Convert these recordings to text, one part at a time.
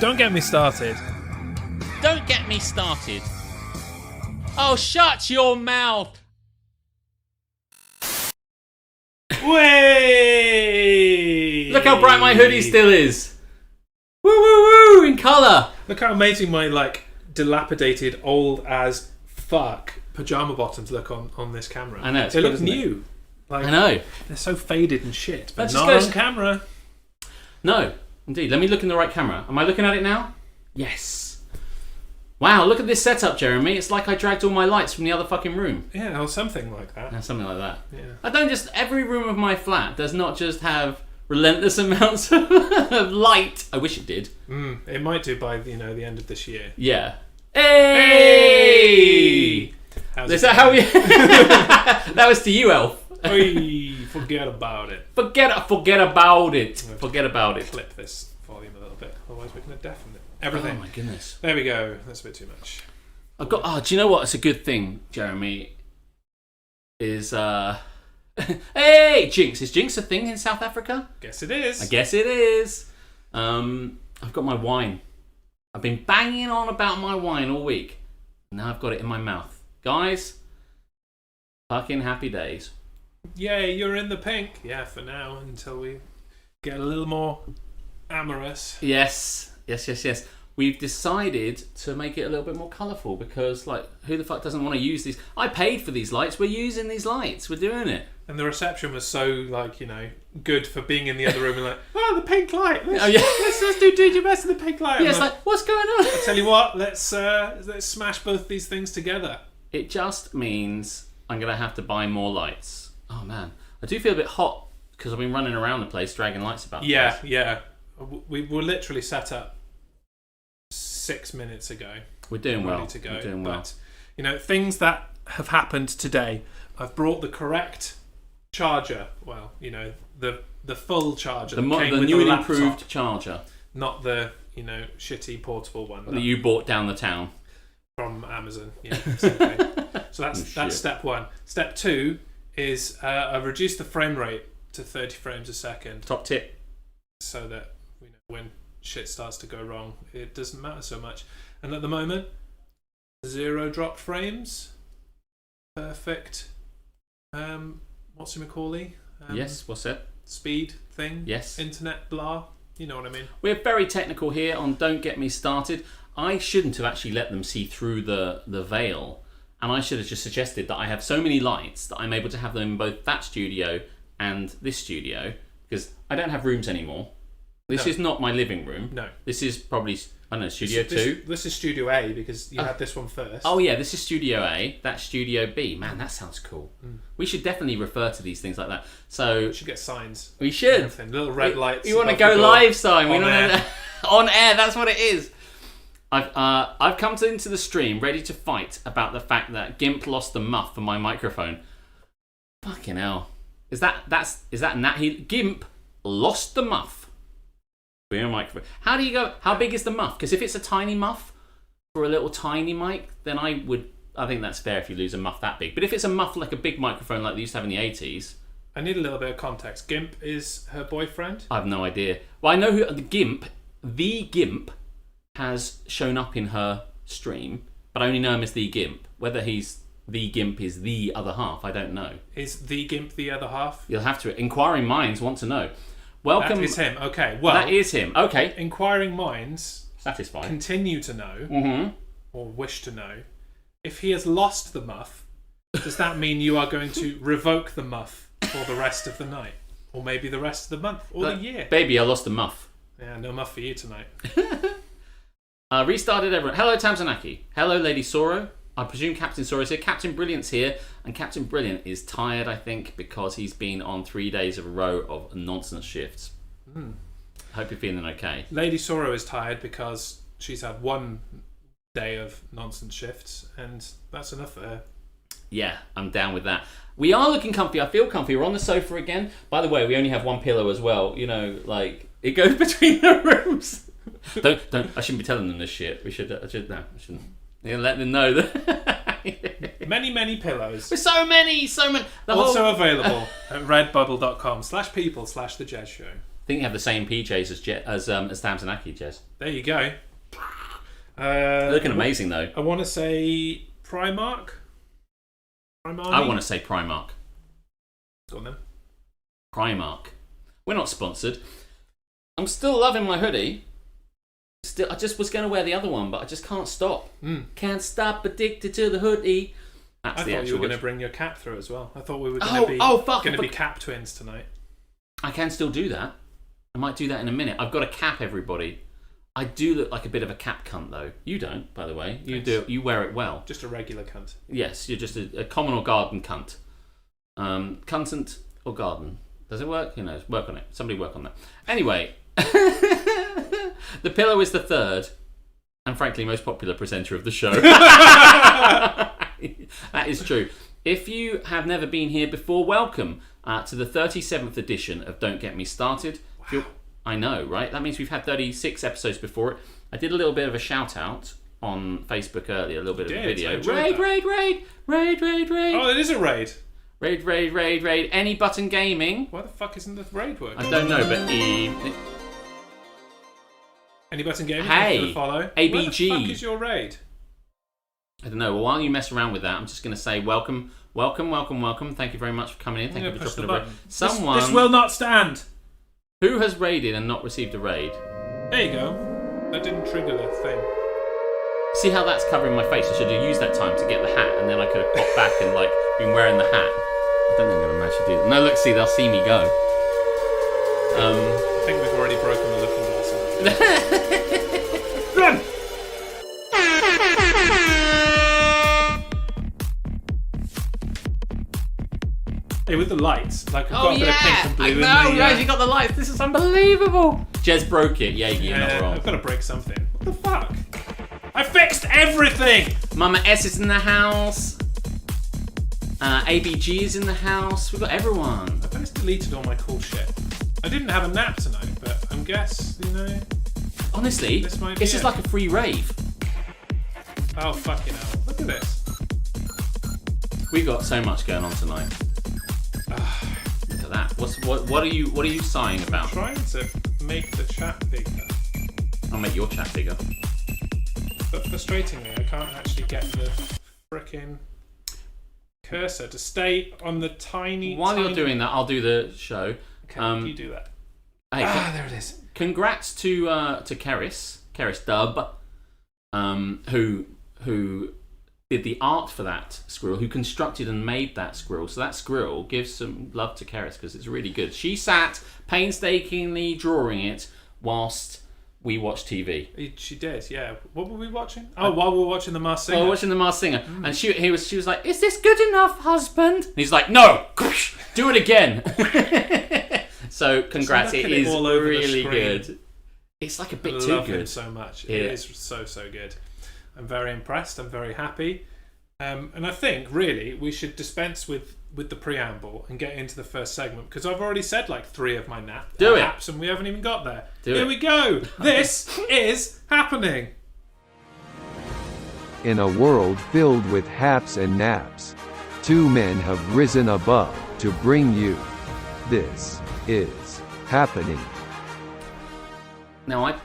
Don't get me started. Don't get me started. Oh, shut your mouth. Way! Look how bright my hoodie still is. Woo, woo, woo, in colour. Look how amazing my, like, dilapidated, old as fuck pajama bottoms look on this camera. I know, it's they good, look isn't it? new. Like, I know. They're so faded and shit, but That just not goes- on camera. No, indeed. Let me look in the right camera. Am I looking at it now? Yes. Wow, look at this setup, Jeremy. It's like I dragged all my lights from the other fucking room. Yeah, or something like that. Yeah, something like that. Yeah. I don't just... Every room of my flat does not just have relentless amounts of light. I wish it did. It might do by, the end of this year. Yeah. Hey! How's Is it that how going? we... That was to you, Elf. Oy, forget about it. Forget about it. Forget about it. Clip this volume a little bit, otherwise we're going to deafen it. Everything. Oh my goodness. There we go. That's a bit too much. I've got... Oh, do you know what? It's a good thing, Jeremy. Is... Hey! Jinx. Is Jinx a thing in South Africa? Guess it is. I guess it is. I've got my wine. I've been banging on about my wine all week. Now I've got it in my mouth. Guys, fucking happy days. Yay, you're in the pink. Yeah, for now, until we get a little more amorous. Yes. We've decided to make it a little bit more colourful because, like, who the fuck doesn't want to use these? I paid for these lights. We're using these lights. We're doing it. And the reception was so, like, good for being in the other room and like, oh, the pink light. Let's do DGMS and the pink light. Yeah, it's like, what's going on? I tell you what, let's smash both these things together. It just means I'm going to have to buy more lights. Oh, man. I do feel a bit hot because I've been running around the place dragging lights about. Yeah. We were literally set up 6 minutes ago. We're doing well. Ready to go. We're doing well. But, things that have happened today. I've brought the correct charger. Well, the full charger. The that came with new and laptop, improved charger. not the shitty portable one That you bought down the town. from Amazon. Yeah, same thing. So that's step one. Step two is I've reduced the frame rate to 30 frames a second, Top tip. so that when shit starts to go wrong, it doesn't matter so much. And at the moment, 0 drop frames, perfect. What's your Macaulay? Yes, what's it? Speed thing. Yes. Internet blah. You know what I mean. We're very technical here on Don't Get Me Started. I shouldn't have actually let them see through the veil. And I should have just suggested that I have so many lights that I'm able to have them in both that studio and this studio. Because I don't have rooms anymore. This is not my living room. No. This is probably, I don't know, Studio 2. This is Studio A because you had this one first. Oh yeah, this is Studio A. That's Studio B. Man, that sounds cool. We should definitely refer to these things like that. So We should get signs. we should. Everything. Little red lights. You want to above go the door. live sign? We On want air. to on air. That's what it is. I've come into the stream ready to fight about the fact that GIMP lost the muff for my microphone. Fucking hell! Is that Nat? GIMP lost the muff for your microphone. How do you go? How big is the muff? Because if it's a tiny muff for a little tiny mic, then I think that's fair if you lose a muff that big. But if it's a muff like a big microphone like they used to have in the 80s. I need a little bit of context. GIMP is her boyfriend. I have no idea. Well, I know who the GIMP has shown up in her stream, but I only know him as the GIMP. Whether the GIMP is the other half, I don't know. Is the GIMP the other half? You'll have to. Inquiring minds want to know. Welcome. That is him. Okay. Well, That is him. Okay. inquiring minds Satisfying. continue to know Mm-hmm. or wish to know if he has lost the muff. Does that mean you are going to revoke the muff for the rest of the night, or maybe the rest of the month, or the year? Baby, I lost a muff. Yeah, no muff for you tonight. Restarted everyone. Hello, Tamzanaki. Hello, Lady Soro. I presume Captain Soro is here. Captain Brilliant's here. And Captain Brilliant is tired, I think, because he's been on 3 days of a row of nonsense shifts. Hope you're feeling okay. Lady Sorrow is tired because she's had 1 day of nonsense shifts, and that's enough for her. Yeah, I'm down with that. We are looking comfy. I feel comfy. We're on the sofa again. By the way, we only have 1 pillow as well. It goes between the rooms. Don't. I shouldn't be telling them this shit. I shouldn't. Yeah, let them know that. Many pillows. There's so many. Also available at redbubble.com/people/the Jez Show. think you have the same PJs as Tamsinaki, Jez. There you go. Looking amazing though. I want to say Primark. I want to say Primark. Go on then. Primark. We're not sponsored. I'm still loving my hoodie. I just was going to wear the other one, but I just can't stop. Can't stop, addicted to the hoodie. That's I thought you were going to bring your cap through as well. I thought we were going to be cap twins tonight. I can still do that. I might do that in a minute. I've got a cap, everybody. I do look like a bit of a cap cunt, though. You don't, by the way. You do. You wear it well. Just a regular cunt. Yes, you're just a common or garden cunt. Cuntant or garden. Does it work? Who knows? Work on it. Somebody work on that. Anyway, The Pillow is the third and, frankly, most popular presenter of the show. That is true. If you have never been here before, welcome to the 37th edition of Don't Get Me Started. Wow. I know, right? That means we've had 36 episodes before it. I did a little bit of a shout out on Facebook earlier, a little bit of a video. Raid. Oh, it is a raid. Raid. Any Button Gaming. Why the fuck isn't the raid working? I don't know, but Any Button Gaming? Hey, follow. ABG. Where the fuck is your raid? I don't know. Well, while you mess around with that, I'm just going to say welcome. Thank you very much for coming in. Thank you for press dropping the a raid. button. Someone This will not stand. who has raided and not received a raid. There you go. That didn't trigger the thing. See how that's covering my face? I should have used that time to get the hat, and then I could have popped back and been wearing the hat. I don't think I'm going to manage to do that. No, look, see, they'll see me go. I think we've already broken the looking glass. Run! Hey, with the lights, like I've got a bit of pink and blue in know, guys, you got the lights. This is unbelievable. Jez broke it. Yeah, you're not wrong. I've got to break something. What the fuck? I fixed everything! Mama S is in the house. ABG is in the house. We've got everyone. I just deleted all my cool shit. I didn't have a nap tonight, but I guess, Honestly, this is like a free rave. Oh, fucking hell. Look at this. We've got so much going on tonight. Look at that. What are you sighing about? I'm trying to make the chat bigger. I'll make your chat bigger. But frustratingly, I can't actually get the frickin' cursor to stay on the tiny... While you're doing that, I'll do the show. Okay, you do that. Hey, there it is. Congrats to Keris Dub, who did the art for that squirrel, who constructed and made that squirrel. So that squirrel gives some love to Keris because it's really good. She sat painstakingly drawing it whilst we watched TV. She did, yeah. What were we watching? Oh, while we were watching The Masked Singer. Oh, watching The Masked Singer. And she was like, "Is this good enough, husband?" And he's like, "No, do it again." So congrats, it is all over really good. It's like a bit too good. I love him so much. It is so good. I'm very impressed. I'm very happy. And I think, really, we should dispense with the preamble and get into the first segment, because I've already said like 3 of my naps and we haven't even got there. Here we go. This is happening. In a world filled with haps and naps, 2 men have risen above to bring you This Is Happening. Now,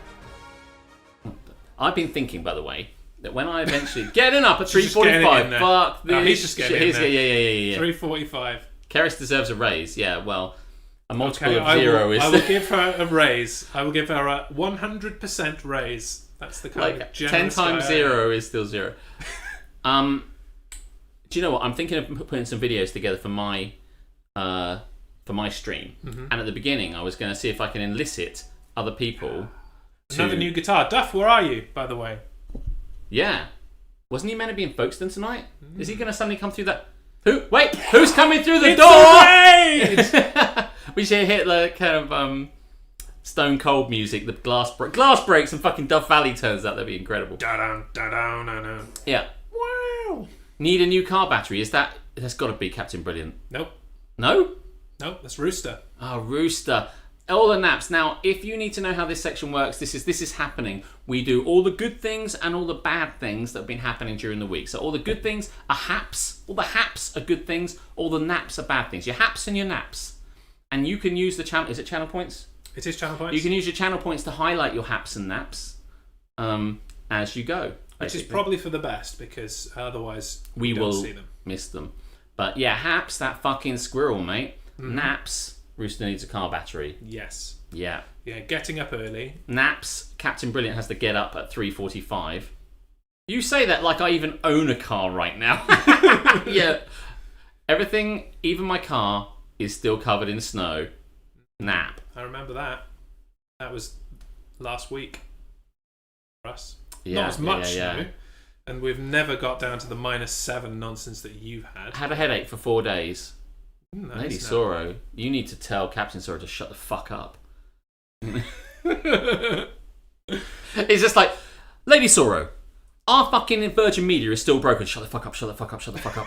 I've been thinking, by the way, that when I eventually getting up at 3:45, fuck this. No, he's just getting in there. Yeah. 3:45. Keris deserves a raise. Yeah, well, a multiple Okay, of 0 is. I will give her a raise. I will give her a 100% raise. That's the kind of generous 10 times guy 0 is still 0. Do you know what? I'm thinking of putting some videos together for my stream. Mm-hmm. And at the beginning, I was going to see if I can elicit other people. Another new guitar. Duff, where are you, by the way? Yeah. Wasn't he meant to be in Folkestone tonight? Is he going to suddenly come through that... Who's coming through the door? We should hit the kind of Stone Cold music, the glass breaks and fucking Dove Valley turns up. That'd be incredible. Da-dum. Yeah. Wow. Need a new car battery. That's got to be Captain Brilliant. Nope. No? Nope, that's Rooster. Oh, Rooster. All the naps. Now, if you need to know how this section works, this is happening. We do all the good things and all the bad things that have been happening during the week. So all the good things are haps. All the haps are good things. All the naps are bad things. Your haps and your naps. And you can use the channel... Is it channel points? It is channel points. You can use your channel points to highlight your haps and naps as you go. Which is probably for the best, because otherwise we don't will see them. miss them. But yeah, haps, that fucking squirrel, mate. Naps, Rooster needs a car battery. Yes. Yeah. Yeah, getting up early. Naps, Captain Brilliant has to get up at 3:45. You say that like I even own a car right now. Yeah. Everything, even my car, is still covered in snow. Nap. I remember that. That was last week for us. Yeah, Not as much yeah. snow. And we've never got down to the -7 nonsense that you've had. Had a headache for 4 days. Nice, Lady no. Sorrow, you need to tell Captain Sorrow to shut the fuck up. It's just like, Lady Sorrow, our fucking Virgin Media is still broken. Shut the fuck up, shut the fuck up, shut the fuck up.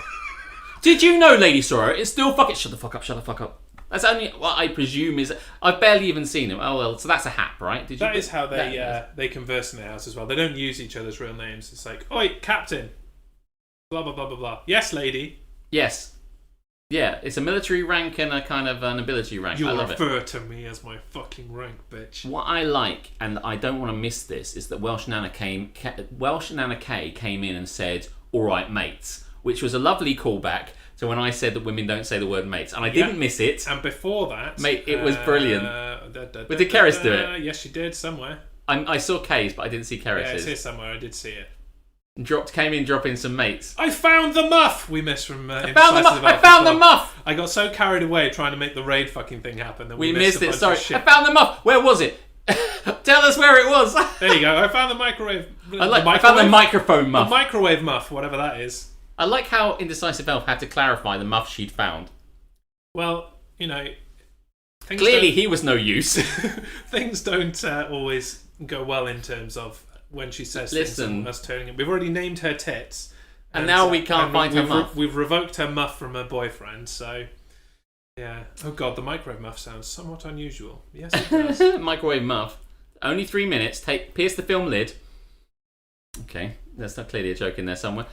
Did you know, Lady Sorrow, it's still fucking... Shut the fuck up, shut the fuck up. That's only what I presume is... I've barely even seen him. Oh, well, so that's a hap, right? Did you? That is how they converse in the house as well. They don't use each other's real names. It's like, oi, Captain. Blah, blah, blah, blah, blah. Yes, lady. Yes. Yeah, it's a military rank and a kind of an ability rank. You I love it. refer to me as my fucking rank, bitch. What I like, and I don't want to miss this, is that Welsh Nana K came in and said, "All right, mates," which was a lovely callback to when I said that women don't say the word mates, and I didn't miss it. And before that, Mate, it was brilliant. But did Keris do it? Yes, she did somewhere. I saw K's, but I didn't see Yeah, it's Keris's. here somewhere. I did see it. Came in dropping some mates. I found the muff. We missed from. I found the muff. I got so carried away trying to make the raid fucking thing happen that We missed missed a it. bunch Sorry, of shit. I found the muff. Where was it? Tell us where it was. There you go. I found the microwave. I found the microphone muff. The microwave muff, whatever that is. I like how Indecisive Elf had to clarify the muff she'd found. Well, you know, Clearly he was no use. things don't always go well in terms of when she says things and us turning it. We've already named her tits. And now we can't find her muff. We've revoked her muff from her boyfriend, so... Yeah. Oh god, the microwave muff sounds somewhat unusual. Yes, it does. Microwave muff. Only 3 minutes. Pierce the film lid. Okay, there's clearly a joke in there somewhere.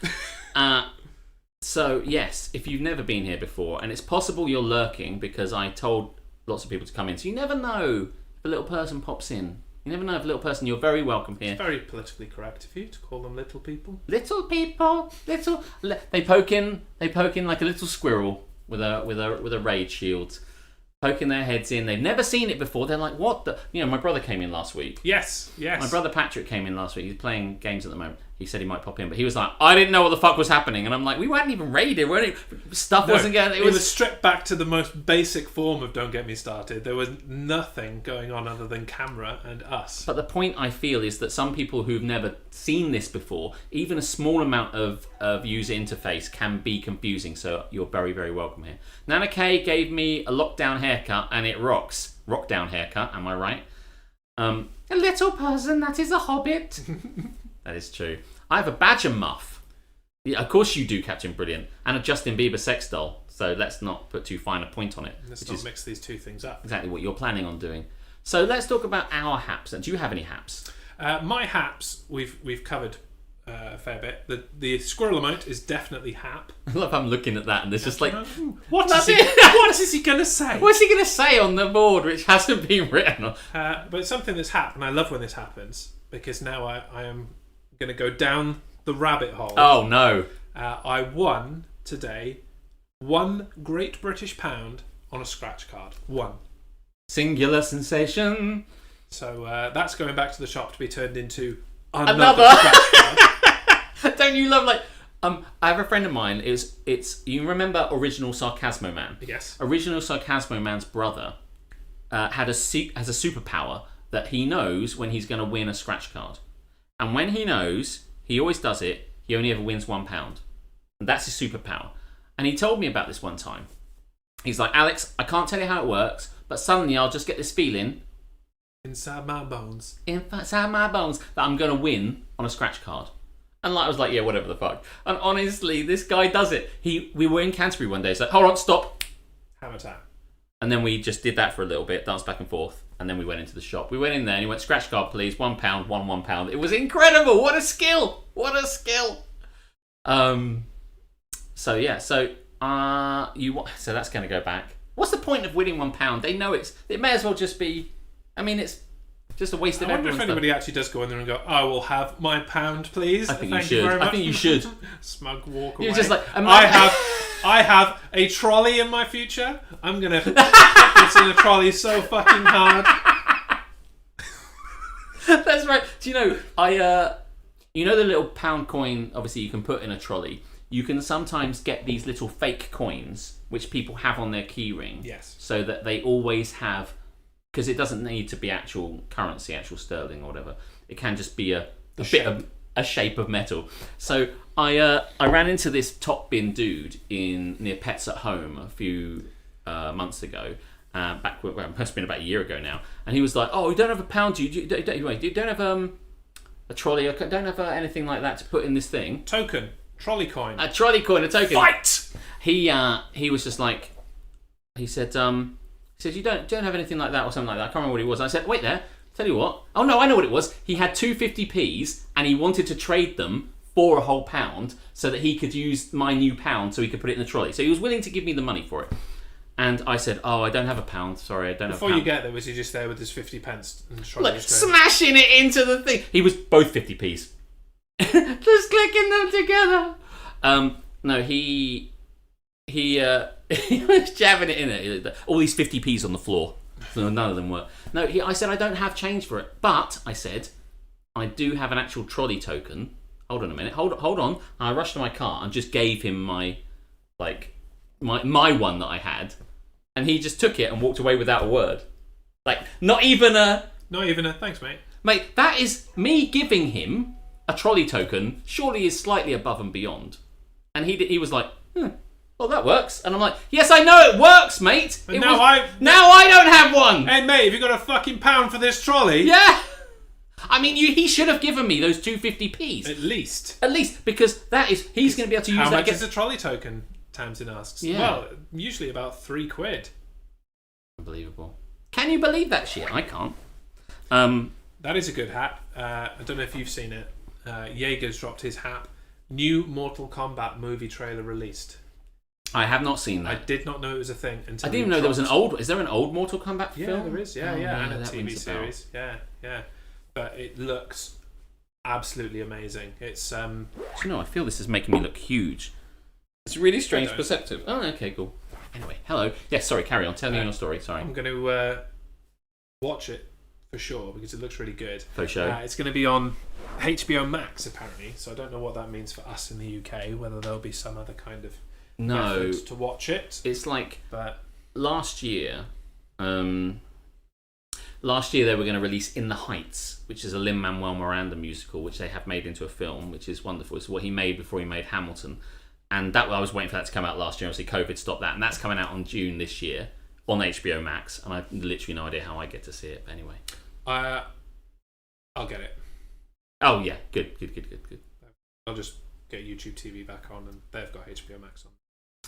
So, yes, if you've never been here before, and it's possible you're lurking because I told lots of people to come in, so you never know if a little person pops in. You never know if a little person, you're very welcome here. It's very politically correct of you to call them little people. Little people, they poke in like a little squirrel with a raid shield, poking their heads in. They've never seen it before. They're like, what the? You know, my brother came in last week. Yes. My brother Patrick came in last week. He's playing games at the moment. He said he might pop in, but he was like, I didn't know what the fuck was happening. And I'm like, we weren't even raided. Stuff wasn't going. It was stripped back to the most basic form of Don't Get Me Started. There was nothing going on other than camera and us. But the point I feel is that some people who've never seen this before, even a small amount of user interface can be confusing. So you're very, very welcome here. Nana K gave me a lockdown haircut, and it rocks. Rockdown haircut, am I right? A little person that is a hobbit. That is true. I have a badger muff. Yeah, of course you do, Captain Brilliant. And a Justin Bieber sex doll. So let's not put too fine a point on it. Let's not mix these two things up. Exactly what you're planning on doing. So let's talk about our haps. Do you have any haps? My haps, we've covered a fair bit. The squirrel amount is definitely hap. I love how I'm looking at that and there's just like... What is he going to say? What's he going to say on the board which hasn't been written on? But it's something that's hap, and I love when this happens, because now I am going to go down the rabbit hole. Oh, no. I won today £1 Great British Pound on a scratch card. One. Singular sensation. So that's going back to the shop to be turned into another scratch card. Don't you love, like... I have a friend of mine. It's you remember Original Sarcasmo Man? Yes. Original Sarcasmo Man's brother has a superpower that he knows when he's going to win a scratch card. And when he knows, he always does it, he only ever wins £1. And that's his superpower. And he told me about this one time. He's like, Alex, I can't tell you how it works, but suddenly I'll just get this feeling inside my bones that I'm going to win on a scratch card. And I was like, yeah, whatever the fuck. And honestly, this guy does it. We were in Canterbury one day, so hold on, stop. Hammer time. And then we just did that for a little bit, danced back and forth. And then we went into the shop. We went in there and he went, scratch card, please. £1, £1. It was incredible. What a skill. What a skill. So yeah, so that's going to go back. What's the point of winning £1? They know it may as well just be I mean, it's just a waste of I wonder everyone's if anybody actually does go in there and go, I will have my pound, please. I think Thank you should. very much. I think you should. Smug walk away. You're just like, I have a trolley in my future. I'm going to put this in a trolley so fucking hard. That's right. Do you know, you know the little pound coin, obviously, you can put in a trolley. You can sometimes get these little fake coins, which people have on their keyring. Yes. So that they always have, because it doesn't need to be actual currency, actual sterling or whatever. It can just be a shape of metal. So I ran into this top bin dude near Pets at Home a few months ago. Back well, it must have been about a year ago now, and he was like, "Oh, you don't have a pound? You don't have a trolley? I don't have anything like that to put in this thing? Token, trolley coin, a trolley coin, a token." Fight. He was just like, he said you don't have anything like that or something like that. I can't remember what it was. And I said, wait there. Tell you what. Oh no, I know what it was. He had 250p's and he wanted to trade them for a whole pound so that he could use my new pound so he could put it in the trolley. So he was willing to give me the money for it. And I said, oh, I don't have a pound. Sorry, I don't have a pound. Before you get there, was he just there with his 50 pence? And Look, smashing it into the thing. He was both 50p's. Just clicking them together. No, he was jabbing it in it. All these 50p's on the floor. So none of them work. No, I said, I don't have change for it. But, I said, I do have an actual trolley token. Hold on a minute. Hold on. And I rushed to my car and just gave him my one that I had. And he just took it and walked away without a word. Like, not even a thanks, mate. Mate, that is me giving him a trolley token, surely is slightly above and beyond. And he was like, well, that works. And I'm like, yes, I know it works, mate. But now I don't have one. Hey, mate, have you got a fucking pound for this trolley? Yeah. I mean, he should have given me those 250p's. At least, because he's going to be able to use that. How much is a trolley token? Tamsin asks. Yeah. Well, usually about £3. Unbelievable. Can you believe that shit? I can't. That is a good hat. I don't know if you've seen it. Jaeger's dropped his hat. New Mortal Kombat movie trailer released. I have not seen that. I did not know it was a thing until I didn't even know there was an old. Is there an old Mortal Kombat film? Yeah, there is. Yeah, and a that TV rings a bell. series. Yeah. But it looks absolutely amazing. It's Do you know, I feel this is making me look huge. It's really strange perceptive. Oh, okay, cool. Anyway, hello. Yes, sorry, carry on. Tell me your story, sorry. I'm going to watch it for sure because it looks really good. For sure. It's going to be on HBO Max, apparently, so I don't know what that means for us in the UK, whether there'll be some other kind of method to watch it. It's like but last year they were going to release In the Heights, which is a Lin-Manuel Miranda musical, which they have made into a film, which is wonderful. It's what he made before he made Hamilton. And that I was waiting for that to come out last year. Obviously, COVID stopped that. And that's coming out on June this year on HBO Max. And I've literally no idea how I get to see it. But anyway. I'll get it. Oh, yeah. Good. I'll just get YouTube TV back on and they've got HBO Max on.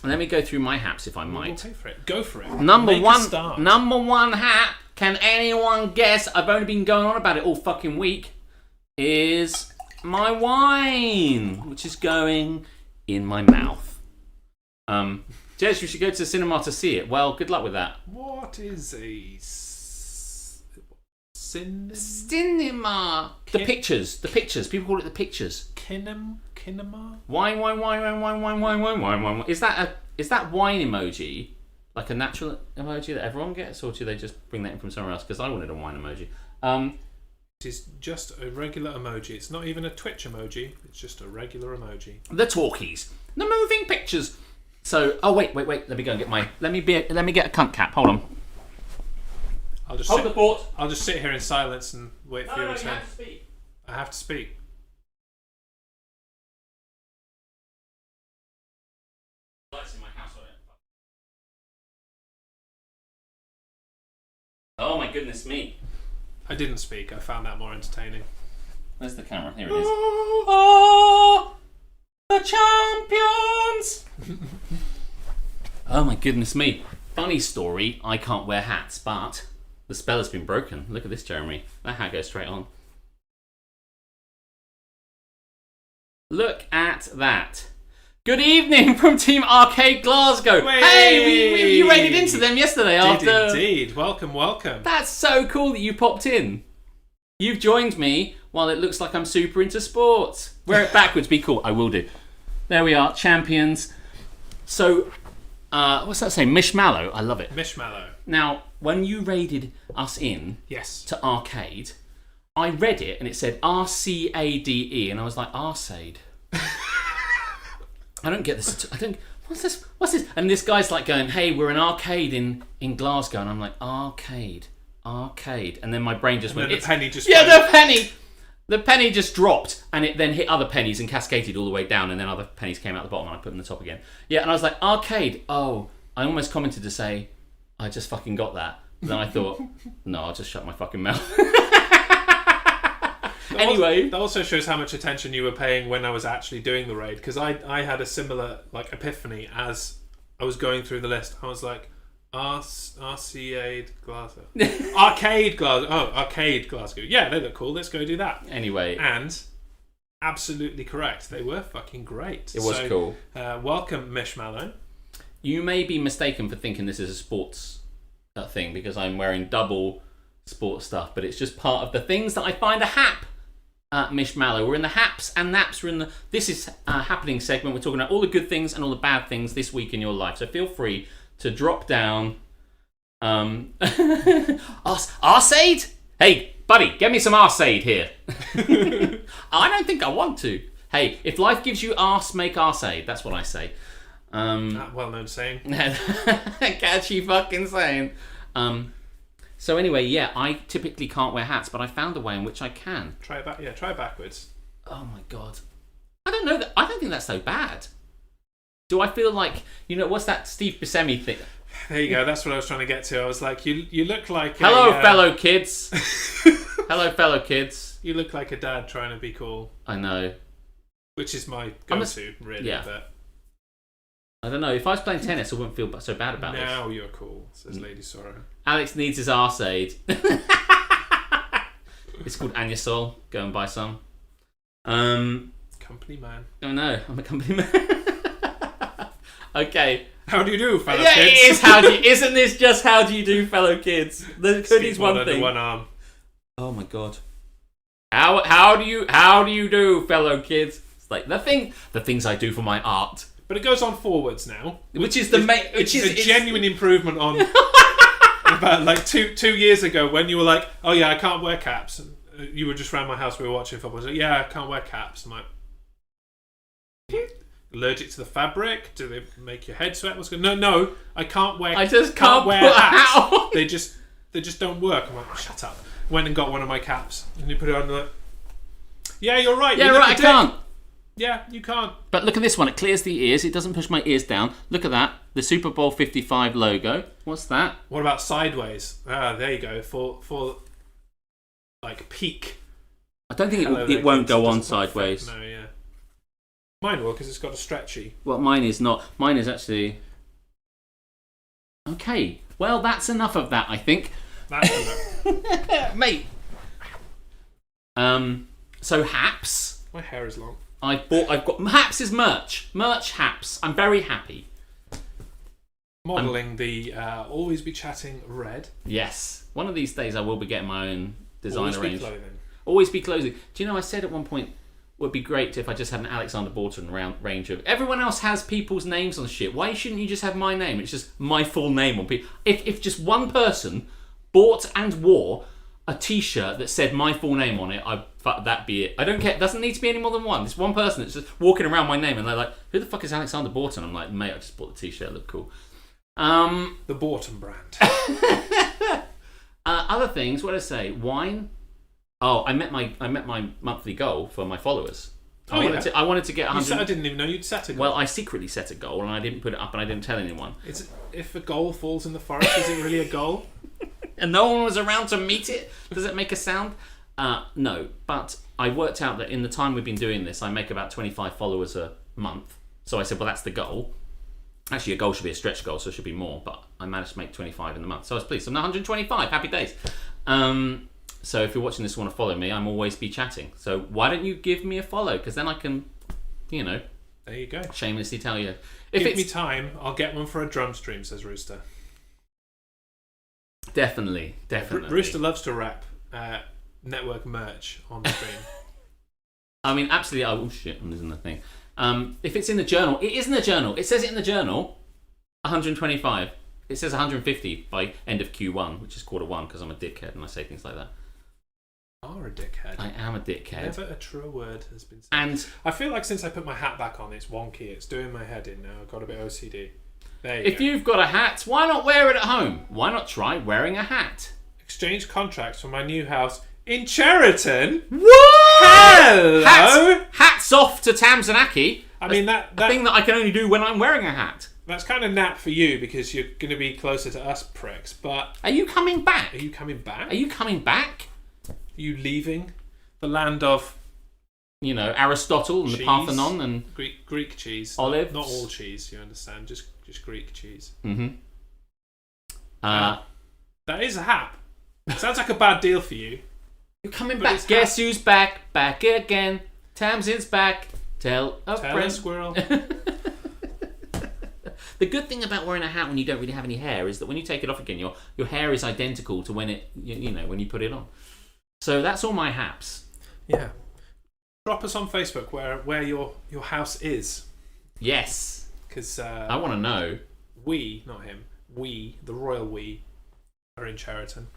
Let me go through my haps if I might. We'll pay for it. Go for it. Number one hap. Can anyone guess? I've only been going on about it all fucking week. Is my wine, which is going in my mouth. Jez, you should go to the cinema to see it. Well, good luck with that. What is a cinema? The pictures. People call it the pictures. Kinema? Wine. Is that wine emoji like a natural emoji that everyone gets, or do they just bring that in from somewhere else? Because I wanted a wine emoji. It is just a regular emoji. It's not even a Twitch emoji. It's just a regular emoji. The talkies. The moving pictures. So, wait. Let me go and get my. Let me get a cunt cap. Hold on. Hold the fort. I'll just sit here in silence and wait for your return. You have to speak. I have to speak. Lights in my house on it. Oh my goodness me. I didn't speak. I found that more entertaining. Where's the camera? Here it is. Oh, the champions! Oh my goodness me. Funny story, I can't wear hats, but the spell has been broken. Look at this, Jeremy. That hat goes straight on. Look at that. Good evening from Team Arcade Glasgow. Way! Hey, you raided into them yesterday after... Indeed. Welcome, welcome. That's so cool that you popped in. You've joined me while it looks like I'm super into sports. Wear it backwards, be cool. I will do. There we are, champions. So, what's that say? Mishmallow. I love it. Mishmallow. Now, when you raided us in Yes. to Arcade, I read it and it said RCADE, and I was like, Arcade. I don't get this. I don't. What's this? What's this? And this guy's like going, "Hey, we're an arcade in Glasgow," and I'm like, "Arcade, arcade," and then my brain just went. And then the penny just. Yeah, went. the penny just dropped, and it then hit other pennies and cascaded all the way down, and then other pennies came out the bottom, and I put them in the top again. Yeah, and I was like, "Arcade." Oh, I almost commented to say, "I just fucking got that." But then I thought, no, I'll just shut my fucking mouth. Anyway, that also shows how much attention you were paying when I was actually doing the raid, because I had a similar like epiphany as I was going through the list. I was like, Arcade Glasgow, Arcade Glasgow. Oh, Arcade Glasgow. Yeah, they look cool. Let's go do that. Anyway, and absolutely correct. They were fucking great. It was cool. Welcome, Mishmallow. You may be mistaken for thinking this is a sports thing because I'm wearing double sports stuff, but it's just part of the things that I find a hap. Mishmallow. We're in the haps and naps. We're in the This is a happening segment. We're talking about all the good things and all the bad things this week in your life. So feel free to drop down. Arcade? Hey, buddy, get me some Arcade here. I don't think I want to. Hey, if life gives you arse, make Arcade. That's what I say. That well-known saying. Catchy fucking saying. So anyway, yeah, I typically can't wear hats, but I found a way in which I can. Try it back. Yeah, try it backwards. Oh my god, I don't know that. I don't think that's so bad. Do I feel like what's that Steve Buscemi thing? There you go. That's what I was trying to get to. I was like, you look like. Hello, fellow kids. Hello, fellow kids. You look like a dad trying to be cool. I know. Which is my go-to, really. Yeah. But I don't know. If I was playing tennis, I wouldn't feel so bad about this. Now you're cool, says Lady Sorrow. Alex needs his Arcade. It's called Anusol. Go and buy some. Company man. Oh no, I'm a company man. Okay. How do you do, fellow yeah, kids? It is isn't this just how do you do, fellow kids? The hoodie's one thing. One arm. Oh my god. How do you do, fellow kids? It's like the things I do for my art. But it goes on forwards now, which is a genuine improvement on about like two years ago when you were like, oh yeah, I can't wear caps. And you were just around my house, we were watching football. I was like, yeah, I can't wear caps. I'm like, allergic to the fabric? Do they make your head sweat? What's going? No, I can't wear. I just can't wear hats. Out. They just don't work. I'm like, oh, shut up. Went and got one of my caps and you put it on. Like, yeah, you're right. Yeah, right. I can't. Yeah, you can't. But look at this one. It clears the ears. It doesn't push my ears down. Look at that. The Super Bowl 55 logo. What's that? What about sideways? Ah, there you go. For like peak. I don't think it won't go on sideways. No, yeah. Mine will because it's got a stretchy. Well, mine is not. Mine is actually. Okay. Well, that's enough of that, I think. That's enough. Mate. So haps. My hair is long. I've got haps is merch haps. I'm very happy. Modelling the always be chatting red. Yes, one of these days I will be getting my own designer range. Always be clothing. Do you know I said at one point it would be great if I just had an Alexander Borton range of everyone else has people's names on shit. Why shouldn't you just have my name? It's just my full name on people. If just one person bought and wore a t-shirt that said my full name on it, that'd be it. I don't care. It doesn't need to be any more than one. There's one person that's just walking around my name and they're like, who the fuck is Alexander Borton? I'm like, mate, I just bought the t-shirt. It looked cool. The Borton brand. Other things, what did I say? Wine? Oh, I met my monthly goal for my followers. I wanted to get 100. I didn't even know you'd set a goal. Well, I secretly set a goal and I didn't put it up and I didn't tell anyone. If a goal falls in the forest, is it really a goal? And no one was around to meet it? Does it make a sound? No, but I worked out that in the time we've been doing this, I make about 25 followers a month. So I said, well, that's the goal. Actually, a goal should be a stretch goal, so it should be more, but I managed to make 25 in the month. So I was pleased. I'm now 125. Happy days. So if you're watching this and want to follow me, I'm always be chatting. So why don't you give me a follow? Because then I can, There There you go. Shamelessly tell you. Give me time, I'll get one for a drum stream, says Rooster. Definitely. Rooster loves to wrap network merch on the stream. I mean, absolutely. Oh, shit, I'm losing the thing. If it's in the journal, it is in the journal. It says it in the journal, 125. It says 150 by end of Q1, which is Q1, because I'm a dickhead and I say things like that. You are a dickhead. I am a dickhead. Never a truer word has been said. And I feel like since I put my hat back on, it's wonky. It's doing my head in now. I've got a bit OCD. There you go. if you've got a hat, why not wear it at home? Why not try wearing a hat? Exchange contracts for my new house in Cheriton. What? Hello. Hats off to Tamsanaki. I mean that thing that I can only do when I'm wearing a hat. That's kind of nap for you because you're going to be closer to us pricks. But Are you coming back? are you coming back? Are you coming back? Are you leaving the land of You know, Aristotle and cheese? the Parthenon and Greek cheese? olives? Not all cheese, you understand? Just Greek cheese. Mm-hmm. That is a hap. Sounds like a bad deal for you. You're coming But back. it's Guess who's back? Back again. Tamsin's back. Tell a Tell friend. a squirrel. The good thing about wearing a hat when you don't really have any hair is that when you take it off again, your hair is identical to when when you put it on. So that's all my haps. Yeah. Drop us on Facebook where your house is. Yes. Because I want to know. we, not him, we, the royal we, are in Cheriton.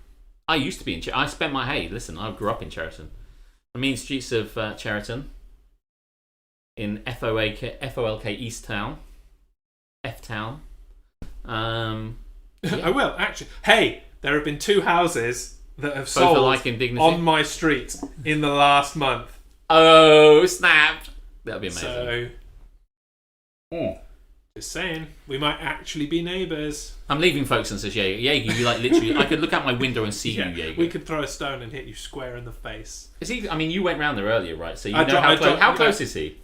I used to be in Cheriton. I spent listen, I grew up in Cheriton. The mean streets of Cheriton. In FOLK East Town. F-Town. I will, actually. Hey, there have been 2 houses that have Both sold alike in dignity. on my street in the last month. Oh, snap. That'd be amazing. So, just saying, we might actually be neighbours. I'm leaving, folks, and says, Jaeger. Jaeger, you like literally, I could look out my window and see you, Jaeger. We could throw a stone and hit you square in the face. Is he? I mean, you went round there earlier, right? So you I know dro- I how dro- how close is he?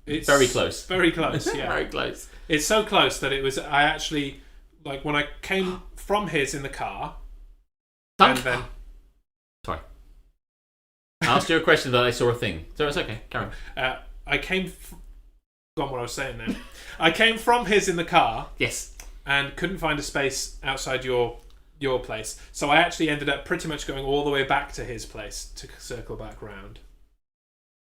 It's Very close. Very close, yeah. Very close. It's so close that I actually, like, when I came from his in the car, and then... Sorry. I asked you a question that I saw a thing. So it's okay. Carry on. I came... Gone what I was saying now. I came from his in the car. Yes. And couldn't find a space outside your place. So I actually ended up pretty much going all the way back to his place to circle back round.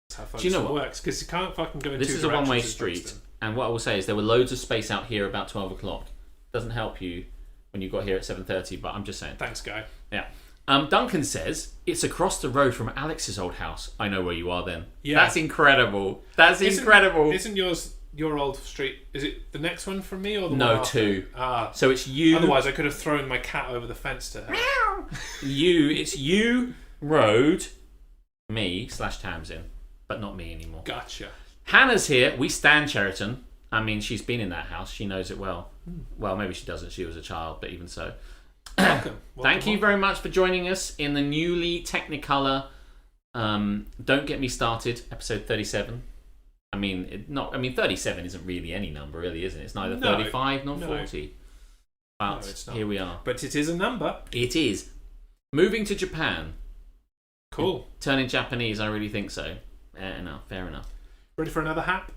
That's how Folkestone works. Because you can't fucking go in This two is a directions one-way in street. Folkestone. And what I will say is there were loads of space out here about 12 o'clock. Doesn't help you when you got here at 7:30, but I'm just saying. Thanks, guy. Yeah. Duncan says, it's across the road from Alex's old house. I know where you are then. Yeah. That's incredible. That's incredible. Isn't yours your old street? Is it the next one from me or the one No, after? 2. Ah. So it's you. Otherwise, I could have thrown my cat over the fence to her. It's you, Road, me / Tamsin, but not me anymore. Gotcha. Hannah's here. We stand Cheriton. I mean, she's been in that house. She knows it well. Well, maybe she doesn't. She was a child, but even so. Welcome. Thank you very much for joining us in the newly Technicolor Don't Get Me Started, episode 37. I mean, 37 isn't really any number, really, isn't it? It's neither 35 nor 40. But No, it's not. here we are. But it is a number. It is. Moving to Japan. Cool. Turning Japanese, I really think so. Fair enough. Ready for another hap?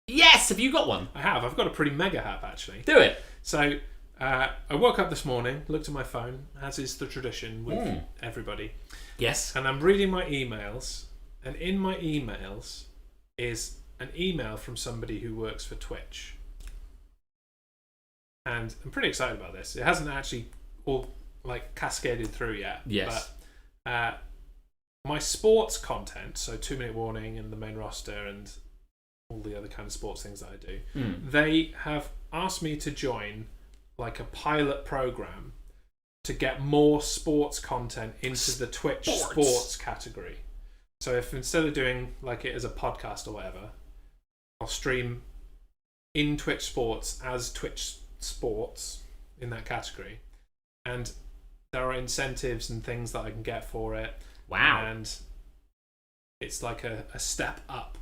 Yes! Have you got one? I have. I've got a pretty mega hap, actually. Do it! So, I woke up this morning, looked at my phone, as is the tradition with everybody, Yes. and I'm reading my emails, and in my emails is an email from somebody who works for Twitch. And I'm pretty excited about this. It hasn't actually all cascaded through yet. Yes. But my sports content, so 2 Minute Warning and the main roster and all the other kind of sports things that I do, they have asked me to join like a pilot program to get more sports content into the Twitch sports category. So if instead of doing like it as a podcast or whatever, I'll stream in Twitch Sports as Twitch Sports in that category. And there are incentives and things that I can get for it. Wow. And it's like a step up.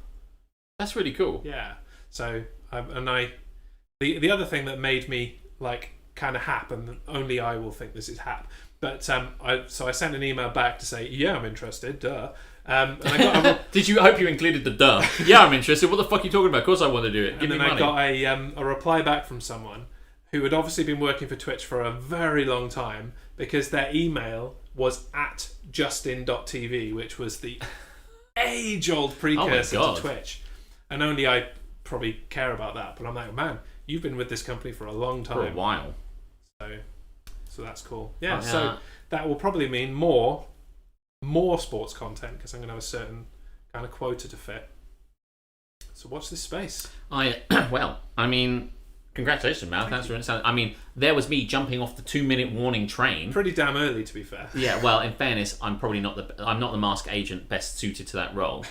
That's really cool. Yeah. So, the other thing that made me like kind of hap, and only I will think this is hap, But I sent an email back to say, yeah, I'm interested, duh. And I got I hope you included the duh. Yeah, I'm interested. What the fuck are you talking about? Of course I want to do it. Give me money. And then I got a reply back from someone who had obviously been working for Twitch for a very long time, because their email was at justin.tv, which was the age-old precursor to Twitch. And only I probably care about that. But I'm like, man, you've been with this company for a long time. For a while. So that's cool. Yeah, so that will probably mean more sports content, because I'm going to have a certain kind of quota to fit. So watch this space. Congratulations, Mal. Thanks for understanding. I mean, there was me jumping off the 2-minute warning train. Pretty damn early, to be fair. Yeah, well, in fairness, I'm not the mask agent best suited to that role.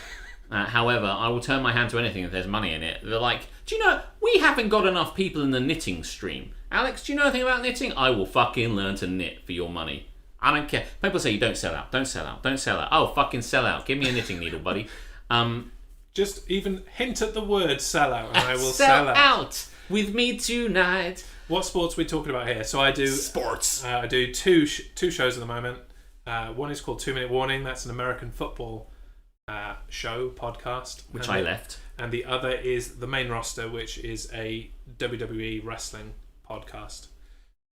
However, I will turn my hand to anything if there's money in it. They're like, do you know, we haven't got enough people in the knitting stream. Alex, do you know anything about knitting? I will fucking learn to knit for your money. I don't care. People say, don't sell out. Oh, fucking sell out. Give me a knitting needle, buddy. Just even hint at the word sell out, and I will sell out. With me tonight. What sports are we talking about here? So I do sports. I do two shows at the moment. One is called 2 Minute Warning. That's an American football podcast, which I left. And the other is The Main Roster, which is a WWE wrestling podcast.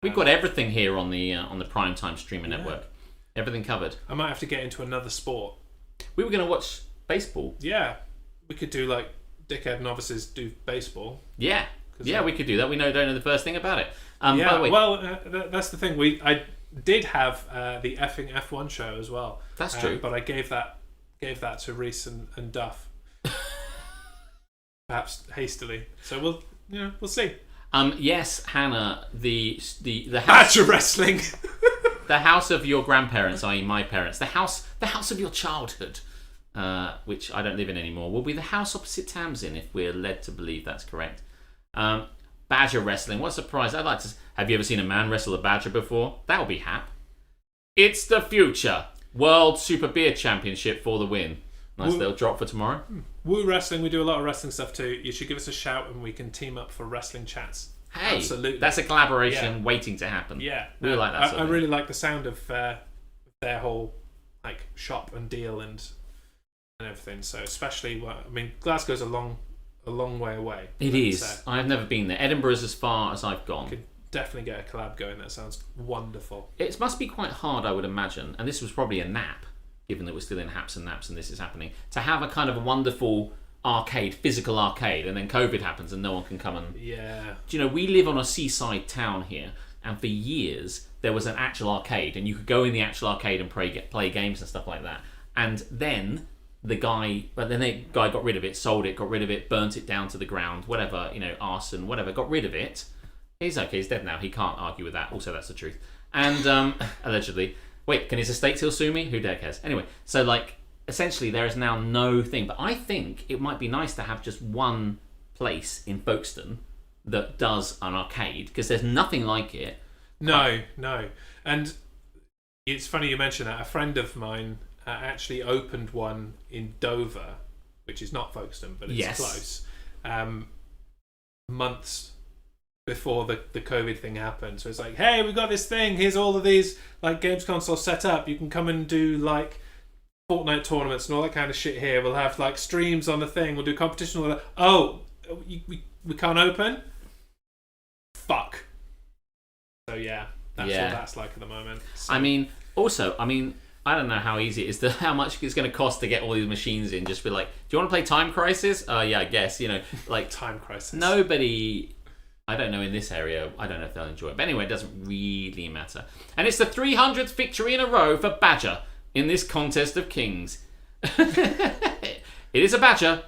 We've got everything here on the Primetime Streamer Network. Everything covered. I might have to get into another sport. We were going to watch baseball. Yeah, we could do like dickhead novices do baseball. Yeah. Yeah, we could do that. We don't know the first thing about it. By the way, that's the thing. I did have the effing F1 show as well. That's true. But I gave that to Reese and Duff, perhaps hastily. So we'll see. Yes, Hannah, the house Badger wrestling, the house of your grandparents, i.e., my parents, the house of your childhood, which I don't live in anymore, will be the house opposite Tamsin, if we're led to believe that's correct. Badger wrestling. What a surprise. I'd like to... Have you ever seen a man wrestle a badger before? That would be hap. It's the future. World Super Beer Championship for the win. Nice little drop for tomorrow. Woo Wrestling. We do a lot of wrestling stuff too. You should give us a shout and we can team up for wrestling chats. Hey, absolutely. That's a collaboration waiting to happen. Yeah. We like that. I really like the sound of their whole like shop and deal and everything. So especially, Glasgow's a long way away. It is. I've never been there. Edinburgh's as far as I've gone. Could definitely get a collab going. That sounds wonderful. It must be quite hard, I would imagine, and this was probably a nap, given that we're still in haps and naps and this is happening, to have a kind of a wonderful physical arcade, and then COVID happens and no one can come and... Yeah. Do you know, we live on a seaside town here, and for years there was an actual arcade, and you could go in the actual arcade and play games and stuff like that. And then... the guy got rid of it, sold it, got rid of it, burnt it down to the ground, whatever, arson, whatever, got rid of it. He's okay, he's dead now. He can't argue with that. Also, that's the truth. And, allegedly. Wait, can his estate still sue me? Who dare cares? Anyway, so, essentially there is now no thing. But I think it might be nice to have just one place in Folkestone that does an arcade, because there's nothing like it. No. And it's funny you mention that. A friend of mine... actually opened one in Dover, which is not Folkestone, but it's close. Months before the COVID thing happened, so it's like, hey, we've got this thing. Here's all of these games consoles set up. You can come and do Fortnite tournaments and all that kind of shit here. We'll have streams on the thing. We'll do competition. All that. Oh, we can't open. Fuck. So that's what that's like at the moment. So. I don't know how easy it is, how much it's going to cost to get all these machines in. Just be like, do you want to play Time Crisis? Yeah, I guess. Time Crisis. Nobody, I don't know in this area, I don't know if they'll enjoy it. But anyway, it doesn't really matter. And it's the 300th victory in a row for Badger in this contest of kings. It is a Badger,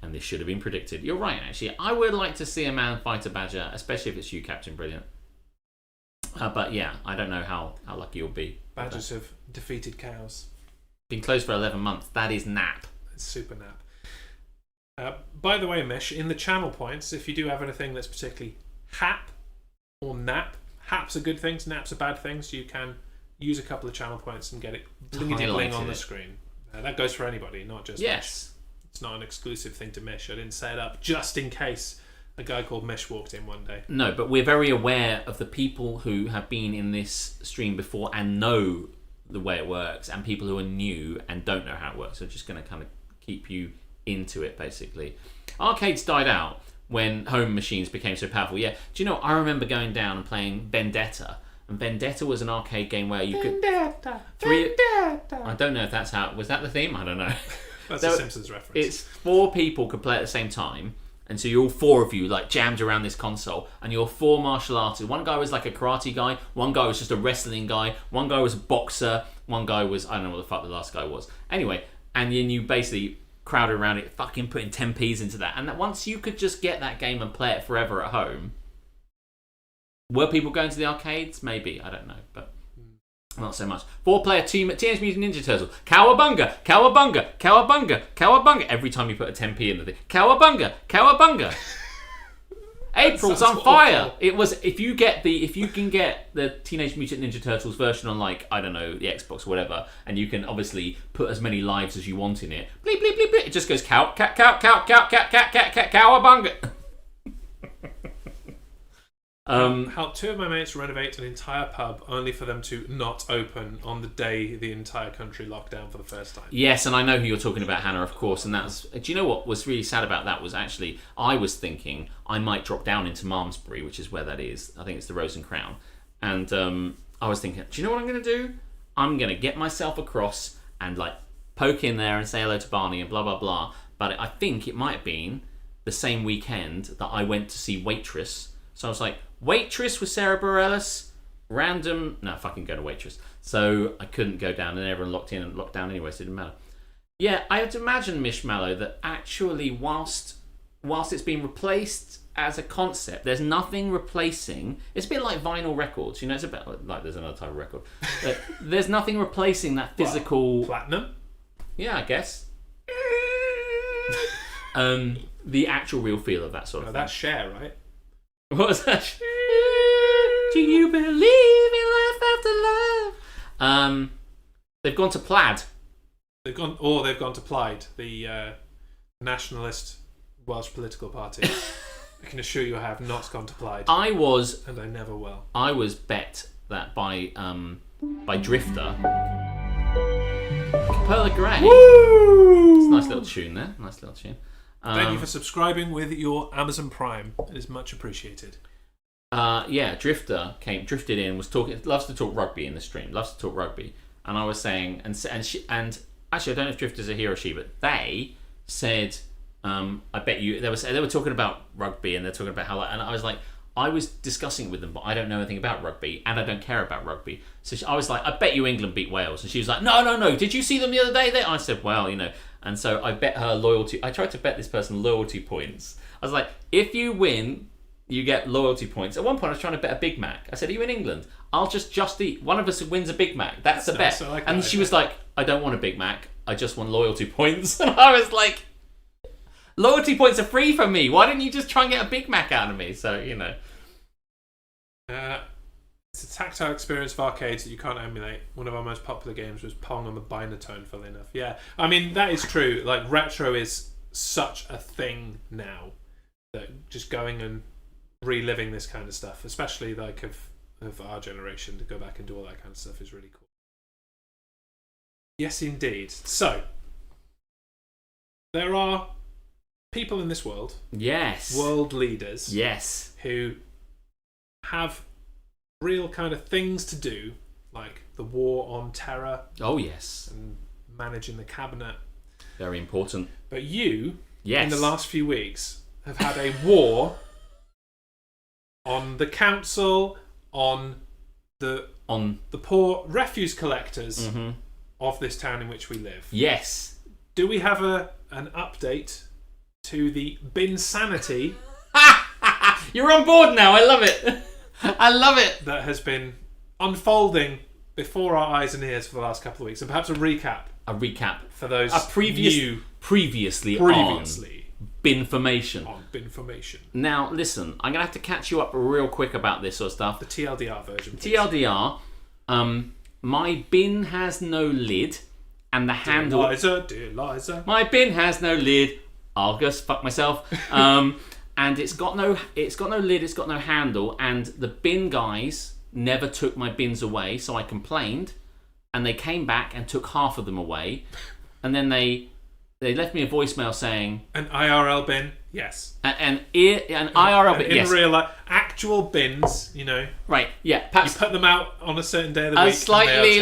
and this should have been predicted. You're right, actually. I would like to see a man fight a Badger, especially if it's you, Captain Brilliant. But yeah, I don't know how lucky you'll be. Badgers have defeated cows. Been closed for 11 months. That is nap. It's super nap. By the way, Mish, in the channel points, if you do have anything that's particularly hap or nap, haps are good things, naps are bad things. You can use a couple of channel points and get it blingity-bling on the screen. That goes for anybody, not just Mish. It's not an exclusive thing to Mish. I didn't set it up just in case a guy called Mish walked in one day. No, but we're very aware of the people who have been in this stream before and know the way it works, and people who are new and don't know how it works. So just going to kind of keep you into it, basically. Arcades died out when home machines became so powerful. Yeah, do you know, I remember going down and playing Vendetta, and Vendetta was an arcade game where you could... Vendetta! I don't know if that's how... Was that the theme? I don't know. That's a Simpsons reference. It's 4 people could play at the same time, and so you're all 4 of you like jammed around this console, and you're 4 martial artists. One guy was like a karate guy, one guy was just a wrestling guy, one guy was a boxer, one guy was, I don't know what the fuck the last guy was. Anyway, and then you basically crowded around it, fucking putting 10p's into that. And that once you could just get that game and play it forever at home, were people going to the arcades? Maybe, I don't know, but not so much. 4-player team at Teenage Mutant Ninja Turtles. Cowabunga, cowabunga, cowabunga, cowabunga. Every time you put a 10p in the thing. Cowabunga, cowabunga. April's on fire. Awful. It was if you can get the Teenage Mutant Ninja Turtles version on, like, I don't know, the Xbox or whatever, and you can obviously put as many lives as you want in it. Bleep bleep bleep bleep. It just goes cow cat cow cow cow cat cat cat cat cowabunga. Helped 2 of my mates renovate an entire pub only for them to not open on the day the entire country locked down for the first time. Yes, and I know who you're talking about, Hannah, of course. And that's. Do you know what was really sad about that was actually I was thinking I might drop down into Malmesbury, which is where that is. I think it's the Rose and Crown. And I was thinking, do you know what I'm going to do? I'm going to get myself across and like poke in there and say hello to Barney and blah blah blah. But I think it might have been the same weekend that I went to see Waitress. So I was like, Waitress with Sarah Bareilles, random... No, fucking go to Waitress. So I couldn't go down, and everyone locked in and locked down anyway, so it didn't matter. Yeah, I would imagine, Mish Mallow, that actually whilst it's been replaced as a concept, there's nothing replacing... It's a bit like vinyl records, you know, it's a bit like there's another type of record. There's nothing replacing that physical... Platinum? Yeah, I guess. The actual real feel of that sort of thing. That's Cher, right? What was that? Do you believe in life after love? They've gone to Plaid. They've gone to Plaid, the nationalist Welsh political party. I can assure you I have not gone to Plaid. And I never will. I was bet that by Drifter. Perla Grey. Woo! It's a nice little tune there. Nice little tune. Thank you for subscribing with your Amazon Prime. It is much appreciated. Yeah, drifted in, loves to talk rugby in the stream, loves to talk rugby. And I was saying, and actually I don't know if Drifter's a he or she, but they said, I bet you, they were talking about rugby, and they're talking about how, and I was like, I was discussing it with them, but I don't know anything about rugby, and I don't care about rugby. So I was like, I bet you England beat Wales. And she was like, no, did you see them the other day? I said, well, you know. And so I bet her loyalty. I tried to bet this person loyalty points. I was like, if you win, you get loyalty points. At one point, I was trying to bet a Big Mac. I said, are you in England? I'll just eat. One of us wins a Big Mac. That's the bet. Like and she was like, I don't want a Big Mac. I just want loyalty points. And I was like, loyalty points are free for me. Why didn't you just try and get a Big Mac out of me? So, you know. It's a tactile experience of arcades that you can't emulate. One of our most popular games was Pong on the Binatone, funnily enough. Yeah, I mean, that is true. Like, retro is such a thing now that just going and reliving this kind of stuff, especially like of our generation, to go back and do all that kind of stuff is really cool. Yes, indeed. So, there are people in this world, yes, world leaders, yes, who have real kind of things to do, like the war on terror. Oh, yes. And managing the cabinet. Very important. But you, yes, in the last few weeks, have had a war on the council, on the poor refuse collectors of this town in which we live. Yes. Do we have an update to the binsanity? You're on board now. I love it. I love it. That has been unfolding before our eyes and ears for the last couple of weeks, and perhaps a recap. For those previously on Binformation. On Binformation. Now, listen, I'm gonna have to catch you up real quick about this sort of stuff. The TLDR version. TLDR. My bin has no lid, and the handle. Dear Liza. My bin has no lid. I'll just fuck myself. and it's got no lid, it's got no handle, and the bin guys never took my bins away, so I complained, and they came back and took half of them away, and then they left me a voicemail saying an IRL bin, yes, an IRL bin, yes, in real life, actual bins, you know, right, yeah, perhaps you put them out on a certain day of the a week. slightly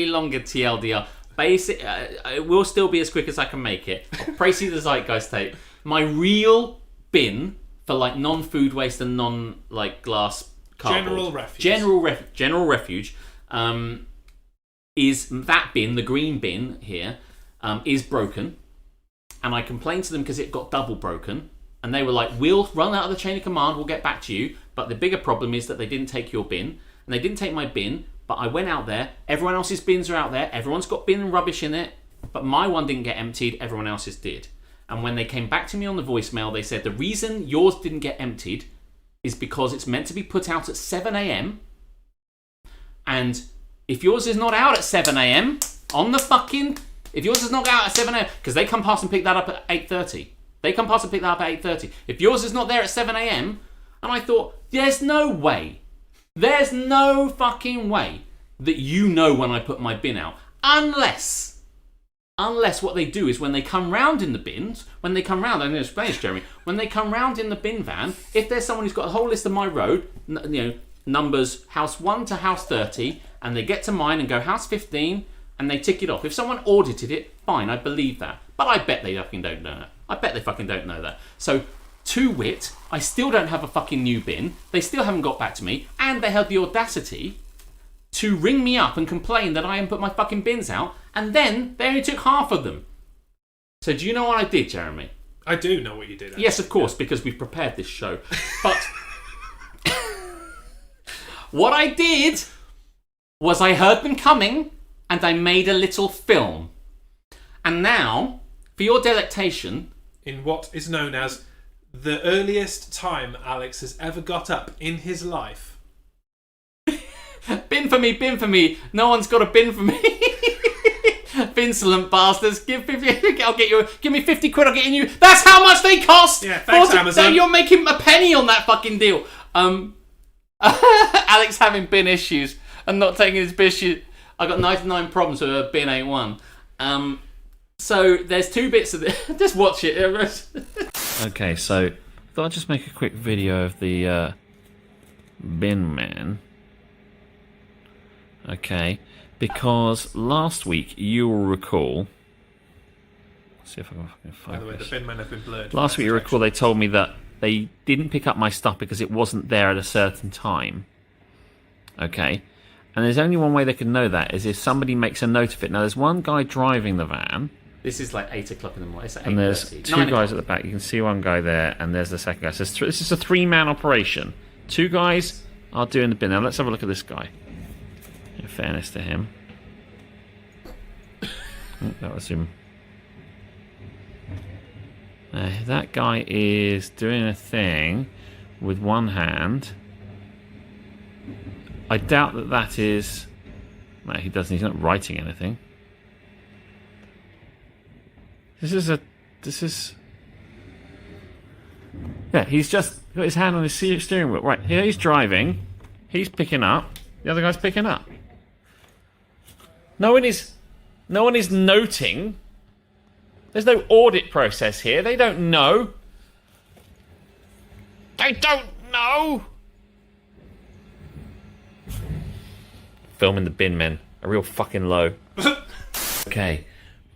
longer TLDR. Basic, it will still be as quick as I can make it. I'll praise you the Zeitgeist tape. My real bin for like non-food waste and non-like glass cardboard. General refuge. Is that bin, the green bin here, is broken, and I complained to them because it got double broken, and they were like, "We'll run out of the chain of command. We'll get back to you." But the bigger problem is that they didn't take your bin, and they didn't take my bin. But I went out there. Everyone else's bins are out there. Everyone's got bin and rubbish in it. But my one didn't get emptied. Everyone else's did. And when they came back to me on the voicemail, they said the reason yours didn't get emptied is because it's meant to be put out at 7 a.m. And if yours is not out at 7 a.m. if yours is not out at 7 a.m. because they come past and pick that up at 8:30. They come past and pick that up at 8:30. If yours is not there at 7 a.m. and I thought, there's no way. There's no fucking way that you know when I put my bin out. Unless what they do is when they come round in the bins, I'm going to explain this, Jeremy, when they come round in the bin van, if there's someone who's got a whole list of my road, numbers house 1 to house 30, and they get to mine and go house 15, and they tick it off. If someone audited it, fine, I believe that. But I bet they fucking don't know that. I bet they fucking don't know that. So, to wit, I still don't have a fucking new bin. They still haven't got back to me, and they had the audacity to ring me up and complain that I hadn't put my fucking bins out, and then they only took half of them. So do you know what I did, Jeremy? I do know what you did. Actually. Yes, of course, because we've prepared this show. But what I did was I heard them coming, and I made a little film. And now, for your delectation, in what is known as the earliest time Alex has ever got up in his life. Bin for me. No one's got a bin for me. Insolent bastards. Give me 50 quid, I'll get you new. That's how much they cost! Yeah, thanks, Amazon. So you're making a penny on that fucking deal. Alex having bin issues and not taking his bin issues. I got 99 problems with a bin ain't one. So there's two bits of this. Just watch it. Okay, so I thought I'd just make a quick video of the bin man. Okay, because last week you will recall. Let's see if I can focus. By the way, the bin men have been blurred. Last week you recall they told me that they didn't pick up my stuff because it wasn't there at a certain time. Okay, and there's only one way they can know that is if somebody makes a note of it. Now there's one guy driving the van. This is like 8 o'clock in the morning. It's like 8:30. And there's two guys at the back. You can see one guy there, and there's the second guy. So this is a 3-man operation. 2 guys are doing the bin. Now let's have a look at this guy. In fairness to him. That was him. That guy is doing a thing with one hand. I doubt that is... No, he doesn't. He's not writing anything. Yeah, he's just got his hand on his steering wheel. Right, here he's driving. He's picking up. The other guy's picking up. No one is noting. There's no audit process here. They don't know. They don't know. Filming the bin men. A real fucking low. Okay.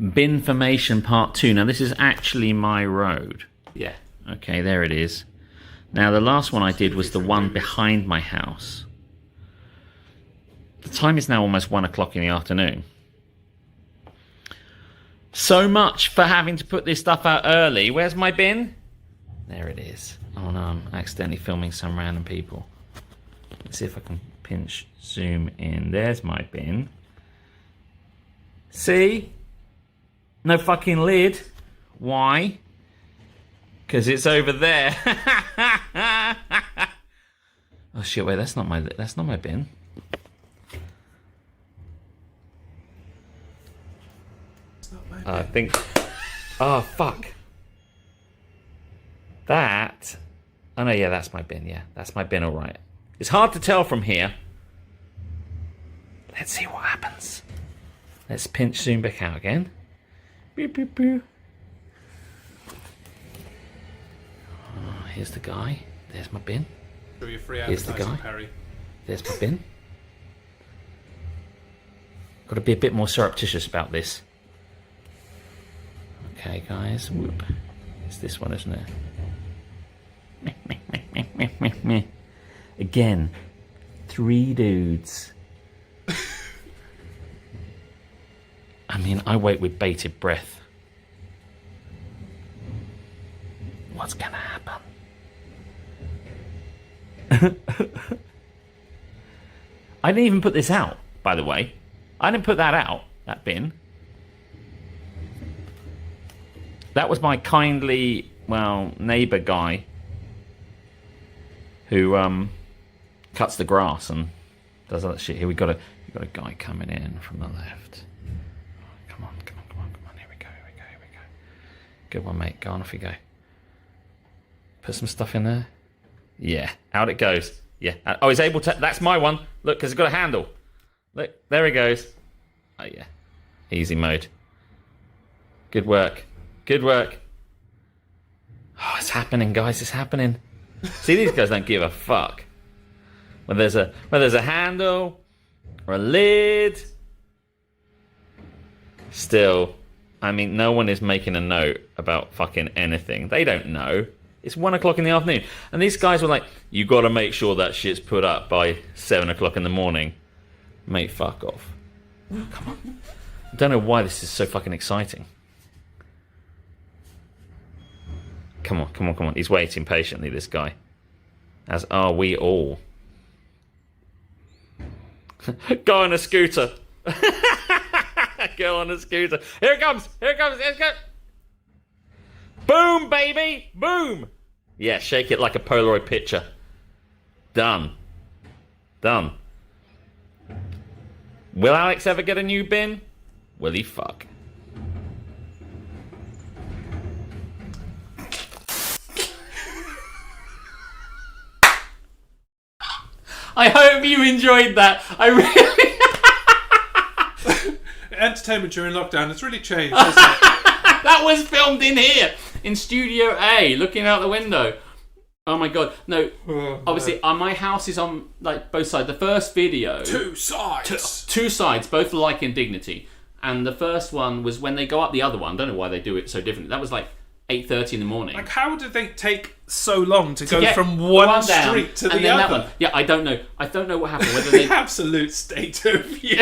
Binformation part 2. Now this is actually my road. Yeah. Okay, there it is. Now the last one I did was the one behind my house. The time is now almost 1 o'clock in the afternoon. So much for having to put this stuff out early. Where's my bin? There it is. Oh no, I'm accidentally filming some random people. Let's see if I can pinch zoom in. There's my bin. See? No fucking lid. Why? Because it's over there. Oh shit! Wait, that's not my bin. It's not my bin. I think. Oh fuck! That... Oh, no, yeah, that's my bin. Yeah, that's my bin, all right. It's hard to tell from here. Let's see what happens. Let's pinch zoom back out again. Boop, boop, boop. Oh, here's the guy. There's my bin. Show your free Here's the advertising, guy. Perry. There's my bin. Got to be a bit more surreptitious about this. Okay, guys. Whoop. It's this one, isn't it? Again, 3 dudes. I mean, I wait with bated breath. What's gonna happen? I didn't even put this out, by the way. I didn't put that out, that bin. That was my kindly, neighbour guy who cuts the grass and does all that shit. Here we got a guy coming in from the left. Come on. Here we go. Good one, mate. Go on, off you go. Put some stuff in there. Yeah, out it goes. Yeah. Oh, he's able to. That's my one. Look, because it's got a handle. Look, there he goes. Oh yeah, easy mode. Good work. Oh, it's happening, guys. It's happening. See, these guys don't give a fuck. When there's a handle or a lid. Still, I mean, no one is making a note about fucking anything. They don't know. It's 1 o'clock in the afternoon. And these guys were like, you got to make sure that shit's put up by 7 o'clock in the morning. Mate, fuck off. Come on. I don't know why this is so fucking exciting. Come on. He's waiting patiently, this guy. As are we all. Go on a scooter. Go on a scooter. Here it comes. Let's go. Boom, baby. Boom. Yeah, shake it like a Polaroid picture. Done. Will Alex ever get a new bin? Will he fuck? I hope you enjoyed that. I really... Entertainment during lockdown has really changed, hasn't it? That was filmed in here, in Studio A, looking out the window. Oh my god. No, obviously, my house is on like both sides. The first video... Two sides! Two sides, both alike in dignity. And the first one was when they go up the other one. I don't know why they do it so differently. That was like 8:30 in the morning. Like, how did they take so long to go from one street to the other? One. Yeah, I don't know. I don't know what happened. Whether they... The absolute state of you.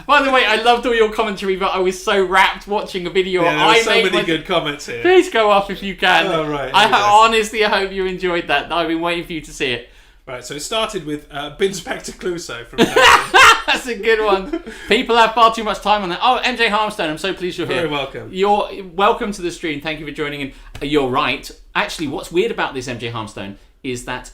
By the way, I loved all your commentary, but I was so rapt watching a video. Yeah, there were so many good comments here. Please go off if you can. Oh, right. Honestly, I hope you enjoyed that. I've been waiting for you to see it. Right, so it started with Bin Spectre Clouseau from That's a good one. People have far too much time on that. Oh, MJ Harmstone, I'm so pleased you're here. Very welcome. You're welcome to the stream. Thank you for joining in. You're right. Actually, what's weird about this MJ Harmstone is that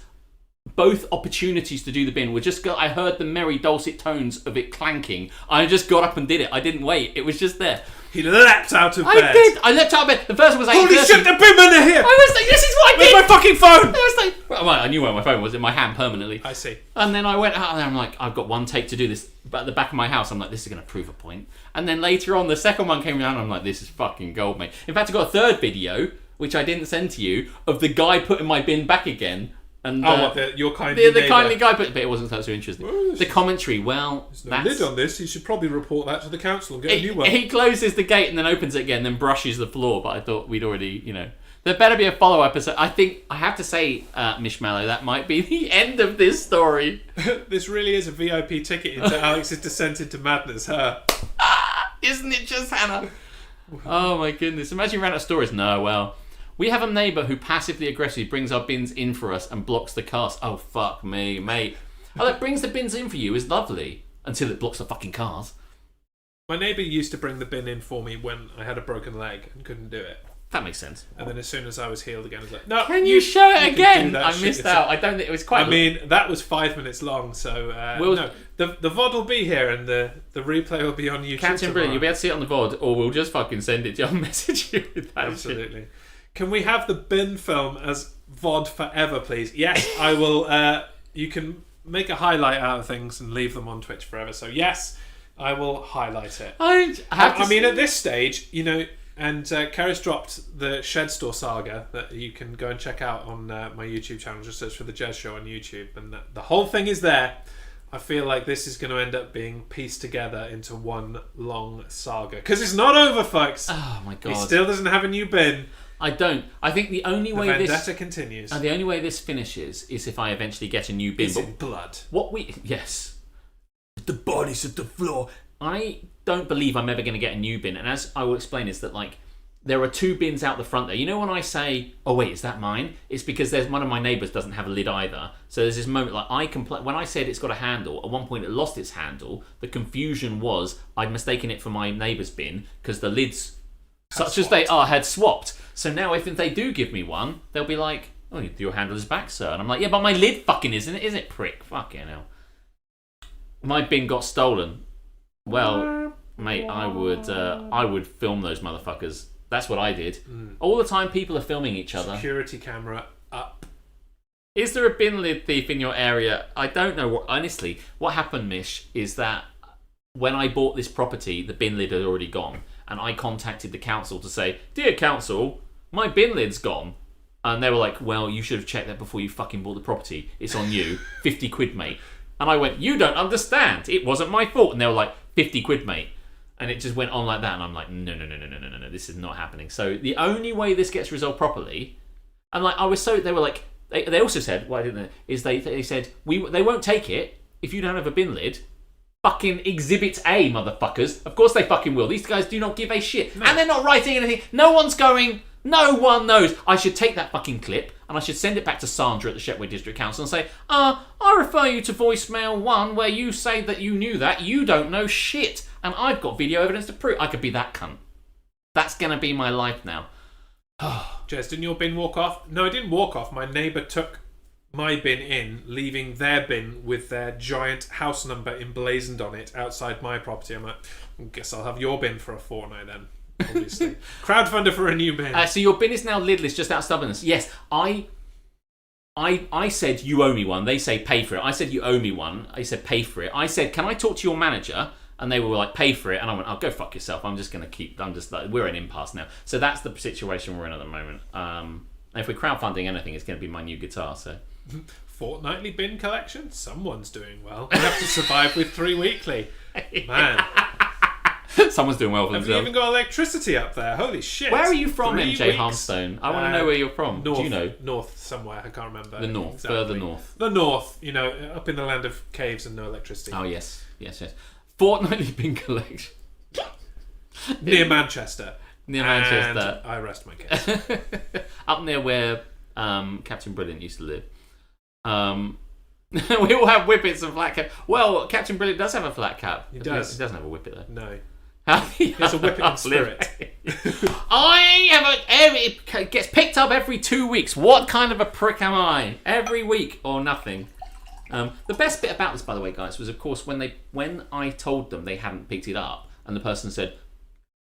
both opportunities to do the bin were just... I heard the merry dulcet tones of it clanking. I just got up and did it. I didn't wait. It was just there. He leapt out of bed. I did. I leapt out of bed. The first one was 8:30. Holy shit, the bin men are here! I was like, this is what I did! Where's my fucking phone? I was like... Well, I knew where my phone was. In my hand permanently. I see. And then I went out and I'm like, I've got one take to do this. But at the back of my house, I'm like, this is going to prove a point. And then later on, the second one came around and I'm like, this is fucking gold, mate. In fact, I got a third video, which I didn't send to you, of the guy putting my bin back again. And your kindly the kindly guy, but it wasn't so interesting. Well, the commentary, well, there's no lid on this. You should probably report that to the council and get a new one. He closes the gate and then opens it again, then brushes the floor. But I thought we'd already, there better be a follow-up episode. I think I have to say, Mishmallow, that might be the end of this story. This really is a VIP ticket into Alex's descent into madness, huh? Isn't it just, Hannah? Oh my goodness! Imagine you ran out of stories. No, well. We have a neighbour who passively aggressively brings our bins in for us and blocks the cars. Oh, fuck me, mate. Oh, that brings the bins in for you is lovely. Until it blocks the fucking cars. My neighbour used to bring the bin in for me when I had a broken leg and couldn't do it. That makes sense. And then as soon as I was healed again, I was like, no. Can you show it can again? do that I shit missed yourself. out. I don't think it was quite. I mean, that was 5 minutes long, so no. The VOD will be here, and the replay will be on YouTube. Captain Brilliant, you'll be able to see it on the VOD, or we'll just fucking send it to you. I'll message you with that. Absolutely. Can we have the bin film as VOD forever, please? Yes, I will. You can make a highlight out of things and leave them on Twitch forever. So yes, I will highlight it. I mean, at this stage, you know, and Karis dropped the Shed Store saga that you can go and check out on my YouTube channel. Just search for the Jez Show on YouTube, and the whole thing is there. I feel like this is going to end up being pieced together into one long saga because it's not over, folks. Oh my god! He still doesn't have a new bin. I don't. I think the only way vendetta continues. And the only way this finishes is if I eventually get a new bin. Is in blood. Yes. The body's at the floor. I don't believe I'm ever going to get a new bin, and as I will explain, is that like there are 2 bins out the front there. You know when I say, "Oh wait, is that mine?" It's because there's one of my neighbours doesn't have a lid either. So there's this moment like when I said it's got a handle. At one point it lost its handle. The confusion was I'd mistaken it for my neighbour's bin because the lids, such as they are, had swapped. So now if they do give me one, they'll be like, "Oh, your handle is back, sir." And I'm like, "Yeah, but my lid fucking isn't it? Is it, prick? Fucking hell." My bin got stolen. Well, mate, I would film those motherfuckers. That's what I did. All the time people are filming each other. Security camera up. Is there a bin lid thief in your area? I don't know. Honestly, what happened, Mish, is that when I bought this property, the bin lid had already gone. And I contacted the council to say, "Dear council, my bin lid's gone." And they were like, "Well, you should have checked that before you fucking bought the property. It's on you. 50 quid, mate." And I went, "You don't understand. It wasn't my fault." And they were like, 50 quid, mate. And it just went on like that. And I'm like, no, this is not happening. So the only way this gets resolved properly, and like they were like, they also said, what I didn't know, is they said, they won't take it if you don't have a bin lid. Fucking Exhibit A, motherfuckers. Of course they fucking will. These guys do not give a shit. No. And they're not writing anything. No one knows. I should take that fucking clip and I should send it back to Sandra at the Shepway District Council and say, I refer you to voicemail 1 where you say that you knew that. You don't know shit. And I've got video evidence to prove. I could be that cunt. That's going to be my life now. Jez, didn't your bin walk off? No, it didn't walk off. My neighbour took my bin in, leaving their bin with their giant house number emblazoned on it outside my property. I'm like, I guess I'll have your bin for a fortnight then. Obviously. Crowdfunder for a new bin. So your bin is now lidless just out of stubbornness. Yes, I said you owe me one. They say pay for it. I said you owe me one. I said pay for it. I said, can I talk to your manager? And they were like, pay for it. And I went, go fuck yourself. we're an impasse now. So that's the situation we're in at the moment. And if we're crowdfunding anything, it's going to be my new guitar. So fortnightly bin collection? Someone's doing well. We have to survive with 3 weekly. Man. Someone's doing well for Have themselves. you even got electricity up there? Holy shit. Where are you from, 3 MJ weeks? Harmstone? I want to know where you're from. North, do you know? North somewhere. I can't remember. The north. Exactly. Further north. The north. You know, up in the land of caves and no electricity. Oh, yes. Fortnightly bin collection. Near Manchester. Near Manchester. And I rest my case. Up near where Captain Brilliant used to live. We all have whippets and flat cap. Well, Captain Brilliant does have a flat cap. He does. He doesn't have a whippet though. No. He has a whippet in spirit. It gets picked up every 2 weeks. What kind of a prick am I? Every week or nothing. The best bit about this, by the way, guys, was of course when I told them they hadn't picked it up, and the person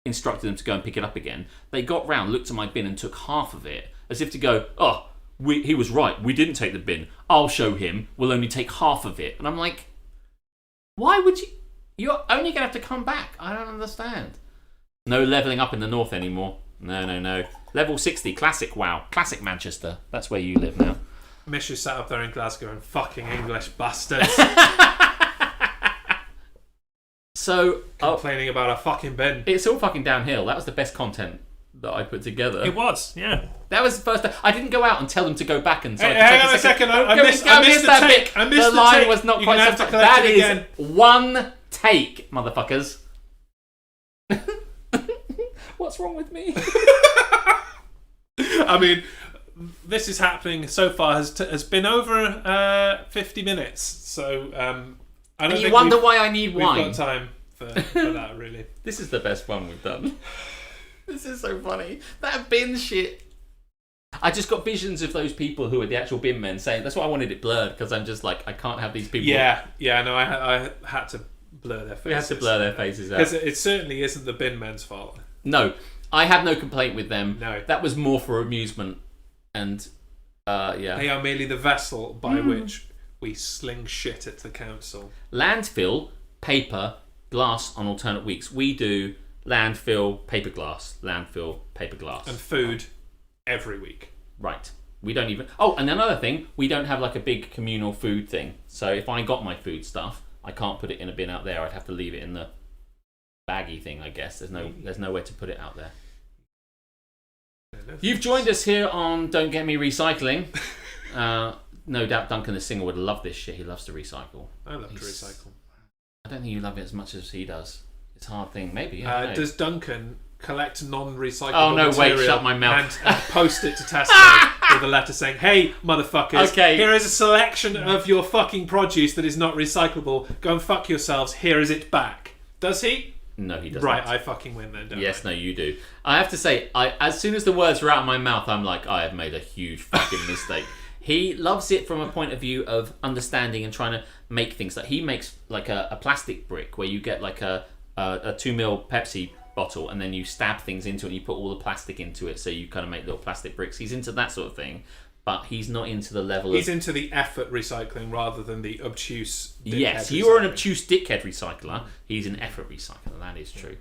instructed them to go and pick it up again. They got round, looked at my bin, and took half of it, as if to go, he was right. We didn't take the bin. I'll show him. We'll only take half of it. And I'm like, why would you? You're only going to have to come back. I don't understand. No levelling up in the north anymore. No. Level 60, classic WoW. Classic Manchester. That's where you live now. Mish is sat up there in Glasgow and fucking English bastards. So complaining about a fucking bin. It's all fucking downhill. That was the best content that I put together. It was, yeah. That was the first time. I didn't go out and tell them to go back and hang on a second. I missed the take. I missed the the line take. was not You're quite gonna have so to collect That it is again. one take, motherfuckers. What's wrong with me? I mean, this is happening so far has been over 50 minutes. So I don't and you think wonder why I need we've wine. got time for that, really. This is the best one we've done. This is so funny. That bin shit. I just got visions of those people who are the actual bin men saying, that's why I wanted it blurred, because I'm just like, I can't have these people. Yeah, no, I had to blur their faces. We had to blur their faces out. Because it certainly isn't the bin men's fault. No, I have no complaint with them. No. That was more for amusement. And, yeah. They are merely the vessel by which we sling shit at the council. Landfill, paper, glass on alternate weeks. We do landfill, paper, glass. Landfill, paper, glass. And food every week. Right. We don't even... Oh, and another thing, we don't have like a big communal food thing. So if I got my food stuff, I can't put it in a bin out there. I'd have to leave it in the baggy thing, I guess. There's nowhere to put it out there. You've joined us here on Don't Get Me Recycling. No doubt Duncan the singer would love this shit. He loves to recycle. I love to recycle. I don't think you love it as much as he does. It's a hard thing. Maybe. Does Duncan collect non-recyclable Oh, no, material wait, shut my mouth. and post it to Tesco with a letter saying, hey, motherfuckers, Okay. here is a selection of your fucking produce that is not recyclable. Go and fuck yourselves. Here is it back. Does he? No, he doesn't. Right, I fucking win then, don't Yes, I? no, you do. I have to say, as soon as the words were out of my mouth, I'm like, I have made a huge fucking mistake. He loves it from a point of view of understanding and trying to make things. Like he makes like a plastic brick where you get like a 2ml Pepsi bottle and then you stab things into it and you put all the plastic into it, so you kind of make little plastic bricks. He's into that sort of thing, but he's not into the level He's into the effort recycling rather than the obtuse dickhead Yes, you are an recycling. obtuse dickhead recycler. He's an effort recycler. That is true.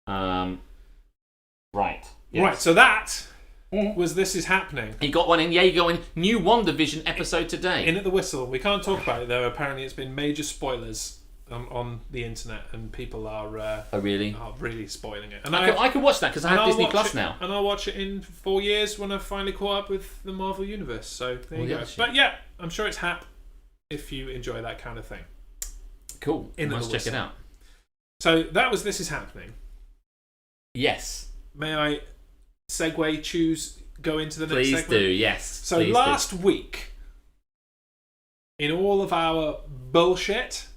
Right. Yes. Right, so that was This Is Happening. You got one in. Yeah, you got one. New WandaVision episode today. In at the whistle. We can't talk about it though. Apparently it's been major spoilers on the internet and people are Oh really? spoiling it. And I can watch that because I have I'll Disney watch Plus it- now. And I'll watch it in 4 years when I've finally caught up with the Marvel Universe. So there you yeah, go. shit. But yeah, I'm sure it's hap if you enjoy that kind of thing. Cool. In at Let's the check it whistle. out. So that was This Is Happening. Yes. May I go into the next Please segment? do. Yes. So please last week, in all of our bullshit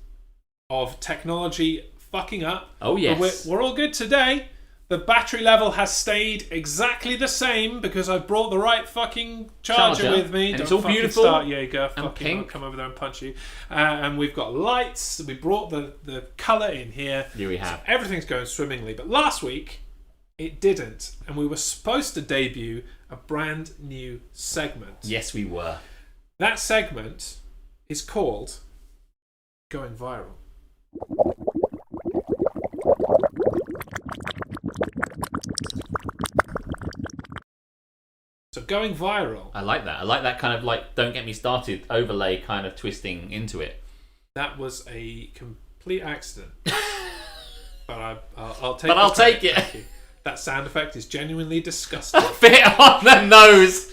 of technology fucking up, Oh, yes. but we're all good today. The battery level has stayed exactly the same because I've brought the right fucking charger with me. And it's Don't all fucking beautiful Start Jaeger. and Fucking I'll pink. come over there and punch you. And we've got lights. We brought the colour in here. Here we have. So everything's going swimmingly. But last week, it didn't. And we were supposed to debut a brand new segment. Yes, we were. That segment is called Going Viral. So Going Viral, I like that. I like that kind of like don't get me started overlay kind of twisting into it. that was a complete accident. But I'll take. But I'll the credit, take it. thank you. That sound effect is genuinely disgusting. Fit on the nose.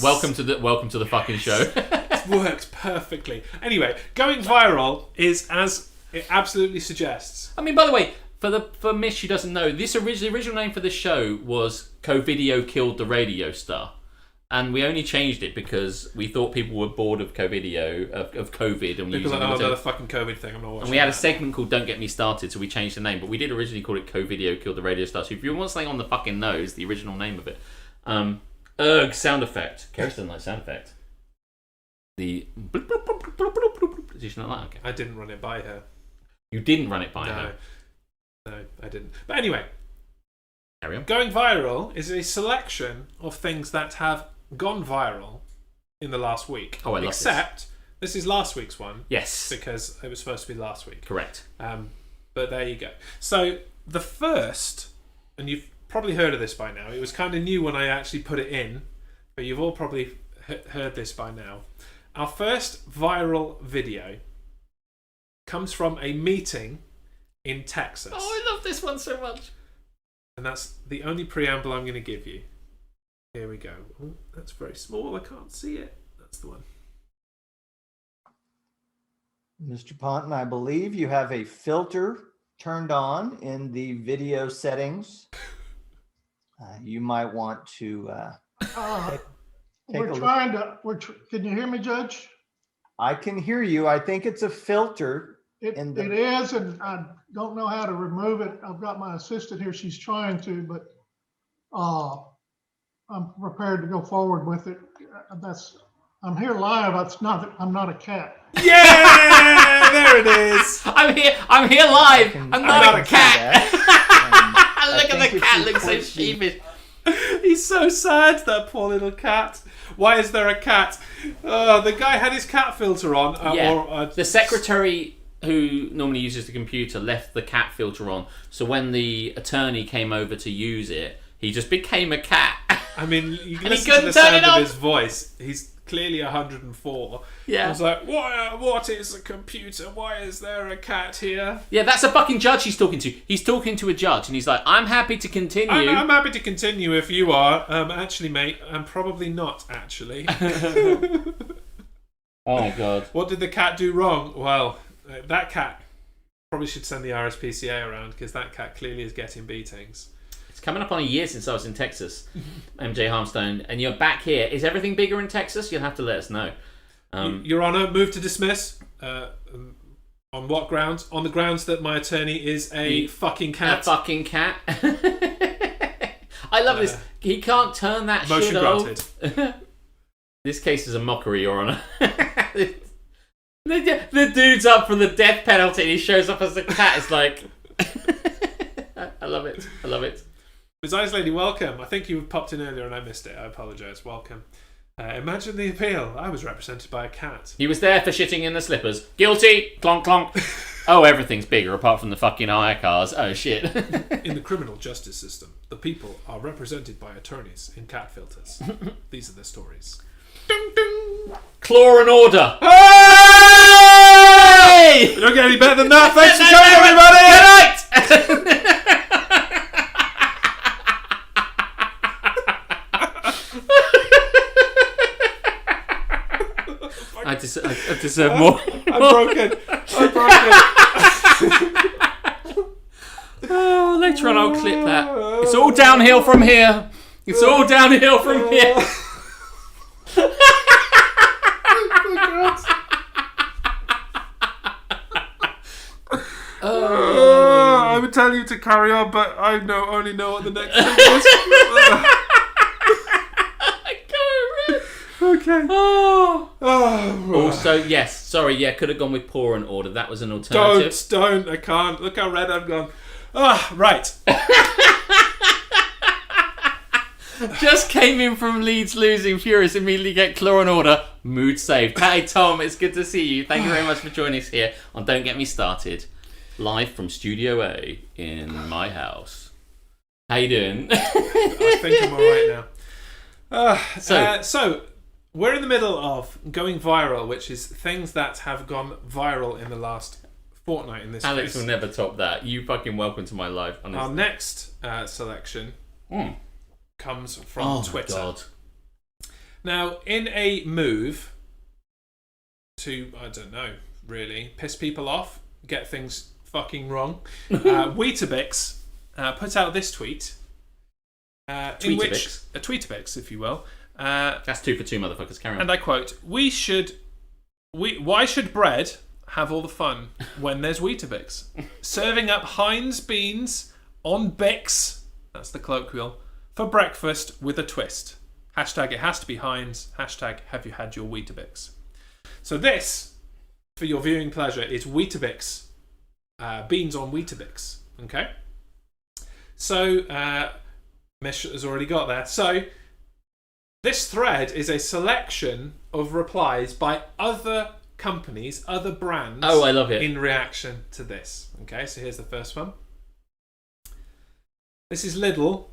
Welcome to the fucking show. It works perfectly. Anyway, Going Viral is as it absolutely suggests. I mean, by the way, for Mish who doesn't know, the original name for this show was Co-Video Killed the Radio Star. And we only changed it because we thought people were bored of co-video, of COVID. And we People using are like, the oh, another fucking COVID thing. I'm not watching. And we had a that. segment called Don't Get Me Started, so we changed the name. But we did originally call it Co-Video Killed the Radio Star. So if you want something on the fucking nose, the original name of it. Sound effect. Keris doesn't like sound effect. The... Did you not like that? Okay. I didn't run it by her. You didn't run it by her. No, I didn't. But anyway, Carry on. Going Viral is a selection of things that have gone viral in the last week. Oh, I love Except this is last week's one Yes. because it was supposed to be last week. Correct. But there you go. So the first, and you've probably heard of this by now. It was kind of new when I actually put it in, but you've all probably heard this by now. Our first viral video comes from a meeting in Texas. Oh, I love this one so much. And that's the only preamble I'm going to give you. Here we go. Oh, that's very small. I can't see it. That's the one. Mr. Ponton, I believe you have a filter turned on in the video settings. You might want to take a We're look. trying to. Can you hear me, Judge? I can hear you. I think it's a filter It is, and I don't know how to remove it. I've got my assistant here. She's trying to, but I'm prepared to go forward with it. I'm here live. I'm not a cat. Yeah, there it is. I'm here live. I'm not a cat. Look at the think cat, if you looks so point the- sheepish. He's so sad, that poor little cat. Why is there a cat? The guy had his cat filter on. The secretary who normally uses the computer left the cat filter on, so when the attorney came over to use it, he just became a cat. I mean, you can And he listen to couldn't the turn sound it of off. his voice. He's clearly 104. Yeah. I was like, what is a computer? Why is there a cat here? Yeah, that's a fucking judge he's talking to. He's talking to a judge, and he's like, I'm happy to continue. I'm happy to continue if you are. Actually, mate, I'm probably not, actually. Oh, God. What did the cat do wrong? Well, that cat probably should send the RSPCA around, because that cat clearly is getting beatings. It's coming up on a year since I was in Texas, MJ Harmstone, and you're back here. Is everything bigger in Texas? You'll have to let us know. Your Honour, move to dismiss. On what grounds? On the grounds that my attorney is a fucking cat. A fucking cat. I love this. He can't turn that Motion shit granted. off. This case is a mockery, Your Honour. The dude's up for the death penalty and he shows up as a cat. It's like... I love it. I love it. Ms. Eyes Lady, welcome. I think you popped in earlier and I missed it. I apologise. Welcome. Imagine the appeal. I was represented by a cat. He was there for shitting in the slippers. Guilty! Clonk, clonk. Oh, everything's bigger apart from the fucking hire cars. Oh, shit. In the criminal justice system, the people are represented by attorneys in cat filters. These are the stories. Claw and order. You don't get any better than that. Thanks for coming, everybody. Good night. I deserve more. I'm broken. Oh, later on I'll clip that. It's all downhill from here. It's all downhill from here. I would tell you to carry on, but I only know what the next thing is. Okay. Also, yes. Sorry, yeah, could have gone with poor and order. That was an alternative. Don't. I can't. Look how red I've gone. Right. Just came in from Leeds losing. Furious immediately get claw and order. Mood saved. Hey, Tom, it's good to see you. Thank you very much for joining us here on Don't Get Me Started. Live from Studio A in my house. How you doing? I think I'm alright now. So, we're in the middle of going viral, which is things that have gone viral in the last fortnight in this Alex case. will never top that. You fucking welcome to my life. Honestly. Our next selection comes from Twitter. My God. Now, in a move to, I don't know, really, piss people off, get things fucking wrong, Weetabix put out this tweet. In which, a Tweetabix, if you will. That's 2 for 2, motherfuckers. Carry on. And I quote, why should bread have all the fun when there's Weetabix? Serving up Heinz beans on Bix, that's the colloquial, for breakfast with a twist. Hashtag it has to be Heinz. Hashtag have you had your Weetabix? So this, for your viewing pleasure, is Weetabix. Beans on Weetabix. Okay? So, Mish has already got there. So, this thread is a selection of replies by other companies, other brands. Oh, I love it. In reaction to this. Okay, so here's the first one. This is Lidl.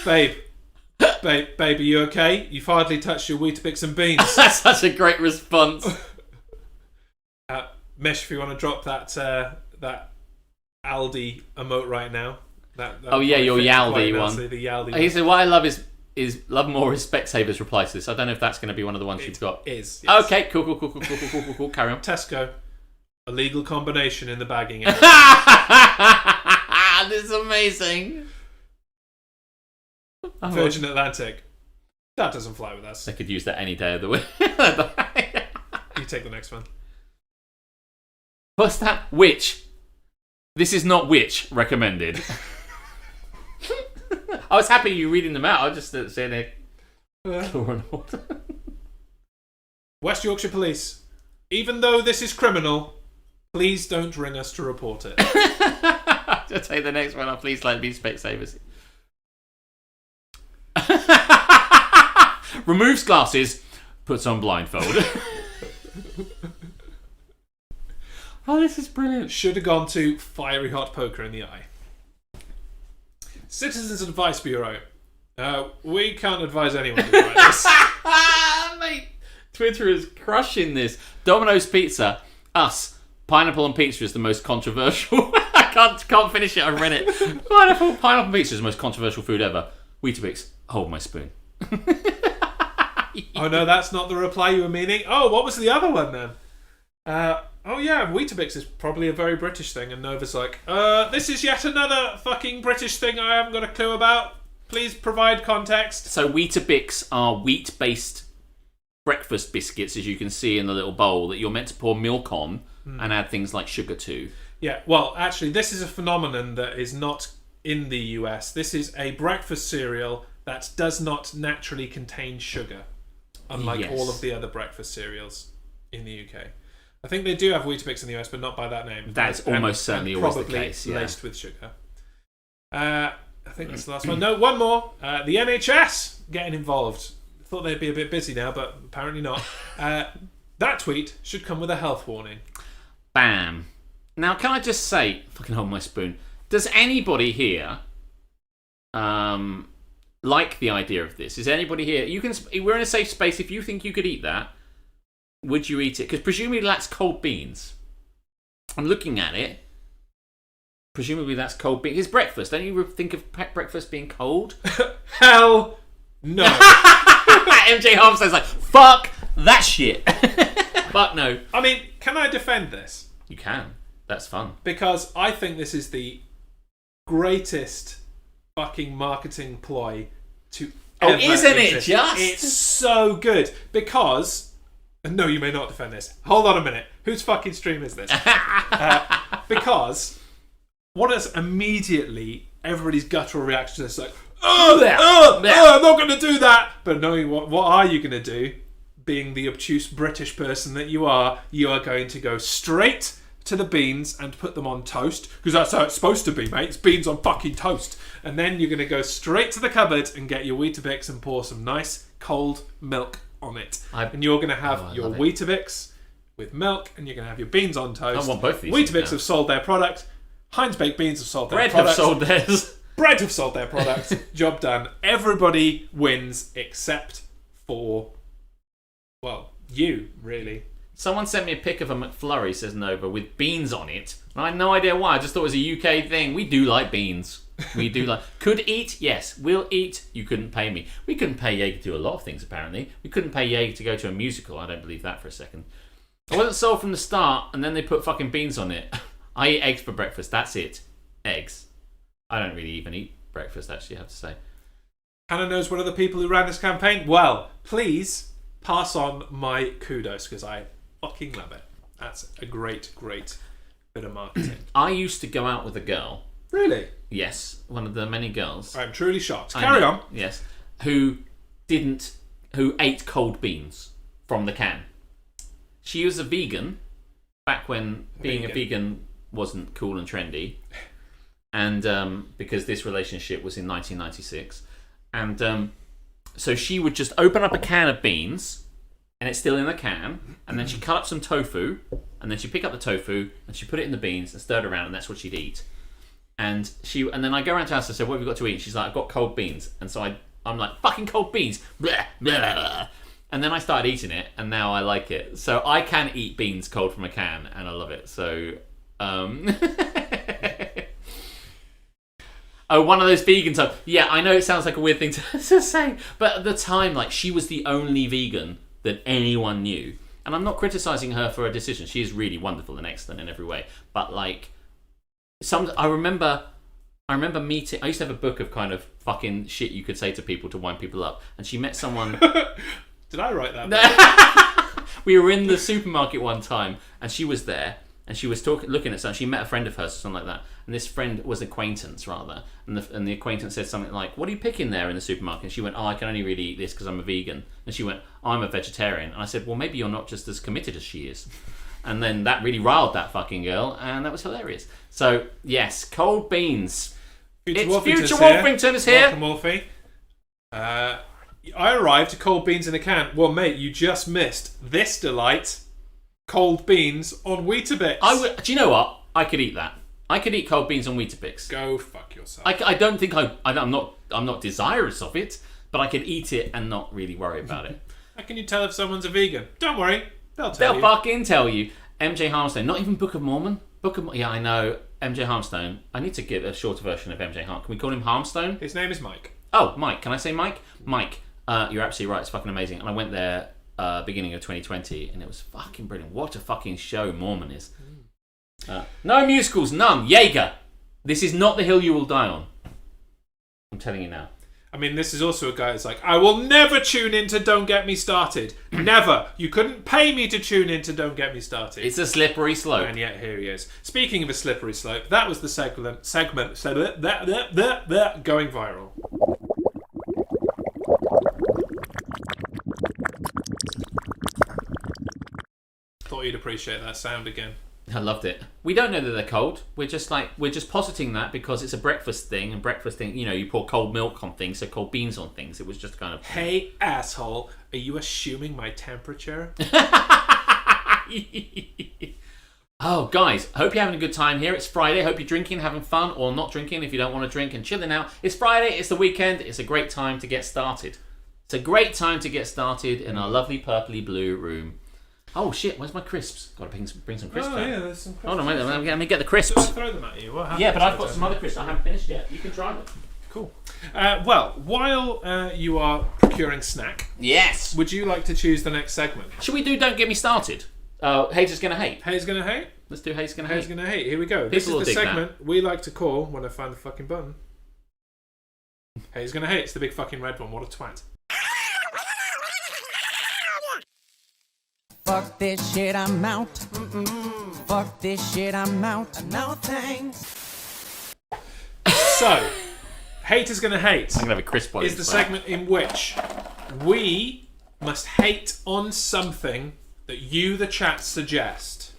Babe, are you okay? You've hardly touched your Weetabix and beans. That's such a great response. Mish, if you want to drop that Aldi emote right now. Oh yeah, your Yaldi one. The Yaldi He said, what I love is love more is Specsavers reply to this. I don't know if that's going to be one of the ones you've got. Is. Yes. Okay, cool. Carry on. Tesco, a legal combination in the bagging area. This is amazing. Virgin Atlantic. That doesn't fly with us. They could use that any day of the week. You take the next one. What's that? Which? This is not which recommended. I was happy you reading them out. I was just saying it. West Yorkshire Police. Even though this is criminal, please don't ring us to report it. I'll take the next one. Please let me Specsavers. Removes glasses, puts on blindfold. Oh, this is brilliant. Should have gone to fiery hot poker in the eye. Citizens Advice Bureau. We can't advise anyone to try this. Mate, Twitter is crushing this. Domino's Pizza. Us. Pineapple on pizza is the most controversial. I can't finish it. I read it. Pineapple pizza is the most controversial food ever. Weetabix. Hold my spoon. Oh no, that's not the reply you were meaning. Oh, what was the other one then? Oh yeah, Weetabix is probably a very British thing, and Nova's like, this is yet another fucking British thing I haven't got a clue about. Please provide context. So Weetabix are wheat-based breakfast biscuits, as you can see in the little bowl, that you're meant to pour milk on and add things like sugar to. Yeah, well, actually, this is a phenomenon that is not in the US. This is a breakfast cereal that does not naturally contain sugar, unlike all of the other breakfast cereals in the UK. I think they do have Weetabix in the US, but not by that name. That's almost certainly always the case. Probably laced with sugar. I think that's the last one. No, one more. The NHS getting involved. Thought they'd be a bit busy now, but apparently not. That tweet should come with a health warning. Bam. Now, can I just say, fucking hold my spoon. Does anybody here like the idea of this? Is anybody here? We're in a safe space. If you think you could eat that, would you eat it? Because presumably that's cold beans. I'm looking at it. Presumably that's cold beans. It's breakfast. Don't you think of breakfast being cold? Hell no. MJ Harmstein's like, fuck that shit. Fuck no. I mean, can I defend this? You can. That's fun. Because I think this is the greatest fucking marketing ploy to ever isn't it exist. just? It's so good. Because... No, you may not defend this. Hold on a minute. Whose fucking stream is this? Because what is immediately everybody's guttural reaction to this? Like, I'm not going to do that. But knowing what are you going to do? Being the obtuse British person that you are going to go straight to the beans and put them on toast, because that's how it's supposed to be, mate. It's beans on fucking toast. And then you're going to go straight to the cupboard and get your Weetabix and pour some nice cold milk on it. And you're going to have your Weetabix with milk, and you're going to have your beans on toast. I want both of these. Weetabix have sold their product. Heinz Baked Beans have sold their Bread product. have sold theirs. Bread have sold their product. Job done. Everybody wins except for, well, you, really. Someone sent me a pic of a McFlurry, says Nova, with beans on it. And I had no idea why. I just thought it was a UK thing. We do like beans. We do like... Could eat? Yes. Will eat? You couldn't pay me. We couldn't pay Jaeger to do a lot of things, apparently. We couldn't pay Jaeger to go to a musical. I don't believe that for a second. I wasn't sold from the start, and then they put fucking beans on it. I eat eggs for breakfast. That's it. Eggs. I don't really even eat breakfast, actually, I have to say. Hannah knows one of the people who ran this campaign. Well, please pass on my kudos, because I fucking love it. That's a great, great bit of marketing. I used to go out with a girl. Really? Yes, one of the many girls. I'm truly shocked. Carry on. Yes. Who ate cold beans from the can. She was a vegan, back when being a vegan wasn't cool and trendy. And because this relationship was in 1996. And so she would just open up a can of beans, and it's still in the can, and then she'd cut up some tofu, and then she'd pick up the tofu, and she'd put it in the beans and stir it around, and that's what she'd eat. And then I go around to her house and I said, what have you got to eat? And she's like, I've got cold beans. And so I'm like, fucking cold beans. Blah, blah, blah. And then I started eating it, and now I like it. So I can eat beans cold from a can, and I love it. So, oh, one of those vegan times. Yeah, I know it sounds like a weird thing to say, but at the time, like, she was the only vegan that anyone knew. And I'm not criticizing her for her decision. She is really wonderful and excellent in every way. But, like, I remember meeting... I used to have a book of kind of fucking shit you could say to people to wind people up. And she met someone... Did I write that? We were in the supermarket one time, and she was there, and she was looking at something. She met a friend of hers or something like that, and this friend was acquaintance rather, and the acquaintance said something like, "What are you picking there in the supermarket?" And she went, "Oh, I can only really eat this because I'm a vegan." And she went, "Oh, I'm a vegetarian." And I said, "Well, maybe you're not just as committed as she is." And then that really riled that fucking girl, and that was hilarious. So Yes, cold Beans. Future Wolfington is here. Welcome, Wolfie. I arrived to cold beans in a can. Well, mate, you just missed this delight. Cold beans on Weetabix. Do you know what? I could eat that. I could eat cold beans on Weetabix. Go fuck yourself. I don't think I'm not desirous of it, but I could eat it and not really worry about it. How can you tell if someone's a vegan? Don't worry, they'll They'll fucking tell you. MJ Harmstone, not even Book of Mormon. Yeah, I know. MJ Harmstone. I need to get a shorter version of MJ Harm. Can we call him Harmstone? His name is Mike. Oh, Mike. Can I say Mike? Mike, you're absolutely right. It's fucking amazing. And I went there beginning of 2020, and it was fucking brilliant. What a fucking show Mormon is. No musicals, none. Jaeger. This is not the hill you will die on. I'm telling you now. I mean, this is also a guy that's like, I will never tune into Don't Get Me Started. Never. You couldn't pay me to tune into Don't Get Me Started. It's a slippery slope. And yet here he is. Speaking of a slippery slope, that was the segment going viral. Thought you'd appreciate that sound again. I loved it. We don't know that they're cold. We're just positing that because it's a breakfast thing, and breakfast thing, you pour cold milk on things, so cold beans on things. It was just kind of. Hey, asshole, are you assuming my temperature? Oh, guys, hope you're having a good time here. It's Friday. Hope you're drinking, having fun, or not drinking if you don't want to drink and chilling out. It's Friday. It's the weekend. It's a great time to get started. It's a great time to get started in our lovely purpley blue room. Oh shit! Where's my crisps? Got to bring some crisps. Oh yeah, there's some crisps. Hold on, wait. Let me get the crisps. I'll throw them at you. What happened? Yeah, but I've got some other crisps I haven't finished yet. You can try them. Cool. Well, while you are procuring snack, yes, would you like to choose the next segment? Should we do Don't Get Me Started? Haters Gonna Hate. Haters Gonna Hate? Let's do Haters Gonna Hate. Haters Gonna Hate. Here we go. This is the segment we like to call, when I find the fucking button, Haters Gonna Hate. It's the big fucking red one. What a twat. Fuck this shit, I'm out. Fuck this shit, I'm out. No thanks. So, Haters Gonna Hate I'm gonna have a crisp one. is the segment in which we must hate on something that you, the chat, suggest,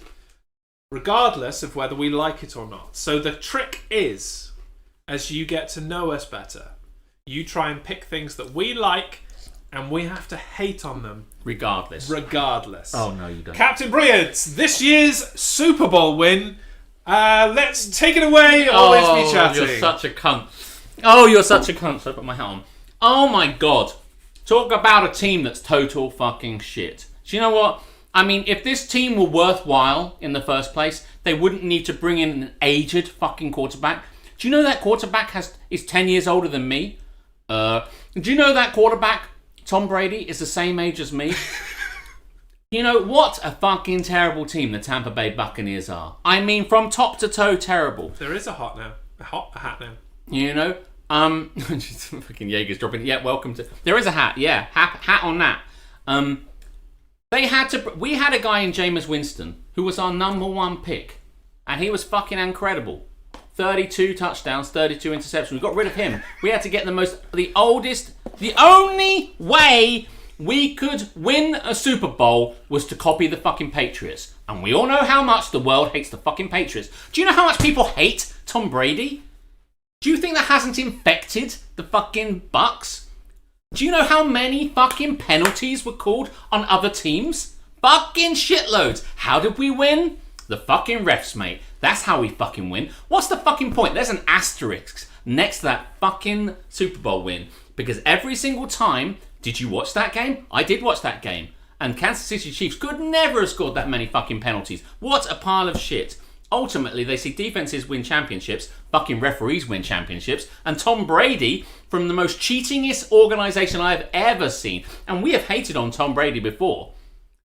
regardless of whether we like it or not. So the trick is, as you get to know us better, you try and pick things that we like, and we have to hate on them. Regardless. Oh, no, you don't. Captain Brilliance, this year's Super Bowl win. Let's take it away. Always be chatting. You're such a cunt. Oh, you're such a cunt. So I put my hat on. Oh, my God. Talk about a team that's total fucking shit. Do you know what? I mean, if this team were worthwhile in the first place, they wouldn't need to bring in an aged fucking quarterback. Do you know that quarterback is 10 years older than me? Do you know that quarterback, Tom Brady, is the same age as me? You know, what a fucking terrible team the Tampa Bay Buccaneers are. I mean, from top to toe, terrible. There is a hat now. A hat now. You know? Fucking Jaeger's dropping. Yeah, welcome to... There is a hat, yeah. Hat on that. We had a guy in Jameis Winston who was our number one pick. And he was fucking incredible. 32 touchdowns, 32 interceptions. We got rid of him. We had to get the only way we could win a Super Bowl was to copy the fucking Patriots. And we all know how much the world hates the fucking Patriots. Do you know how much people hate Tom Brady? Do you think that hasn't infected the fucking Bucks? Do you know how many fucking penalties were called on other teams? Fucking shitloads. How did we win? The fucking refs, mate. That's how we fucking win. What's the fucking point? There's an asterisk next to that fucking Super Bowl win. Because every single time, did you watch that game? I did watch that game. And Kansas City Chiefs could never have scored that many fucking penalties. What a pile of shit. Ultimately, they see defenses win championships, fucking referees win championships, and Tom Brady from the most cheatingest organisation I've ever seen. And we have hated on Tom Brady before.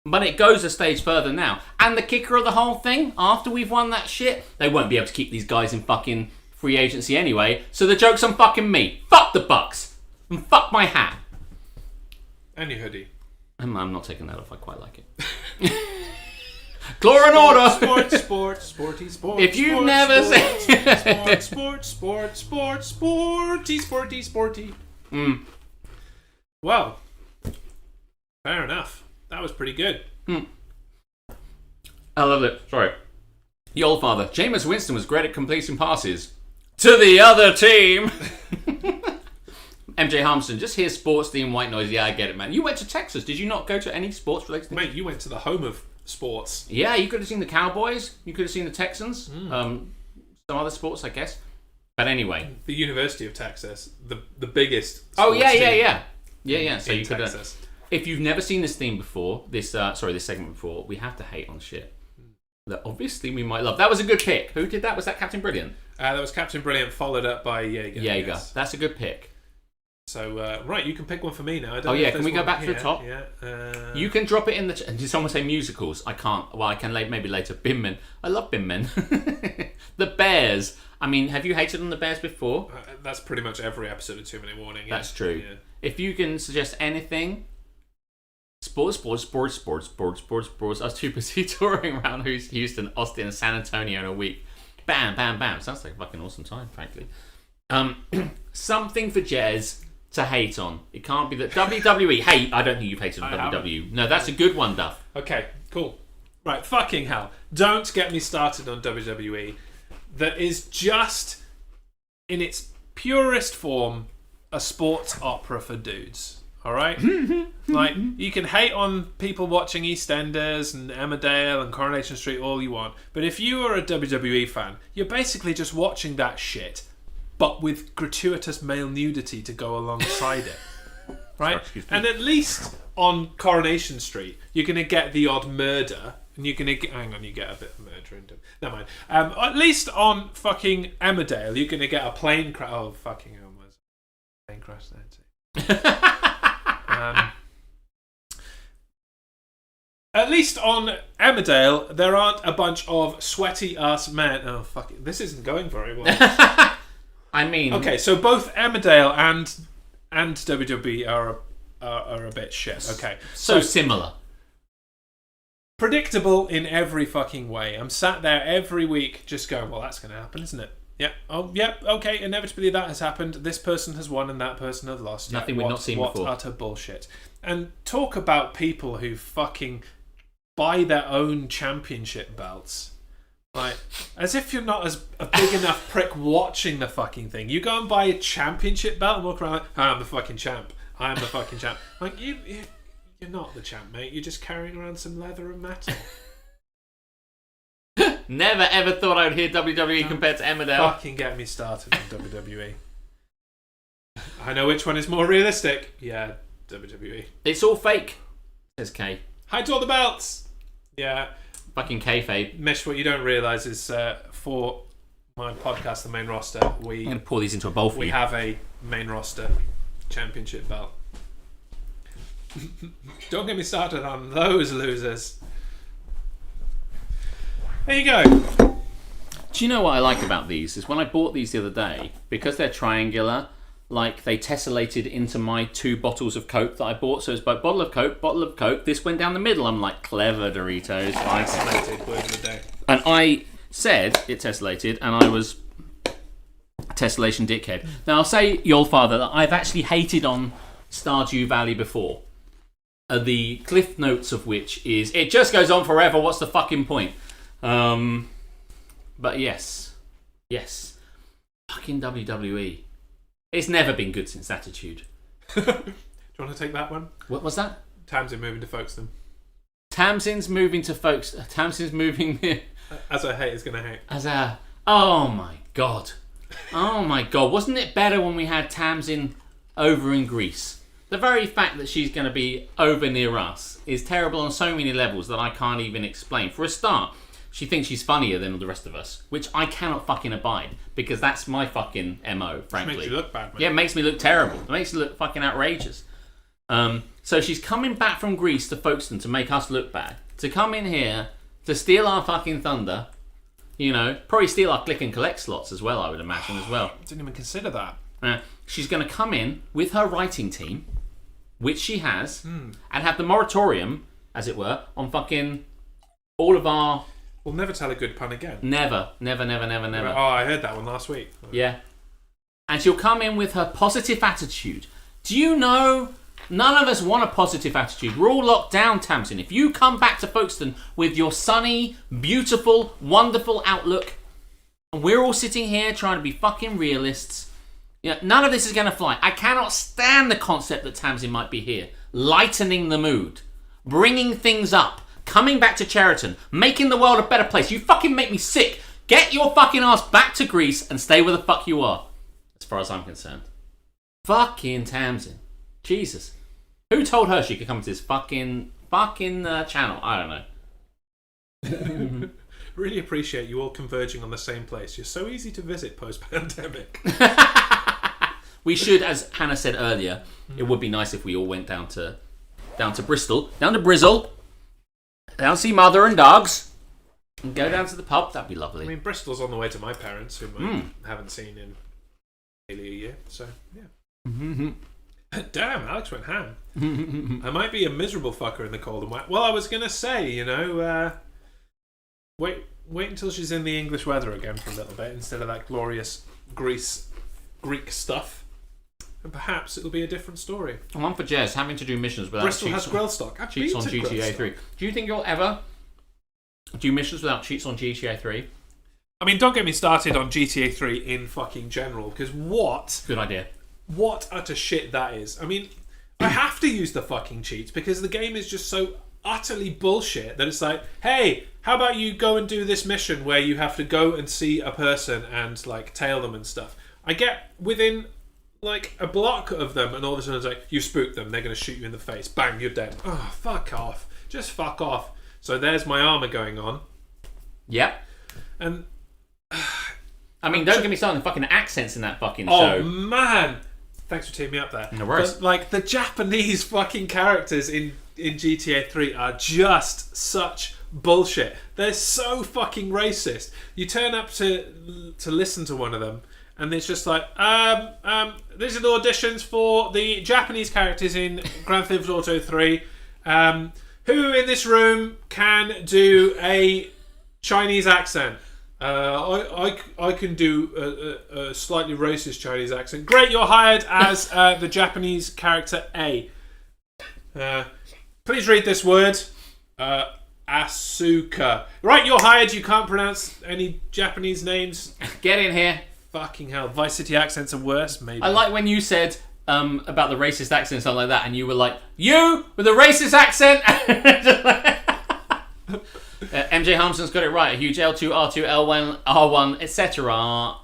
But it goes a stage further now. And the kicker of the whole thing, after we've won that shit, they won't be able to keep these guys in fucking free agency anyway. So the joke's on fucking me. Fuck the Bucks. And fuck my hat. And your hoodie. I'm not taking that off. I quite like it. Law and order. Sporty sports. If you've never seen sporty. Well, fair enough. That was pretty good. I love it. Sorry. The old father. Jameis Winston was great at completing passes to the other team. MJ Harmston, just hear sports theme white noise. Yeah, I get it, man. You went to Texas. Did you not go to any sports related things? Mate, you went to the home of sports. Yeah, you could have seen the Cowboys. You could have seen the Texans. Some other sports, I guess. But anyway. The University of Texas, the biggest. Oh, yeah. Yeah. So you could have. If you've never seen this theme before, this segment before, we have to hate on shit that obviously we might love. That was a good pick. Who did that? Was that Captain Brilliant? That was Captain Brilliant, followed up by Jaeger. Yes. That's a good pick. So, right, you can pick one for me now. Can we go back to the top? Yeah. You can drop it in the... Did someone say musicals? I can't. Well, I can maybe later. Bin Men. I love Bin Men. The Bears. I mean, have you hated on the Bears before? That's pretty much every episode of 2 Minute Warning. That's true. Yeah. If you can suggest anything... Sports. I was too busy touring around Houston, Austin, and San Antonio in a week. Bam, bam, bam. Sounds like a fucking awesome time, frankly. Something for Jez to hate on. It can't be that WWE. Hey, I don't think you've hated on WWE. No, that's a good one, Duff. Okay, cool. Right, fucking hell. Don't get me started on WWE. That is just, in its purest form, a sports opera for dudes. Alright? Like, you can hate on people watching EastEnders and Emmerdale and Coronation Street all you want, but if you are a WWE fan, you're basically just watching that shit, but with gratuitous male nudity to go alongside it. Right? Sorry, and at least on Coronation Street, you're going to get the odd murder, and you're going to hang on, you get a bit of murder into it. Never mind. At least on fucking Emmerdale, you're going to get a plane crash. Oh, fucking hell, there's a plane crash there too. At least on Emmerdale, there aren't a bunch of sweaty ass men. Oh fuck it, this isn't going very well. I mean, okay, so both Emmerdale and WWE are a bit shit. Okay, so similar, predictable in every fucking way. I'm sat there every week just going, well, that's going to happen, isn't it? Yeah. Oh, yeah. Okay. Inevitably, that has happened. This person has won, and that person has lost. Nothing we've not seen before. What utter bullshit! And talk about people who fucking buy their own championship belts, like as if you're not a big enough prick watching the fucking thing. You go and buy a championship belt and walk around like, I'm the fucking champ. I'm the fucking champ. Like you're not the champ, mate. You're just carrying around some leather and metal. Never ever thought I would hear WWE compared to Emmerdale. Fucking get me started on WWE. I know which one is more realistic. Yeah, WWE. It's all fake, says Kay. Hide all the belts. Yeah. Fucking kayfabe. Mish, what you don't realise is for my podcast, The Main Roster, I'm going to pour these into a bowl for you. We have a main roster championship belt. Don't get me started on those losers. There you go. Do you know what I like about these? Is when I bought these the other day, because they're triangular, like they tessellated into my 2 bottles of Coke that I bought. So it's by bottle of Coke. This went down the middle. I'm like, clever Doritos. Tessellated, word of the day. And I said it tessellated, and I was a tessellation dickhead. Now I'll say, your father, that I've actually hated on Stardew Valley before. The cliff notes of which is, it just goes on forever. What's the fucking point? But yes, fucking WWE. It's never been good since Attitude. Do you want to take that one? What was that? Tamsin moving to Folkestone. Tamsin's moving to Folkestone. Tamsin's moving. As a hate is going to hate. Oh my god. Wasn't it better when we had Tamsin over in Greece? The very fact that she's going to be over near us is terrible on so many levels that I can't even explain. For a start, she thinks she's funnier than all the rest of us, which I cannot fucking abide, because that's my fucking MO, frankly. It makes you look bad, man. Yeah, it makes me look terrible. It makes me look fucking outrageous. So she's coming back from Greece to Folkestone to make us look bad. To come in here, to steal our fucking thunder, probably steal our click and collect slots as well, I would imagine, as well. I didn't even consider that. She's going to come in with her writing team, which she has, and have the moratorium, as it were, on fucking all of our... We'll never tell a good pun again. Never. Oh, I heard that one last week. Yeah. And she'll come in with her positive attitude. Do you know, none of us want a positive attitude. We're all locked down, Tamsin. If you come back to Folkestone with your sunny, beautiful, wonderful outlook, and we're all sitting here trying to be fucking realists, none of this is going to fly. I cannot stand the concept that Tamsin might be here, lightening the mood, bringing things up, coming back to Cheriton, making the world a better place. You fucking make me sick. Get your fucking ass back to Greece and stay where the fuck you are, as far as I'm concerned. Fucking Tamsin. Jesus. Who told her she could come to this fucking channel? I don't know. Really appreciate you all converging on the same place. You're so easy to visit post-pandemic. We should, as Hannah said earlier, it would be nice if we all went down to Bristol, down to Brizzle, down to see mother and dogs, and go down to the pub. That'd be lovely. I mean, Bristol's on the way to my parents, whom I haven't seen in nearly a year. So, yeah. Damn, Alex went ham. I might be a miserable fucker in the cold and wet. Well, I was going to say, wait until she's in the English weather again for a little bit instead of that glorious Greek stuff. And perhaps it'll be a different story. And one for Jez, having to do missions without Bristol cheats has grill stock. I've cheats been on to GTA Grillstock. 3. Do you think you'll ever do missions without cheats on GTA 3? I mean, don't get me started on GTA 3 in fucking general, because Good idea. what utter shit that is. I mean, I have to use the fucking cheats because the game is just so utterly bullshit that it's like, hey, how about you go and do this mission where you have to go and see a person and like tail them and stuff. I get within like a block of them and all of a sudden it's like, you spooked them, they're going to shoot you in the face, bang, you're dead. Oh, fuck off. Just fuck off. So there's my armour going on. Yep. And I mean, don't get me started on the fucking accents in that fucking oh show. man, thanks for teeing me up there. No worries. But, like, the Japanese fucking characters in GTA 3 are just such bullshit. They're so fucking racist. You turn up to listen to one of them and it's just like, these are the auditions for the Japanese characters in Grand Theft Auto 3. Who in this room can do a Chinese accent? I can do a slightly racist Chinese accent. Great, you're hired as the Japanese character A. Please read this word. Asuka. Right, you're hired. You can't pronounce any Japanese names. Get in here. Fucking hell. Vice City accents are worse, maybe. I like when you said about the racist accent and stuff like that, and you were like, you with a racist accent. MJ Harmson's got it right. A huge L2, R2, L1, R1, etc.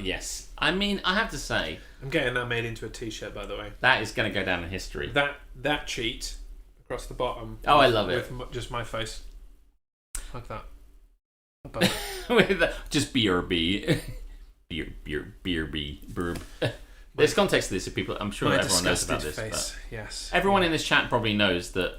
Yes. I mean, I have to say, I'm getting that made into a t-shirt, by the way. that is going to go down in history. That cheat across the bottom. Oh, I love it. With just my face. Like that. With just BRB. BRB. Burb. There's context to this if people, I'm sure My everyone knows about disgusted this. face. Yes. Everyone in this chat probably knows that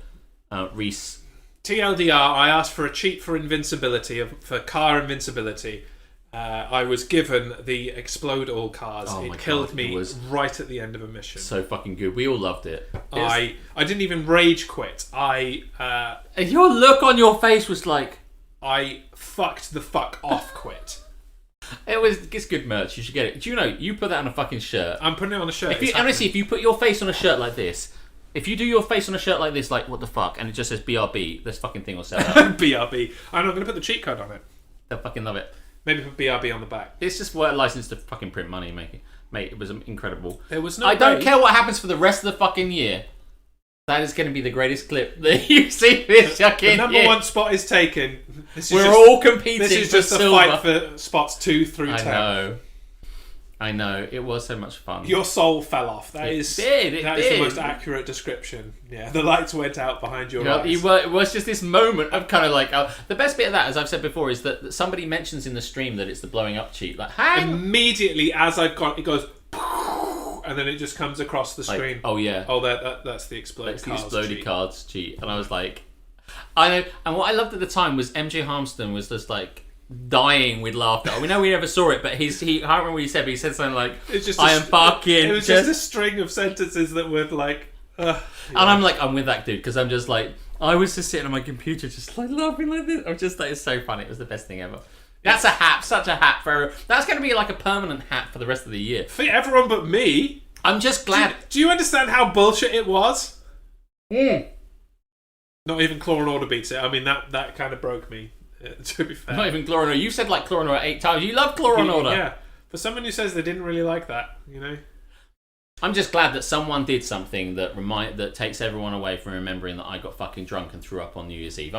Reese... TLDR, I asked for a cheat for invincibility, for car invincibility. I was given the explode all cars. Oh my it killed God, me it was right at the end of a mission. So fucking good. We all loved it. I didn't even rage quit. And your look on your face was like... I fucked the fuck off quit. It's good merch. You should get it. Do you know, you put that on a fucking shirt. I'm putting it on a shirt. Honestly, if you put your face on a shirt like this, if you do your face on a shirt like this, like, what the fuck, and it just says BRB, this fucking thing will sell out. BRB. I'm not going to put the cheat code on it. They'll fucking love it. Maybe put BRB on the back. It's just what a license to fucking print money, mate. It was incredible. There was no I don't way. care what happens for the rest of the fucking year. That is going to be the greatest clip that you've seen this fucking The number year. one spot is taken. We're all competing This is for just a silver. fight for spots 2 through 10. I know. It was so much fun. Your soul fell off. That It is did. the most accurate description. Yeah, the lights went out behind your eyes. It was just this moment of kind of like... the best bit of that, as I've said before, is that somebody mentions in the stream that it's the blowing up cheat. Like, hang on. Immediately as I've gone, it goes... And then it just comes across the screen. Oh, yeah. Oh, that's the exploded That's the cards exploded cheat. cards cheat. And I was like... I know. And what I loved at the time was MJ Harmston was just like... dying with laughter. We know we never saw it, but he I can't remember what he said, but he said something like, It's just I am fucking... It was just a string of sentences that were like... And I'm like, I'm with that dude, because I'm just like, I was just sitting on my computer, just like laughing like this. I was just like, it's so funny. It was the best thing ever. That's a hat, such a hat for. That's going to be like a permanent hat for the rest of the year. For everyone but me. I'm just glad. Do you understand how bullshit it was? Mm. Not even Claw and Order beats it. I mean, that kind of broke me, to be fair. Not even Claw and Order. You said like Claw and Order 8 times. You love Claw and Order. Yeah. For someone who says they didn't really like that, I'm just glad that someone did something that takes everyone away from remembering that I got fucking drunk and threw up on New Year's Eve.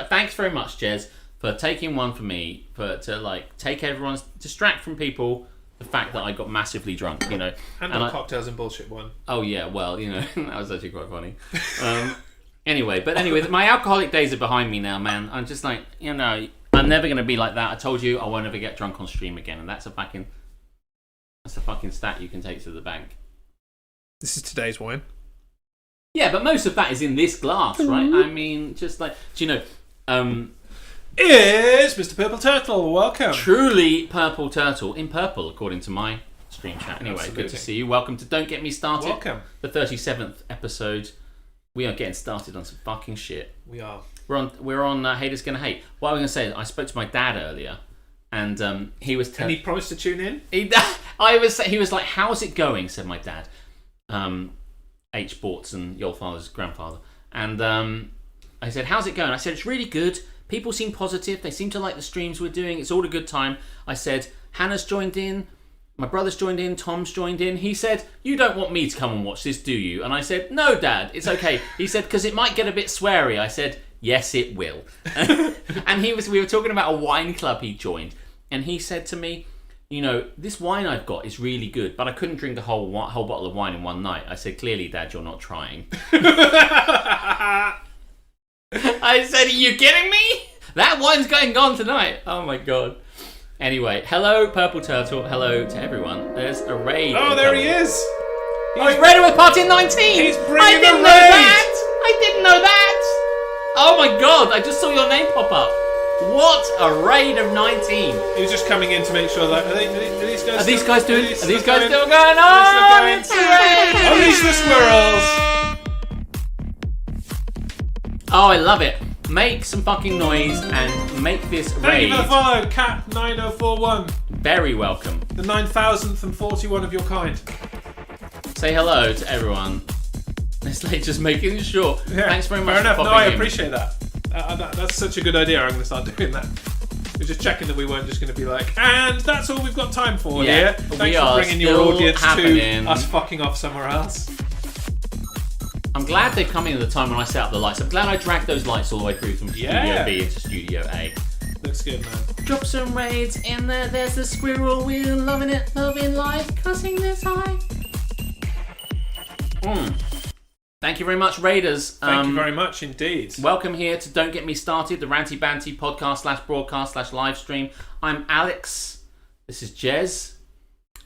Thanks very much, Jez, for taking one for me, to take everyone's distract from people the fact that I got massively drunk, And cocktails and bullshit one. Oh yeah, well, that was actually quite funny. Anyway, my alcoholic days are behind me now, man. I'm just like, I'm never gonna be like that. I told you I won't ever get drunk on stream again, and that's a fucking stat you can take to the bank. This is today's wine. Yeah, but most of that is in this glass, right? I mean, just like, do you know? It's Mr. Purple Turtle. Welcome. Truly purple turtle in purple, according to my stream chat. Anyway, Absolutely. Good to see you. Welcome to Don't Get Me Started. Welcome. The 37th episode. We are getting started on some fucking shit. We are. We're on Haters Gonna Hate. What I was gonna say, I spoke to my dad earlier, and he was. And he promised to tune in. He was like, "How's it going?" Said my dad. H. Bortz and your father's grandfather. And I said, "How's it going?" I said, "It's really good. People seem positive. They seem to like the streams we're doing. It's all a good time." I said, "Hannah's joined in. My brother's joined in. Tom's joined in." He said, "You don't want me to come and watch this, do you?" And I said, "No, Dad. It's okay." He said, "Because it might get a bit sweary." I said, "Yes, it will." And we were talking about a wine club he joined. And he said to me, "This wine I've got is really good, but I couldn't drink a whole bottle of wine in one night." I said, "Clearly, Dad, you're not trying." I said, "Are you kidding me? That wine's going gone tonight." Oh my god. Anyway, hello, Purple Turtle. Hello to everyone. There's a raid. Oh, there he is. He's raiding with Party 19. He's bringing I didn't the know raid. that. I didn't know that. Oh my god, I just saw your name pop up. What a raid of 19. He was just coming in to make sure that are these guys still going on? going? It's a raid. Unleash the squirrels. Oh, I love it. Make some fucking noise and make this Thank raid. you for the follow, Cat9041. Very welcome. The 9,041 of your kind. Say hello to everyone. It's like just making sure. Yeah, Thanks very much fair enough. for No, popping I in. appreciate that. That's such a good idea. I'm going to start doing that. We're just checking that we weren't just going to be like, and that's all we've got time for Yeah, here. we Thanks are for bringing your still audience happening. to us fucking off somewhere else. I'm glad they're coming at the time when I set up the lights. I'm glad I dragged those lights all the way through from Yeah. Studio B into Studio A. Looks good, man. Drop some raids in there. There's the squirrel. We're loving it. Loving life. Cussing this high. Thank you very much, Raiders. Thank you very much indeed. Welcome here to Don't Get Me Started, the Ranty Banty podcast /broadcast /live stream. I'm Alex. This is Jez.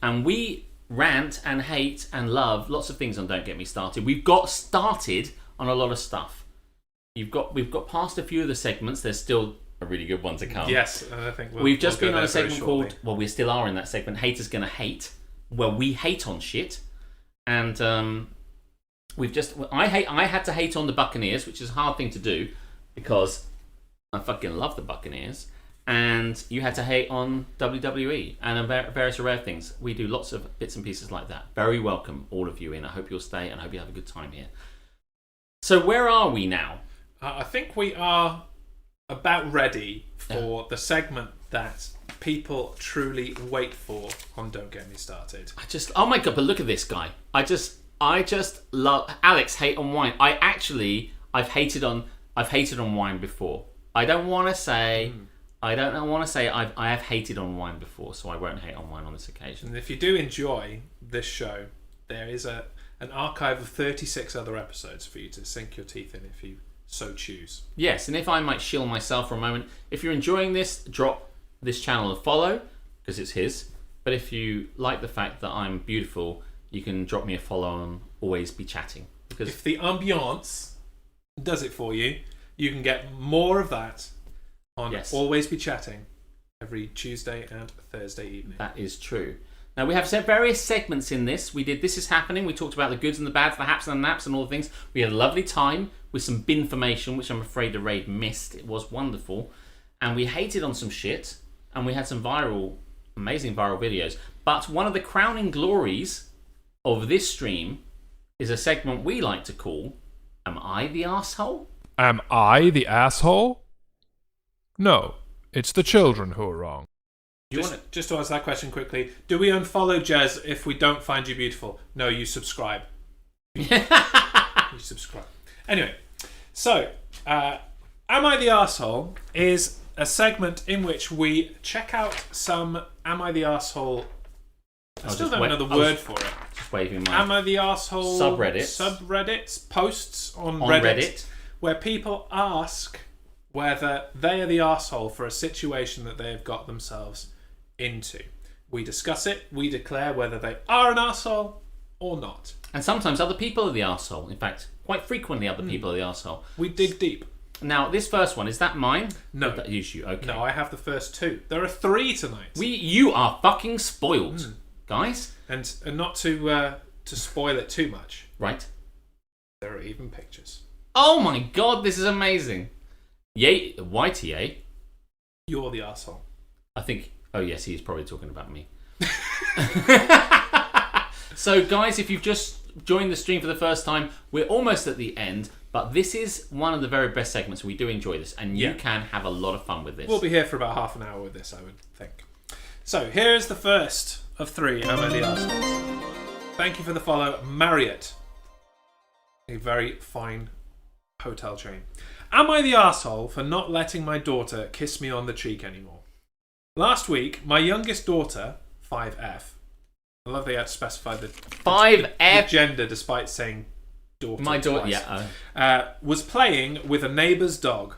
And we rant and hate and love lots of things on Don't Get Me Started. We've got started on a lot of stuff. We've got past a few of the segments. There's still a really good one to come. Yes, I think We've just we'll been go on a there very segment shortly. called, well, we still are in that segment, Haters Gonna Hate, where we hate on shit. And I had to hate on the Buccaneers, which is a hard thing to do because I fucking love the Buccaneers. And you had to hate on WWE and various array of things. We do lots of bits and pieces like that. Very welcome, all of you in. I hope you'll stay and I hope you have a good time here. So where are we now? I think we are about ready for the segment that people truly wait for on Don't Get Me Started. Oh my god, but look at this guy. I just love Alex hate on wine. I've hated on wine before. I don't want to say I have hated on wine before, so I won't hate on wine on this occasion. And if you do enjoy this show, there is an archive of 36 other episodes for you to sink your teeth in if you so choose. Yes, and if I might shill myself for a moment, if you're enjoying this, drop this channel a follow, because it's his. But if you like the fact that I'm beautiful, you can drop me a follow on Always Be Chatting. Because if the ambiance does it for you, you can get more of that on Yes. Always Be Chatting every Tuesday and Thursday evening. that is true. Now, we have various segments in this. We did This Is Happening. We talked about the goods and the bads, the haps and the naps and all the things. We had a lovely time with some binformation, which I'm afraid the raid missed. It was wonderful. And we hated on some shit. And we had some amazing viral videos. But one of the crowning glories of this stream is a segment we like to call Am I the Arsehole? Am I the asshole? No, it's the children who are wrong. Just to answer that question quickly, do we unfollow Jez if we don't find you beautiful? No, you subscribe. You subscribe. Anyway, so Am I the Arsehole is a segment in which we check out some Am I the Arsehole... I still don't know the word for it. Just waving my... Am I the Arsehole... Subreddits, posts on Reddit, where people ask whether they are the arsehole for a situation that they have got themselves into. We discuss it, we declare whether they are an arsehole or not. And sometimes other people are the arsehole. In fact, quite frequently other people are the arsehole. We dig deep. Now, this first one, is that mine? No. That is you, okay. No, I have the first two. There are 3 tonight. You are fucking spoiled, guys. And not to spoil it too much. Right. There are even pictures. Oh my god, this is amazing. Yay, YTA. You're the arsehole. I think... Oh yes, he's probably talking about me. So guys, if you've just joined the stream for the first time, we're almost at the end, but this is one of the very best segments. We do enjoy this, and you can have a lot of fun with this. We'll be here for about half an hour with this, I would think. So here's the first of 3 Am I the Arseholes? Thank you for the follow, Marriott. A very fine hotel chain. Am I the arsehole for not letting my daughter kiss me on the cheek anymore? Last week, my youngest daughter, 5F, I love they had to specify the 5F gender despite saying daughter. My daughter, twice, was playing with a neighbour's dog.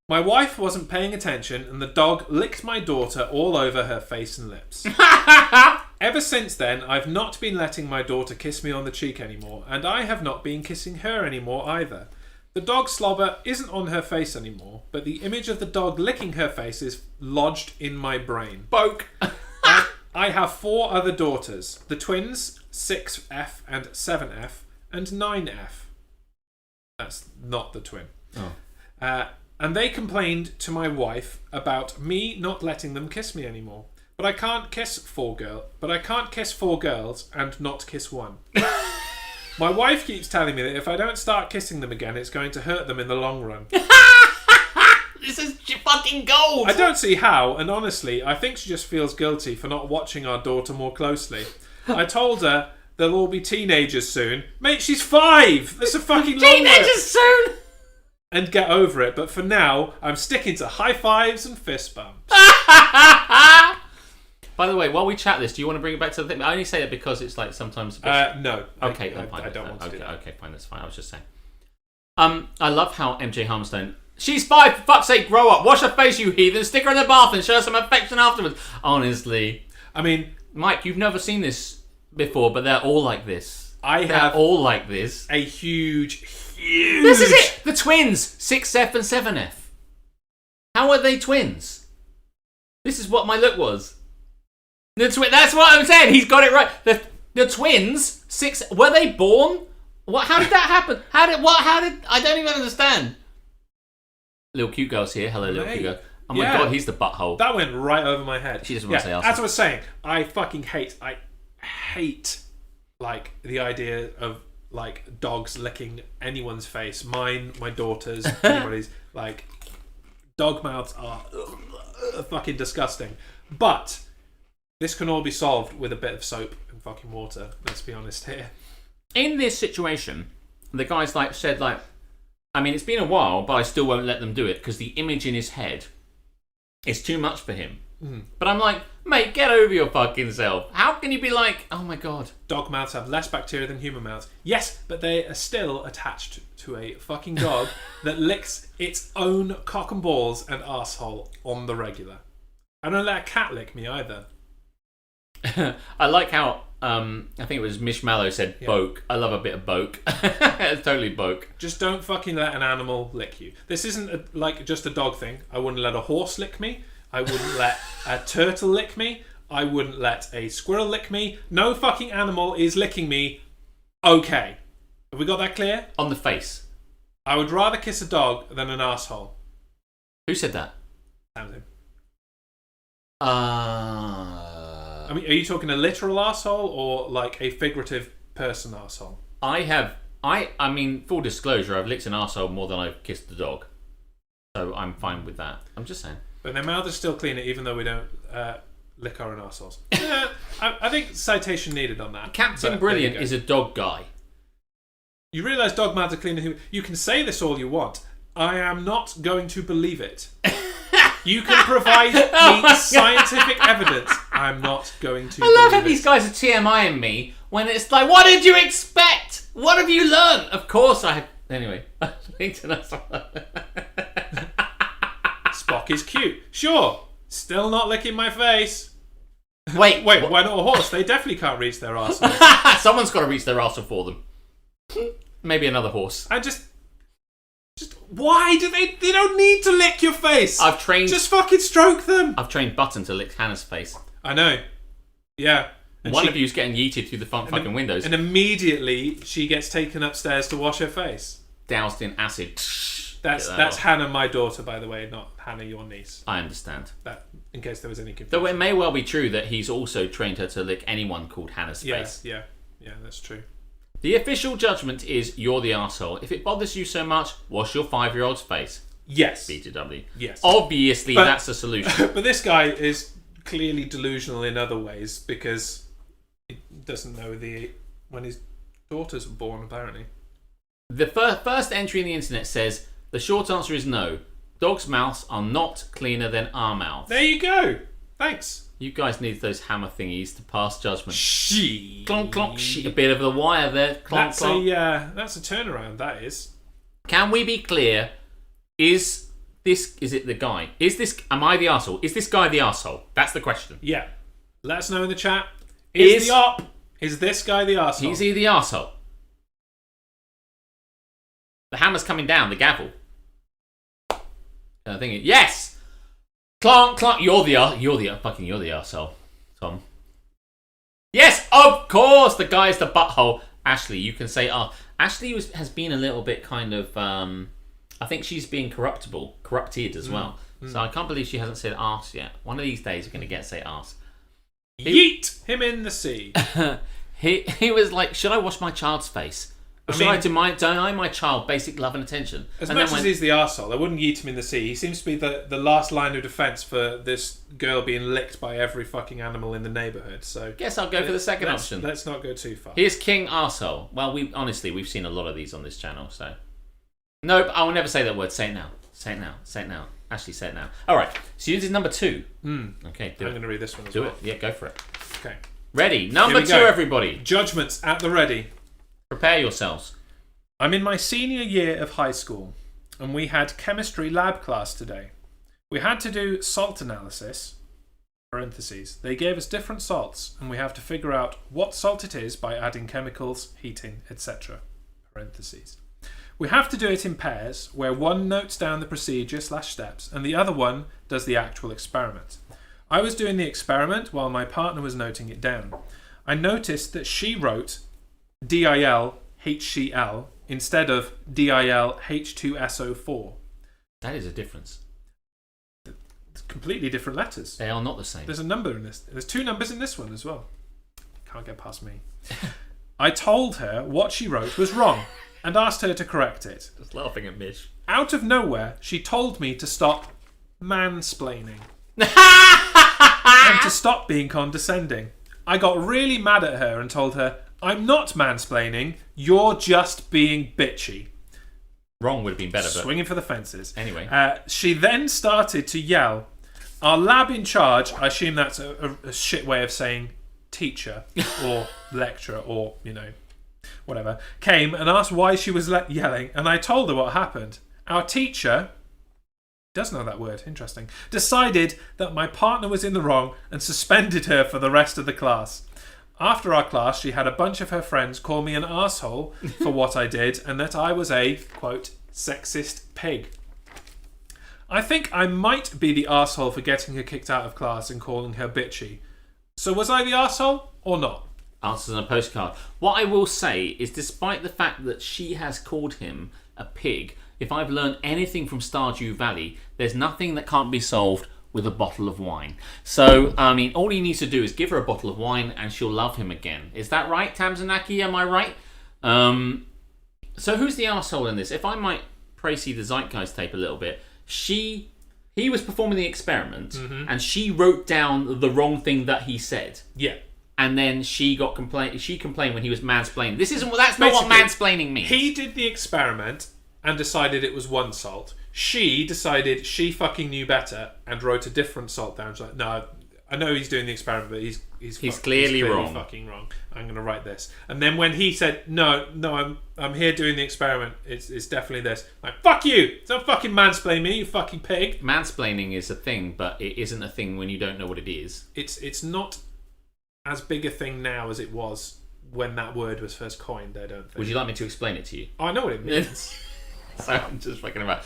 My wife wasn't paying attention and the dog licked my daughter all over her face and lips. Ever since then, I've not been letting my daughter kiss me on the cheek anymore, and I have not been kissing her anymore either. The dog slobber isn't on her face anymore, but the image of the dog licking her face is lodged in my brain. Boke. I have 4 other daughters. The twins, 6F and 7F, and 9F. That's not the twin. Oh. And they complained to my wife about me not letting them kiss me anymore. But I can't kiss 4 girls and not kiss 1. My wife keeps telling me that if I don't start kissing them again, it's going to hurt them in the long run. This is fucking gold! I don't see how, and honestly, I think she just feels guilty for not watching our daughter more closely. I told her they'll all be teenagers soon. Mate, she's 5! That's a fucking long Teenagers soon! And get over it, but for now, I'm sticking to high fives and fist bumps. By the way, while we chat this, do you want to bring it back to the thing? I only say it because it's like sometimes... No. Okay, then fine. I don't want to do that. Okay, fine, that's fine. I was just saying. I love how MJ Harmstone... She's 5, for fuck's sake, grow up. Wash her face, you heathen. Stick her in the bath and show her some affection afterwards. Honestly. I mean... Mike, you've never seen this before, but they're all like this. They're all like this. A huge... This is it! The twins! 6F and 7F. How are they twins? This is what my look was. That's what I'm saying. He's got it right. The twins, 6. Were they born? What? How did that happen? How did? I don't even understand. Little cute girl's here. Hello, little cute girl. Oh my god, he's the butthole. That went right over my head. She doesn't want to say as I was saying, I fucking hate like the idea of like dogs licking anyone's face. Mine, my daughter's, anybody's. Like dog mouths are fucking disgusting. But this can all be solved with a bit of soap and fucking water. Let's be honest here. In this situation, the guy's said I mean, it's been a while, but I still won't let them do it because the image in his head is too much for him. But I'm like, mate, get over your fucking self. How can you be like, oh my god? Dog mouths have less bacteria than human mouths. Yes, but they are still attached to a fucking dog that licks its own cock and balls and arsehole on the regular. I don't let a cat lick me either. I like how I think it was Mish Mallow said boke. I love a bit of boke. It's totally boke. Just don't fucking let an animal lick you. This isn't just a dog thing. I wouldn't let a horse lick me. I wouldn't let a turtle lick me. I wouldn't let a squirrel lick me. No fucking animal is licking me. Okay. Have we got that clear? On the face. I would rather kiss a dog than an asshole. Who said that? Damn. I I mean, are you talking a literal asshole or like a figurative person asshole? I mean, full disclosure, I've licked an arsehole more than I've kissed a dog. So I'm fine with that. I'm just saying. But their mouth is still cleaner even though we don't lick our own arseholes. Yeah, I think citation needed on that. Captain Brilliant is a dog guy. You realise dog mouths are cleaner than human. You can say this all you want. I am not going to believe it. You can provide me scientific evidence. I'm not going to. I love how believe these it. guys are TMIing me when it's like, what did you expect? What have you learned? Of course I have. Anyway, I need to know something. Spock is cute. Sure. Still not licking my face. Wait, Why not a horse? They definitely can't reach their arseholes. Someone's got to reach their arsehole for them. Maybe another horse. And just why do they don't need to lick your face? I've trained. Just fucking stroke them. I've trained Button to lick Hannah's face. I know. Yeah. And One of you's getting yeeted through the front fucking windows. And immediately she gets taken upstairs to wash her face. Doused in acid. That's Hannah, my daughter, by the way, not Hannah, your niece. I understand. That, in case there was any confusion. Though it may well be true that he's also trained her to lick anyone called Hannah's face. Yeah, that's true. The official judgment is you're the arsehole. If it bothers you so much, wash your 5-year-old's face. Yes. BTW. Yes. Obviously, that's the solution. But this guy is clearly delusional in other ways because he doesn't know when his daughters were born, apparently. The first entry in the internet says, the short answer is no. Dogs' mouths are not cleaner than our mouths. There you go. Thanks. You guys need those hammer thingies to pass judgment. She. Clonk, clonk, a bit of the wire there. Clonk, clonk. That's a turnaround, that is. Can we be clear? Is it the guy? Am I the arsehole? Is this guy the arsehole? That's the question. Yeah. Let us know in the chat. Is this guy the arsehole? Is he the arsehole? The hammer's coming down, the gavel. I think yes! Clonk, clonk. You're the arsehole, Tom. Yes, of course. The guy's the butthole. Ashley, you can say, Ashley has been a little bit kind of. I think she's being corrupted as well. So I can't believe she hasn't said arse yet. One of these days, we're going to get to say arse. Yeet him in the sea. He was like, should I wash my child's face? Or should I deny my child basic love and attention? As much as he's the arsehole, I wouldn't yeet him in the sea. He seems to be the last line of defence for this girl being licked by every fucking animal in the neighbourhood. So guess I'll go for the second option. Let's not go too far. Here's King Arsehole. Well, we've seen a lot of these on this channel, so. Nope, I will never say that word. Say it now. Say it now. Say it now. Ashley, say it now. Alright, so this is number 2. Okay, I'm going to read this one as well. Do it. Yeah, go for it. Okay. Ready. Number 2, everybody. Judgments at the ready. Prepare yourselves. I'm in my senior year of high school, and we had chemistry lab class today. We had to do salt analysis, parentheses. They gave us different salts, and we have to figure out what salt it is by adding chemicals, heating, etc. Parentheses. We have to do it in pairs, where one notes down the procedure/steps, and the other one does the actual experiment. I was doing the experiment while my partner was noting it down. I noticed that she wrote DIL-HCl instead of DIL-H2SO4. That is a difference. It's completely different letters. They are not the same. There's a number in this. There's 2 numbers in this one as well. Can't get past me. I told her what she wrote was wrong and asked her to correct it. Just laughing at Mish. Out of nowhere, she told me to stop mansplaining and to stop being condescending. I got really mad at her and told her, I'm not mansplaining, you're just being bitchy. Wrong would have been better, but... Swinging for the fences. Anyway. She then started to yell. Our lab in charge, I assume that's a shit way of saying teacher or lecturer or, whatever, came and asked why she was yelling, and I told her what happened. Our teacher... does know that word, interesting, decided that my partner was in the wrong and suspended her for the rest of the class. After our class, she had a bunch of her friends call me an arsehole for what I did and that I was a, quote, sexist pig. I think I might be the arsehole for getting her kicked out of class and calling her bitchy. So was I the arsehole or not? Answers on a postcard. What I will say is, despite the fact that she has called him a pig, if I've learned anything from Stardew Valley, there's nothing that can't be solved with a bottle of wine. So, I mean, all he needs to do is give her a bottle of wine and she'll love him again. Is that right, Tamzanaki? Am I right? So who's the arsehole in this? If I might praise the Zeitgeist tape a little bit, he was performing the experiment and she wrote down the wrong thing that he said. Yeah. And then she complained when he was mansplaining. That's not what mansplaining means. He did the experiment and decided it was one salt. She decided she fucking knew better and wrote a different salt down. She's like, no, I know he's doing the experiment, but he's clearly wrong. Fucking wrong. I'm going to write this. And then when he said, no, I'm here doing the experiment. It's definitely this. Like, fuck you! Don't fucking mansplain me, you fucking pig. Mansplaining is a thing, but it isn't a thing when you don't know what it is. It's not as big a thing now as it was when that word was first coined, I don't think. Would you like me to explain it to you? I know what it means. So I'm just fucking about.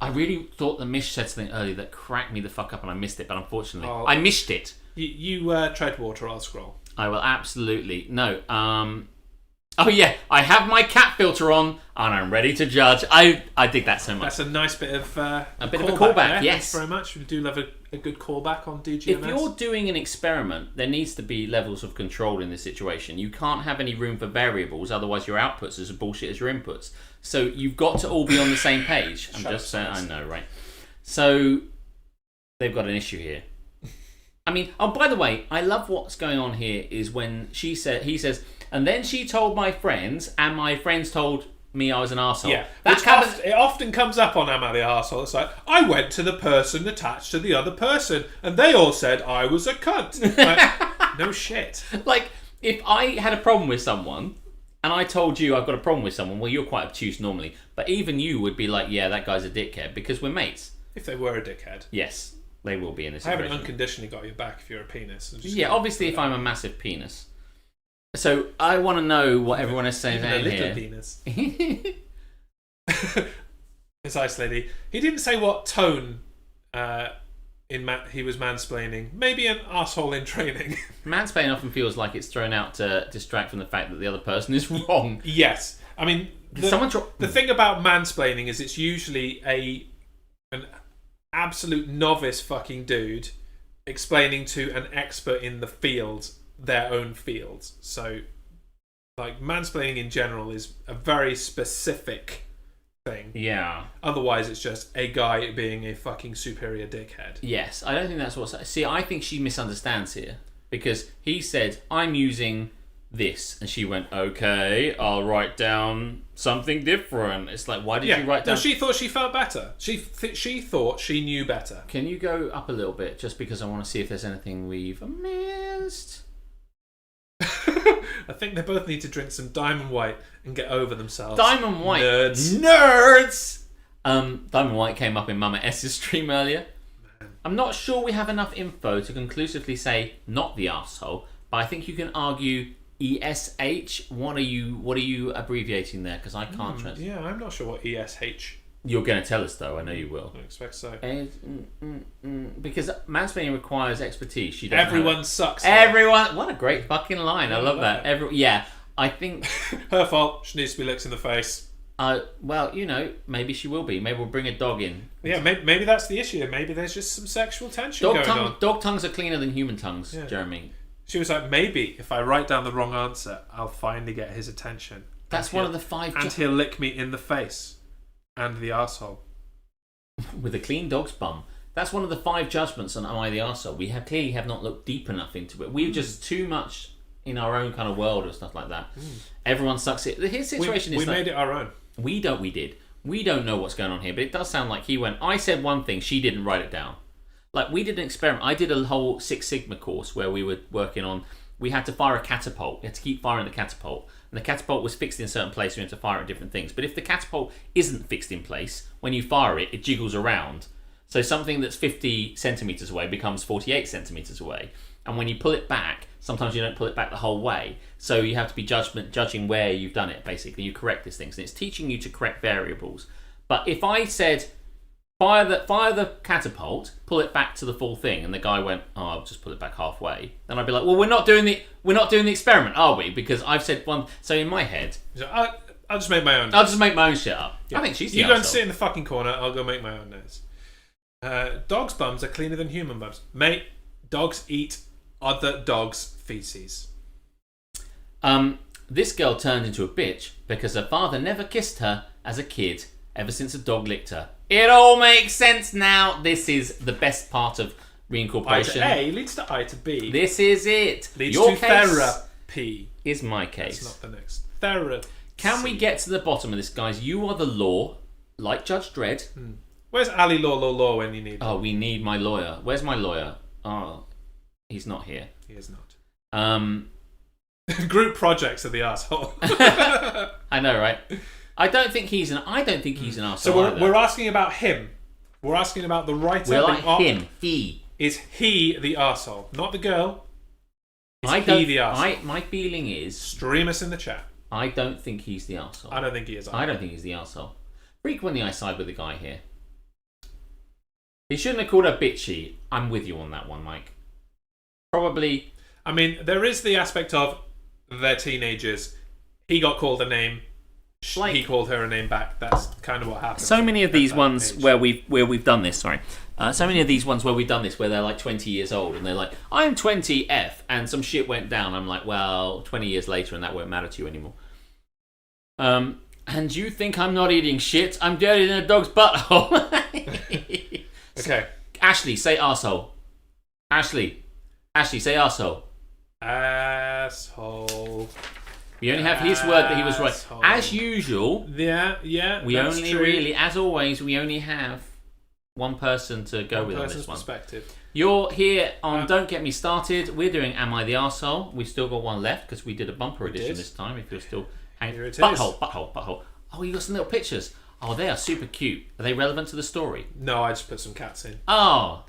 I really thought that Mish said something earlier that cracked me the fuck up and I missed it, but unfortunately I missed it. You tread water, I'll scroll. I will absolutely. No. Oh yeah, I have my cat filter on and I'm ready to judge. I dig that so much. That's a nice bit of a callback. There. Yes, thanks very much. We do love a good callback on DGMS. If you're doing an experiment, there needs to be levels of control in this situation. You can't have any room for variables, otherwise your outputs are as bullshit as your inputs. So you've got to all be on the same page. I'm just saying, I know, right? So they've got an issue here. I mean, oh, by the way, I love what's going on here is when he says, and then she told my friends, and my friends told me I was an arsehole. Yeah, it often comes up on Am I the Arsehole? It's like, I went to the person attached to the other person, and they all said I was a cunt. Like, no shit. Like, if I had a problem with someone, and I told you I've got a problem with someone, well, you're quite obtuse normally, but even you would be like, yeah, that guy's a dickhead, because we're mates. If they were a dickhead. Yes, they will be in this I situation. haven't unconditionally got your back if you're a penis. Yeah, obviously if I'm a massive penis. So I want to know what everyone is saying a little here. Penis. It's Ice Lady. He didn't say what tone he was mansplaining. Maybe an arsehole in training. Mansplaining often feels like it's thrown out to distract from the fact that the other person is wrong. Yes. I mean, the thing about mansplaining is it's usually an absolute novice fucking dude explaining to an expert in the field their own fields. So, like, mansplaining in general is a very specific thing. Yeah. Otherwise, it's just a guy being a fucking superior dickhead. Yes, I don't think that's what's... See, I think she misunderstands here. Because he said, I'm using this. And she went, okay, I'll write down something different. It's like, why did you write down... No, she thought she felt better. She thought she knew better. Can you go up a little bit, just because I want to see if there's anything we've missed? I think they both need to drink some Diamond White and get over themselves. Diamond White. Nerds! Diamond White came up in Mama S's stream earlier. Man. I'm not sure we have enough info to conclusively say not the arsehole, but I think you can argue ESH. What are you abbreviating there? Because I can't translate. Yeah, I'm not sure what ESH. You're going to tell us, though. I know you will. I expect so. Because mansplaining requires expertise. She doesn't Everyone sucks. Everyone. What a great fucking line. I love that. I think... Her fault. She needs to be licked in the face. Well, maybe she will be. Maybe we'll bring a dog in. Yeah, maybe that's the issue. Maybe there's just some sexual tension going on. Dog tongues are cleaner than human tongues, Jeremy. She was like, maybe if I write down the wrong answer, I'll finally get his attention. That's one of the 5... And he'll lick me in the face. And the arsehole. With a clean dog's bum. That's one of the 5 judgments on Am I the Arsehole. We clearly have not looked deep enough into it. We're just too much in our own kind of world and stuff like that. Everyone sucks it. His situation is we made it our own. We did. We don't know what's going on here, but it does sound like he went, I said one thing, she didn't write it down. Like, we did an experiment. I did a whole Six Sigma course where we were working on, we had to fire a catapult. We had to keep firing the catapult. And the catapult was fixed in a certain place, so you had to fire at different things. But if the catapult isn't fixed in place, when you fire it, it jiggles around. So something that's 50 centimetres away becomes 48 centimetres away. And when you pull it back, sometimes you don't pull it back the whole way. So you have to be judging where you've done it, basically. You correct these things. And it's teaching you to correct variables. But if I said, fire the catapult, pull it back to the full thing, and the guy went, "Oh, I'll just pull it back halfway." Then I'd be like, "Well, we're not doing the experiment, are we?" Because I've said one. So in my head, So I'll just make my own. I'll just make my own shit up. Yeah. I think she's the You go and arsehole. sit in the fucking corner. I'll go make my own notes. Dogs' bums are cleaner than human bums, mate. Dogs eat other dogs' feces. This girl turned into a bitch because her father never kissed her as a kid ever since a dog licked her. It all makes sense now. This is the best part of I reincorporation. to A leads to I to B. This is it. Leads Your to case therapy. is my case. That's not the next. Therapy. Can we get to the bottom of this, guys? You are the law, like Judge Dredd. Where's Ali Law when you need him? Oh, we need my lawyer. Where's my lawyer? Oh, he's not here. He is not. Um, Group projects are the asshole. I know, right? I don't think he's an arsehole. So we're asking about him. We're asking about the writer. We're like the art- him. He. Is he the arsehole? Not the girl. Is I he don't. the arsehole? My feeling is Stream us in the chat. I don't think he's the arsehole. I don't think he is. I don't think he's the arsehole. Frequently, I side with the guy here. He shouldn't have called her bitchy. I'm with you on that one, Mike. Probably. I mean, there is the aspect of they're teenagers. He got called a name. Like- He called her a name back. That's kind of what happened. So many of at these that ones age. where we've done this. Sorry. So many of these ones where we've done this, where they're like 20 years old and they're like, "I'm 20F," and some shit went down. I'm like, well, 20 years later, and that won't matter to you anymore. And you think I'm not eating shit? I'm dirty in a dog's butthole. Okay. Ashley, say arsehole. Ashley, say arsehole. Asshole. We only have his word that he was right. Asshole. As usual, Yeah. we that's only true. really, as always, we only have one person to go One with on person's this one. perspective. You're here on Don't Get Me Started. We're doing Am I the Arsehole? We've still got one left because we did a bumper edition did. this time. If you're still hanging. Here it is. Butthole. Oh, you got some little pictures. Oh, they are super cute. Are they relevant to the story? No, I just put some cats in. Oh,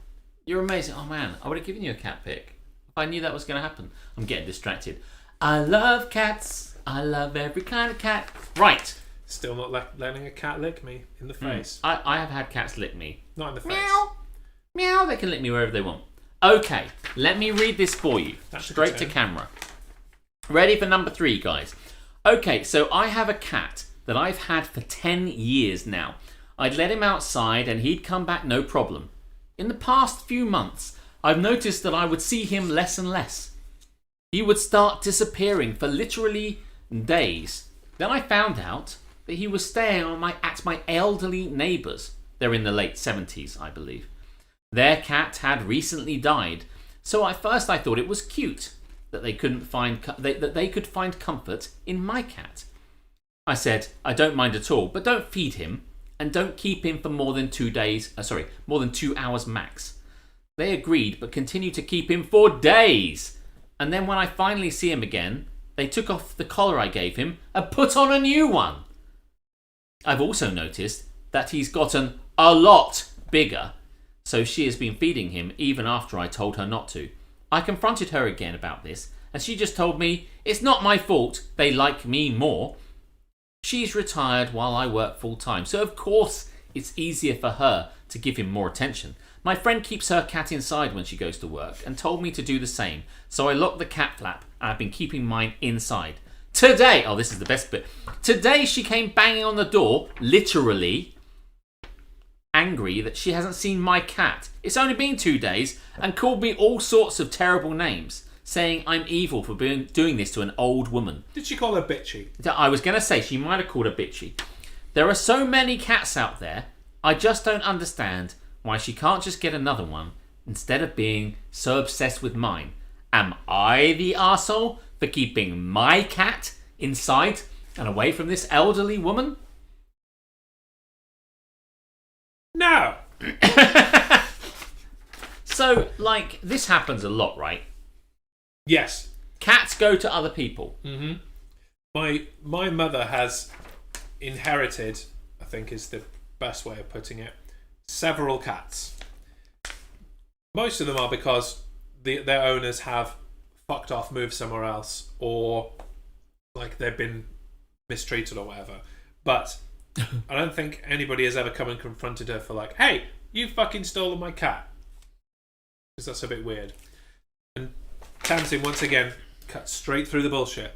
you're amazing. Oh, man. I would have given you a cat pic if I knew that was going to happen. I'm getting distracted. I love cats. I love every kind of cat. Right. Still not letting a cat lick me in the face. I have had cats lick me. Not in the face. Meow. Meow. They can lick me wherever they want. Okay, let me read this for you. That's a Straight good to turn. camera. Ready for number 3, guys. Okay, so I have a cat that I've had for 10 years now. I'd let him outside and he'd come back no problem. In the past few months, I've noticed that I would see him less and less. He would start disappearing for literally days. Then I found out that he was staying at my elderly neighbours. They're in the late 70s, I believe. Their cat had recently died, so at first I thought it was cute that they could find comfort in my cat. I said, I don't mind at all, but don't feed him and don't keep him for more than 2 hours max. They agreed, but continued to keep him for days. And then when I finally see him again, they took off the collar I gave him and put on a new one. I've also noticed that he's gotten a lot bigger, so she has been feeding him even after I told her not to. I confronted her again about this, and she just told me, it's not my fault, they like me more. She's retired while I work full time, so of course it's easier for her to give him more attention. My friend keeps her cat inside when she goes to work and told me to do the same, so I locked the cat flap and I've been keeping mine inside. Today, oh, this is the best bit. Today she came banging on the door, literally angry that she hasn't seen my cat. It's only been 2 days, and called me all sorts of terrible names, saying I'm evil for doing this to an old woman. Did she call her bitchy? I was going to say she might have called her bitchy. There are so many cats out there, I just don't understand why she can't just get another one instead of being so obsessed with mine. Am I the arsehole for keeping my cat inside and away from this elderly woman? No. So, like, this happens a lot, right? Yes. Cats go to other people. My mother has inherited, I think is the best way of putting it, several cats. Most of them are because their owners have fucked off, moved somewhere else, or like they've been mistreated or whatever. But I don't think anybody has ever come and confronted her for like, hey, you fucking stolen my cat. Because that's a bit weird. And Tamsin, once again, cut straight through the bullshit.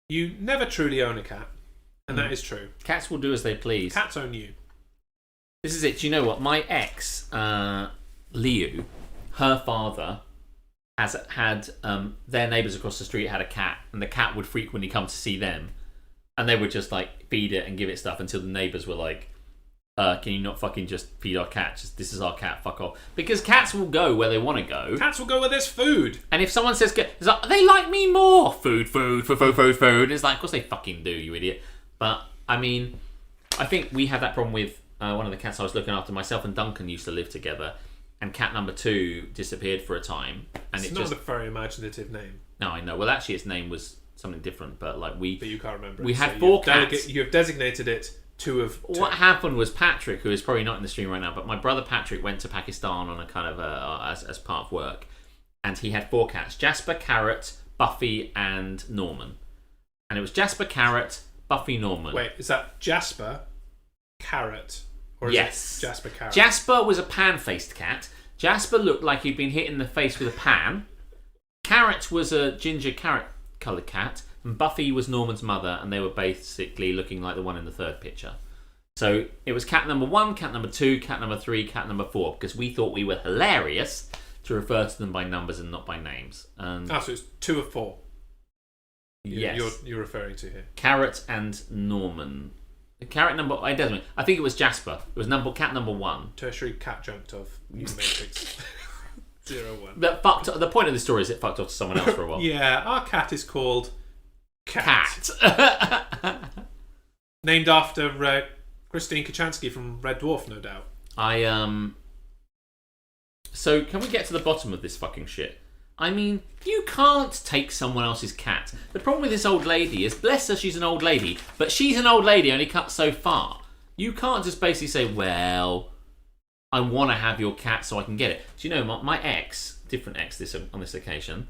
You never truly own a cat, and that is true. Cats will do as they please. Cats own you. This is it. Do you know what? My ex, Liu, her father has had their neighbours across the street had a cat, and the cat would frequently come to see them, and they would just like feed it and give it stuff until the neighbours were like, "Can you not fucking just feed our cat? This is our cat. Fuck off." Because cats will go where they want to go. Cats will go where there's food. And if someone says, it's like, "They like me more," food. It's like, of course they fucking do, you idiot. But I mean, I think we had that problem with one of the cats I was looking after. Myself and Duncan used to live together, and cat number 2 disappeared for a time. And It's not a very imaginative name. No, I know. Well, actually, its name was something different, but like But you can't remember. We it. had So 4 cats. You have designated it 2 of 2. What happened was Patrick, who is probably not in the stream right now, but my brother Patrick went to Pakistan on a kind of as part of work, and he had 4 cats: Jasper, Carrot, Buffy, and Norman. And it was Jasper, Carrot, Buffy, Norman. Wait, is that Jasper, Carrot, or is Yes. it Jasper Carrot? Jasper was a pan-faced cat. Jasper looked like he'd been hit in the face with a pan. Carrot was a ginger carrot-coloured cat, and Buffy was Norman's mother, and they were basically looking like the one in the third picture. So it was cat number 1, cat number 2, cat number 3, cat number 4, because we thought we were hilarious to refer to them by numbers and not by names. And so it's 2 of 4. yes, You're referring to here. Carrot and Norman. The carrot number, it doesn't mean. I think it was Jasper. It was cat number 1. Tertiary cat jumped off Matrix 01. The point of the story is it fucked off to someone else for a while. Yeah, our cat is called Cat. Named after Christine Kachansky from Red Dwarf, no doubt. So can we get to the bottom of this fucking shit? I mean, you can't take someone else's cat. The problem with this old lady is, bless her, she's an old lady, but she's an old lady, only cut so far. You can't just basically say, well, I want to have your cat so I can get it. Do you know, my ex, different ex on this occasion,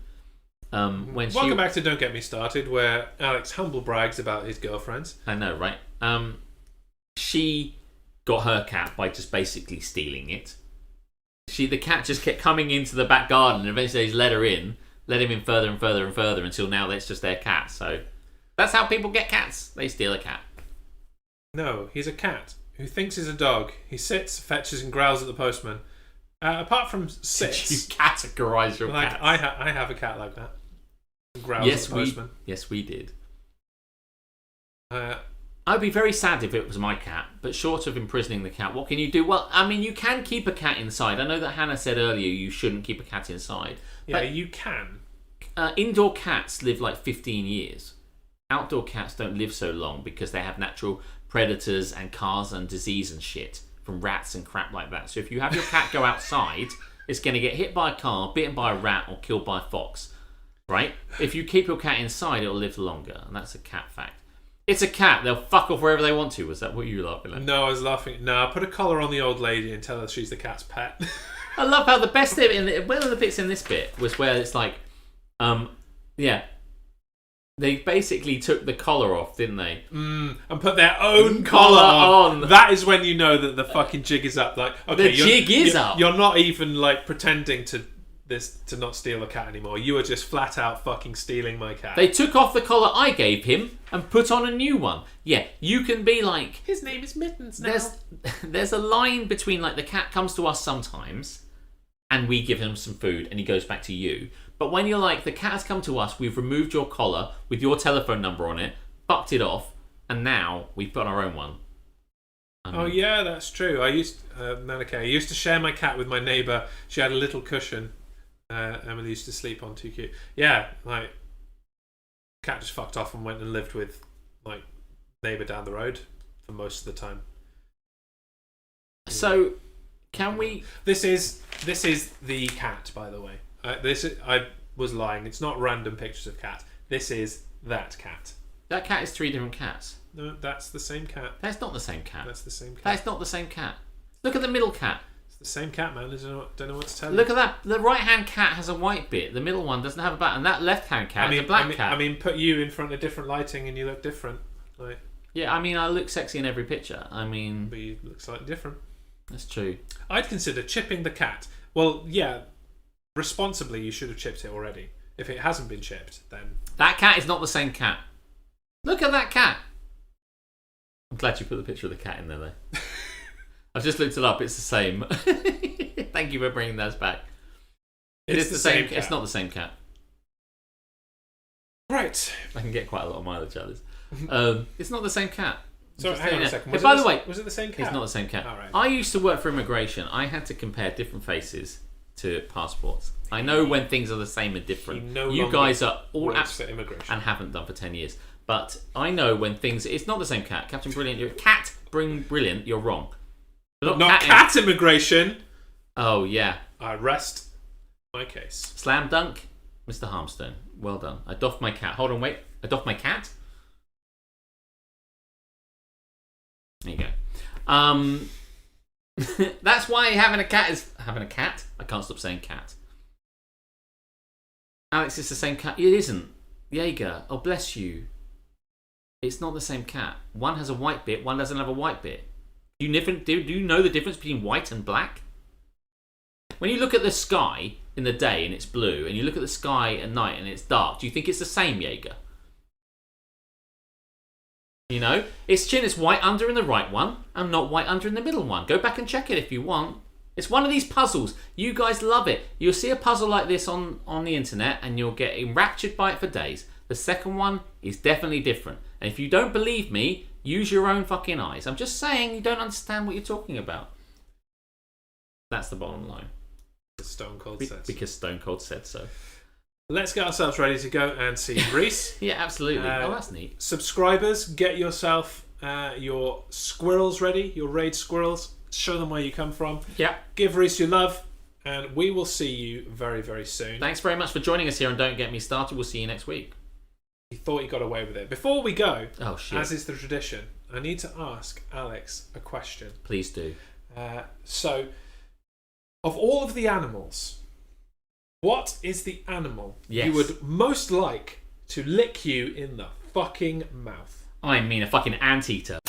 when Welcome back to Don't Get Me Started, where Alex humble brags about his girlfriends. I know, right? She got her cat by just basically stealing it. The cat just kept coming into the back garden, and eventually they just let him in further and further and further until now it's just their cat. So that's how people get cats. They steal a cat. No, he's a cat who thinks he's a dog. He sits, fetches, and growls at the postman. Apart from sits, you categorise your like cats. I have a cat like that. Growls at the postman. Yes, we did. Uh, I'd be very sad if it was my cat, but short of imprisoning the cat, what can you do? Well, I mean, you can keep a cat inside. I know that Hannah said earlier you shouldn't keep a cat inside. yeah, But you can. indoor cats live like 15 years. Outdoor cats don't live so long because they have natural predators and cars and disease and shit from rats and crap like that. So if you have your cat go outside, it's going to get hit by a car, bitten by a rat, or killed by a fox. Right? If you keep your cat inside, it'll live longer. And that's a cat fact. It's a cat. They'll fuck off wherever they want to. Was that what you were laughing at? No, I was laughing. No, put a collar on the old lady and tell her she's the cat's pet. I love how the best bit one of the bits in this bit was where it's like, they basically took the collar off, didn't they? And put their own collar on. That is when you know that the fucking jig is up. Like, okay, The jig is up. You're not even like pretending to not steal a cat anymore. You are just flat out fucking stealing my cat. They took off the collar I gave him and put on a new one. Yeah, you can be like, His name is Mittens now. there's a line between like the cat comes to us sometimes and we give him some food and he goes back to you. But when you're like, the cat has come to us, we've removed your collar with your telephone number on it, bucked it off, and now we've put our own one. Oh yeah, that's true. I used to share my cat with my neighbour. She had a little cushion. Emily used to sleep on. Too cute. Yeah, like cat just fucked off and went and lived with like neighbour down the road for most of the time. So, can we? This is the cat, by the way. I was lying. It's not random pictures of cat. This is that cat. That cat is 3 different cats. No, that's the same cat. That's not the same cat. That's the same cat. That's not the same cat. Look at the middle cat. It's the same cat, man. I don't know what to tell you. Look at that. The right-hand cat has a white bit. The middle one doesn't have a bat, and that left-hand cat is a black cat. I mean, put you in front of different lighting, and you look different. Like, Yeah, I mean, I look sexy in every picture. I mean, But you look slightly different. that's true. I'd consider chipping the cat. Well, yeah, responsibly, you should have chipped it already. If it hasn't been chipped, then That cat is not the same cat. Look at that cat. I'm glad you put the picture of the cat in there, though. I've just looked it up. It's the same. Thank you for bringing that back. it's the same cat. It's not the same cat. Right. I can get quite a lot of mileage out of this. It's not the same cat. So Just hang on saying a that. second. By the way, was it the same cat? it's not the same cat. All right. I used to work for immigration. I had to compare different faces to passports. I know when things are the same and different. He no You longer guys are all works for immigration. and haven't done for 10 years. But I know when things... It's not the same cat. Captain Brilliant, you're... Cat Brilliant, you're wrong. Not cat immigration. Oh, yeah. I rest my case. Slam dunk, Mr. Harmstone. Well done. I doffed my cat. Hold on, wait. I doffed my cat? There you go. That's why having a cat is... Having a cat? I can't stop saying cat. Alex, it's the same cat. It isn't. Jaeger. Oh, bless you. It's not the same cat. One has a white bit, one doesn't have a white bit. Do you know the difference between white and black? When you look at the sky in the day and it's blue, and you look at the sky at night and it's dark, do you think it's the same, Jaeger? You know? Its chin is white under in the right one, and not white under in the middle one. Go back and check it if you want. It's one of these puzzles. You guys love it. You'll see a puzzle like this on the internet, and you'll get enraptured by it for days. The second one is definitely different. And if you don't believe me, use your own fucking eyes. I'm just saying you don't understand what you're talking about. That's the bottom line. Stone Cold says. Because Stone Cold said so. Let's get ourselves ready to go and see Reese. Yeah, absolutely. Oh, that's neat. Subscribers, get yourself your squirrels ready, your raid squirrels. Show them where you come from. Yeah. Give Reese your love, and we will see you very, very soon. Thanks very much for joining us here, and don't get me started. We'll see you next week. He thought he got away with it. Before we go, Oh, shit. as is the tradition, I need to ask Alex a question. Please do. So, of all of the animals, what is the animal Yes. you would most like to lick you in the fucking mouth? I mean a fucking anteater.